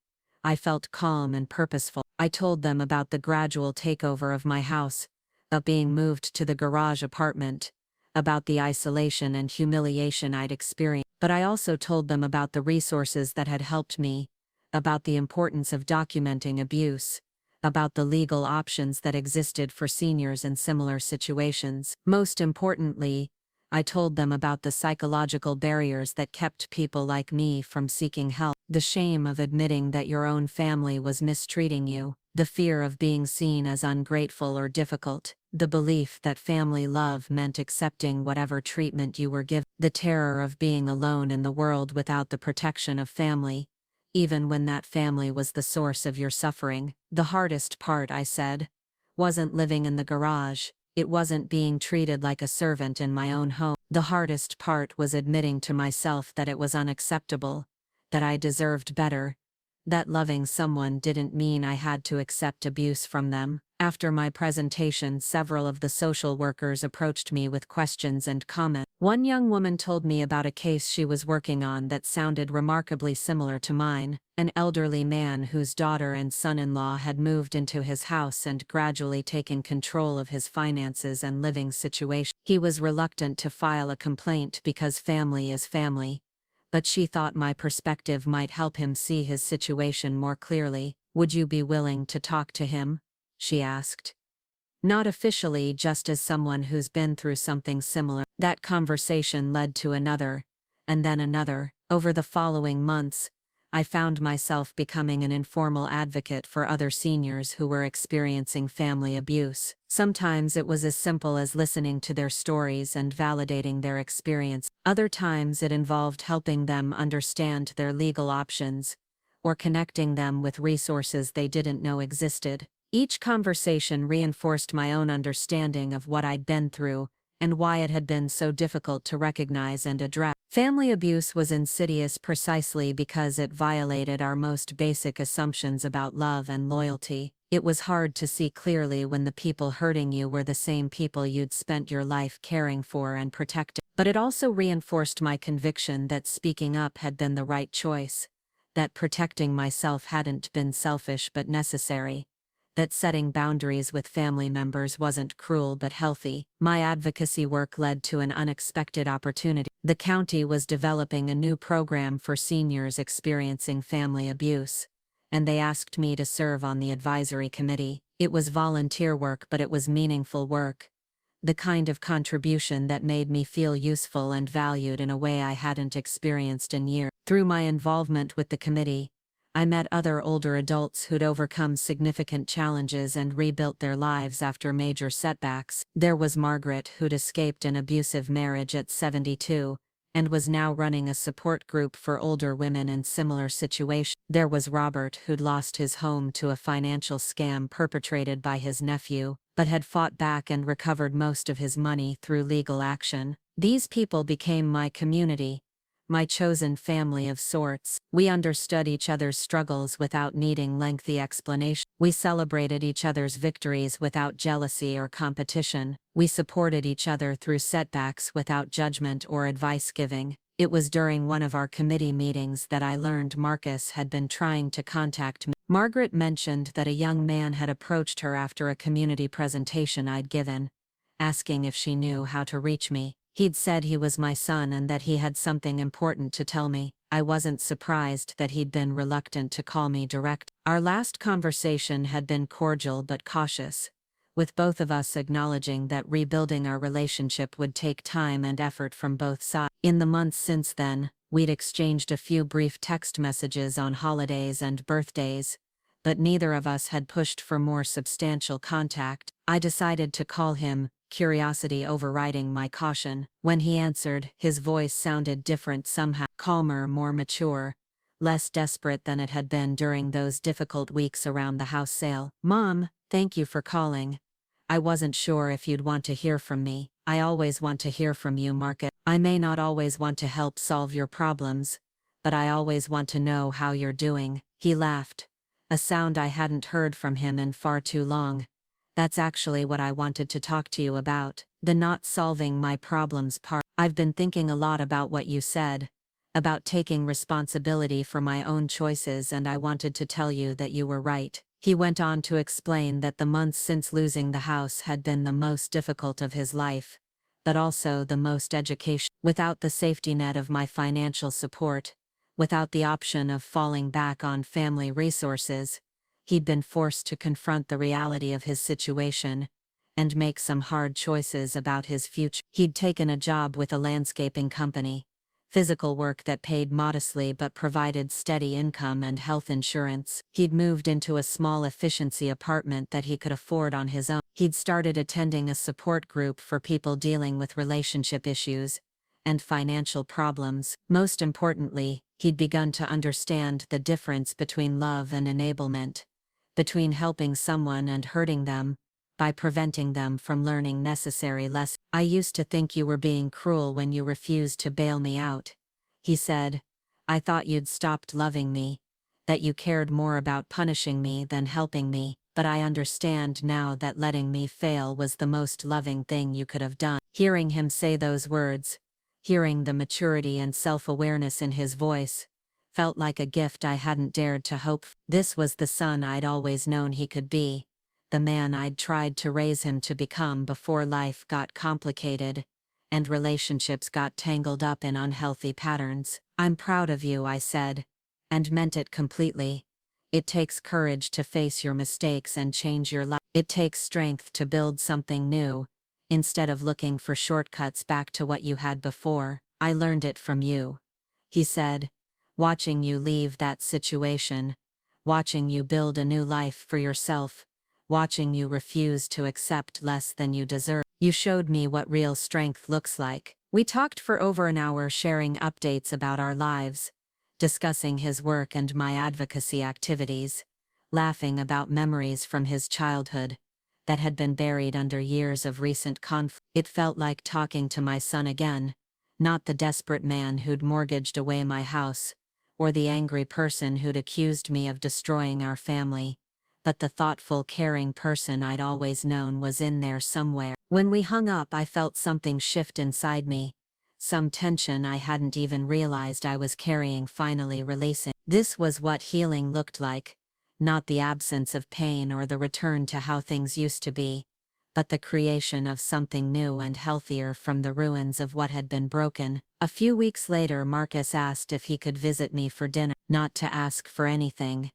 I felt calm and purposeful. I told them about the gradual takeover of my house, about being moved to the garage apartment, about the isolation and humiliation I'd experienced. But I also told them about the resources that had helped me, about the importance of documenting abuse, about the legal options that existed for seniors in similar situations. Most importantly, I told them about the psychological barriers that kept people like me from seeking help. The shame of admitting that your own family was mistreating you, The fear of being seen as ungrateful or difficult. The belief that family love meant accepting whatever treatment you were given. The terror of being alone in the world without the protection of family, even when that family was the source of your suffering. The hardest part, I said, wasn't living in the garage. It wasn't being treated like a servant in my own home. The hardest part was admitting to myself that it was unacceptable, that I deserved better, that loving someone didn't mean I had to accept abuse from them. After my presentation, several of the social workers approached me with questions and comments. One young woman told me about a case she was working on that sounded remarkably similar to mine, an elderly man whose daughter and son-in-law had moved into his house and gradually taken control of his finances and living situation. He was reluctant to file a complaint because family is family, but she thought my perspective might help him see his situation more clearly. "Would you be willing to talk to him?" she asked. "Not officially, just as someone who's been through something similar." That conversation led to another, and then another. Over the following months, I found myself becoming an informal advocate for other seniors who were experiencing family abuse. Sometimes it was as simple as listening to their stories and validating their experience. Other times it involved helping them understand their legal options, or connecting them with resources they didn't know existed. Each conversation reinforced my own understanding of what I'd been through, and why it had been so difficult to recognize and address. Family abuse was insidious precisely because it violated our most basic assumptions about love and loyalty. It was hard to see clearly when the people hurting you were the same people you'd spent your life caring for and protecting. But it also reinforced my conviction that speaking up had been the right choice, that protecting myself hadn't been selfish but necessary, that setting boundaries with family members wasn't cruel but healthy. My advocacy work led to an unexpected opportunity. The county was developing a new program for seniors experiencing family abuse, and they asked me to serve on the advisory committee. It was volunteer work, but it was meaningful work, the kind of contribution that made me feel useful and valued in a way I hadn't experienced in years. Through my involvement with the committee, I met other older adults who'd overcome significant challenges and rebuilt their lives after major setbacks. There was Margaret, who'd escaped an abusive marriage at 72, and was now running a support group for older women in similar situations. There was Robert, who'd lost his home to a financial scam perpetrated by his nephew, but had fought back and recovered most of his money through legal action. These people became my community, my chosen family of sorts. We understood each other's struggles without needing lengthy explanation. We celebrated each other's victories without jealousy or competition. We supported each other through setbacks without judgment or advice giving. It was during one of our committee meetings that I learned Marcus had been trying to contact me. Margaret mentioned that a young man had approached her after a community presentation I'd given, asking if she knew how to reach me. He'd said he was my son and that he had something important to tell me. I wasn't surprised that he'd been reluctant to call me direct. Our last conversation had been cordial but cautious, with both of us acknowledging that rebuilding our relationship would take time and effort from both sides. In the months since then, we'd exchanged a few brief text messages on holidays and birthdays, but neither of us had pushed for more substantial contact. I decided to call him, curiosity overriding my caution. When he answered, his voice sounded different somehow, calmer, more mature, less desperate than it had been during those difficult weeks around the house sale. "Mom, thank you for calling. I wasn't sure if you'd want to hear from me." "I always want to hear from you, Marcus. I may not always want to help solve your problems, but I always want to know how you're doing." He laughed, a sound I hadn't heard from him in far too long. "That's actually what I wanted to talk to you about, the not solving my problems part. I've been thinking a lot about what you said, about taking responsibility for my own choices, and I wanted to tell you that you were right." He went on to explain that the months since losing the house had been the most difficult of his life, but also the most educational. Without the safety net of my financial support, without the option of falling back on family resources, he'd been forced to confront the reality of his situation and make some hard choices about his future. He'd taken a job with a landscaping company, physical work that paid modestly but provided steady income and health insurance. He'd moved into a small efficiency apartment that he could afford on his own. He'd started attending a support group for people dealing with relationship issues and financial problems. Most importantly, he'd begun to understand the difference between love and enablement, between helping someone and hurting them, by preventing them from learning necessary lessons. "I used to think you were being cruel when you refused to bail me out," he said. "I thought you'd stopped loving me, that you cared more about punishing me than helping me, but I understand now that letting me fail was the most loving thing you could have done." Hearing him say those words, hearing the maturity and self-awareness in his voice, felt like a gift I hadn't dared to hope for. This was the son I'd always known he could be, the man I'd tried to raise him to become before life got complicated and relationships got tangled up in unhealthy patterns. "I'm proud of you," I said, and meant it completely. "It takes courage to face your mistakes and change your life. It takes strength to build something new, instead of looking for shortcuts back to what you had before. I learned it from you," he said. "Watching you leave that situation, watching you build a new life for yourself, watching you refuse to accept less than you deserve. You showed me what real strength looks like." We talked for over an hour, sharing updates about our lives, discussing his work and my advocacy activities, laughing about memories from his childhood that had been buried under years of recent conflict. It felt like talking to my son again, not the desperate man who'd mortgaged away my house, or the angry person who'd accused me of destroying our family, but the thoughtful, caring person I'd always known was in there somewhere. When we hung up, I felt something shift inside me, some tension I hadn't even realized I was carrying finally releasing. This was what healing looked like, not the absence of pain or the return to how things used to be, but the creation of something new and healthier from the ruins of what had been broken. A few weeks later, Marcus asked if he could visit me for dinner, not to ask for anything,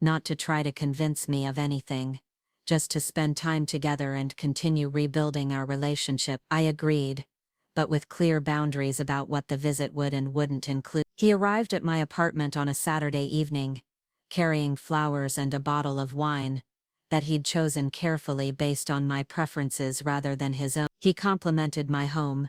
not to try to convince me of anything, just to spend time together and continue rebuilding our relationship. I agreed, but with clear boundaries about what the visit would and wouldn't include. He arrived at my apartment on a Saturday evening, carrying flowers and a bottle of wine that he'd chosen carefully based on my preferences rather than his own. He complimented my home,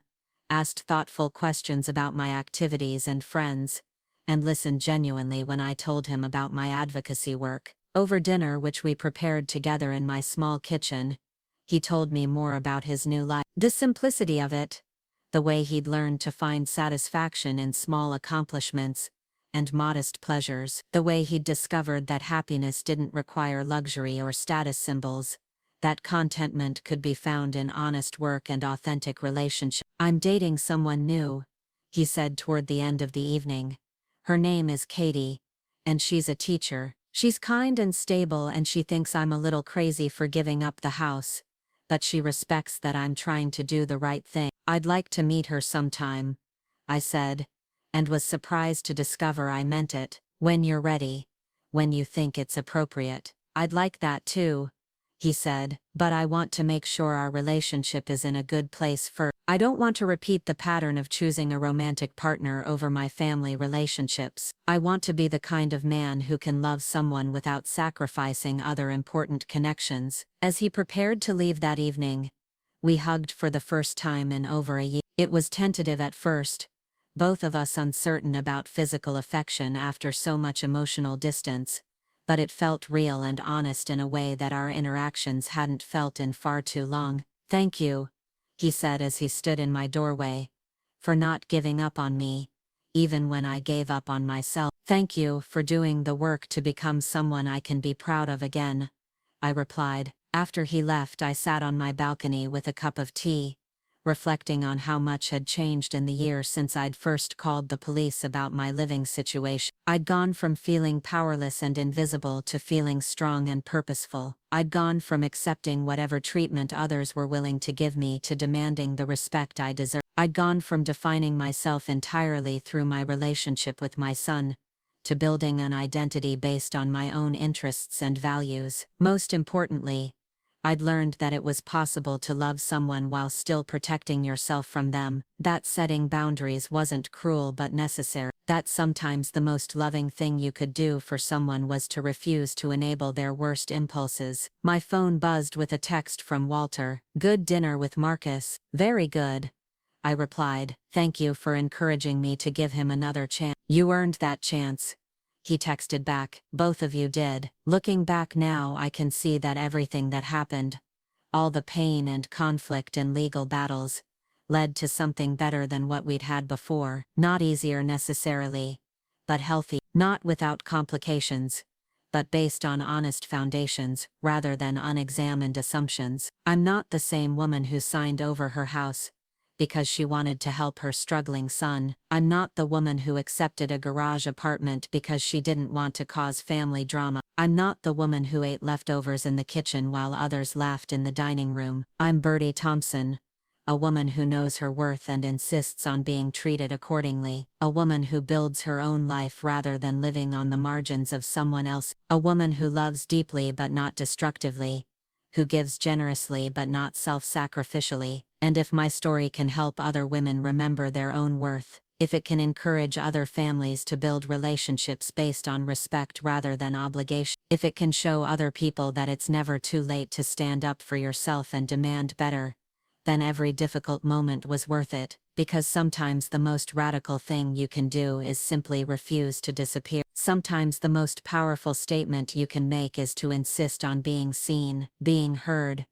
asked thoughtful questions about my activities and friends, and listened genuinely when I told him about my advocacy work. Over dinner, which we prepared together in my small kitchen, he told me more about his new life. The simplicity of it, the way he'd learned to find satisfaction in small accomplishments and modest pleasures, the way he'd discovered that happiness didn't require luxury or status symbols, that contentment could be found in honest work and authentic relationships. "I'm dating someone new," he said toward the end of the evening. "Her name is Katie, and she's a teacher. She's kind and stable, and she thinks I'm a little crazy for giving up the house, but she respects that I'm trying to do the right thing. I'd like to meet her sometime," I said, and was surprised to discover I meant it. "When you're ready, when you think it's appropriate." "I'd like that too," he said, "but I want to make sure our relationship is in a good place first. I don't want to repeat the pattern of choosing a romantic partner over my family relationships. I want to be the kind of man who can love someone without sacrificing other important connections." As he prepared to leave that evening, we hugged for the first time in over a year. It was tentative at first, both of us uncertain about physical affection after so much emotional distance, but it felt real and honest in a way that our interactions hadn't felt in far too long. "Thank you," he said as he stood in my doorway, "for not giving up on me, even when I gave up on myself. Thank you for doing the work to become someone I can be proud of again," I replied. After he left, I sat on my balcony with a cup of tea, reflecting on how much had changed in the year since I'd first called the police about my living situation. I'd gone from feeling powerless and invisible to feeling strong and purposeful. I'd gone from accepting whatever treatment others were willing to give me to demanding the respect I deserved. I'd gone from defining myself entirely through my relationship with my son, to building an identity based on my own interests and values. Most importantly, I'd learned that it was possible to love someone while still protecting yourself from them, that setting boundaries wasn't cruel but necessary, that sometimes the most loving thing you could do for someone was to refuse to enable their worst impulses. My phone buzzed with a text from Walter. "Good dinner with Marcus." "Very good," I replied. "Thank you for encouraging me to give him another chance." "You earned that chance," he texted back. "Both of you did." Looking back now, I can see that everything that happened, all the pain and conflict and legal battles, led to something better than what we'd had before. Not easier necessarily, but healthy. Not without complications, but based on honest foundations, rather than unexamined assumptions. I'm not the same woman who signed over her house because she wanted to help her struggling son. I'm not the woman who accepted a garage apartment because she didn't want to cause family drama. I'm not the woman who ate leftovers in the kitchen while others laughed in the dining room. I'm Bertie Thompson, a woman who knows her worth and insists on being treated accordingly. A woman who builds her own life rather than living on the margins of someone else. A woman who loves deeply but not destructively, who gives generously but not self-sacrificially. And if my story can help other women remember their own worth, if it can encourage other families to build relationships based on respect rather than obligation, if it can show other people that it's never too late to stand up for yourself and demand better, then every difficult moment was worth it, because sometimes the most radical thing you can do is simply refuse to disappear. Sometimes the most powerful statement you can make is to insist on being seen, being heard,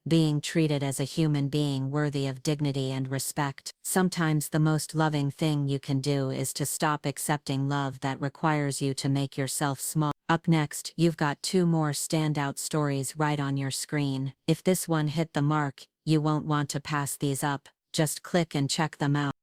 being treated as a human being worthy of dignity and respect. Sometimes the most loving thing you can do is to stop accepting love that requires you to make yourself small. Up next, you've got 2 more standout stories right on your screen. If this one hit the mark, you won't want to pass these up. Just click and check them out.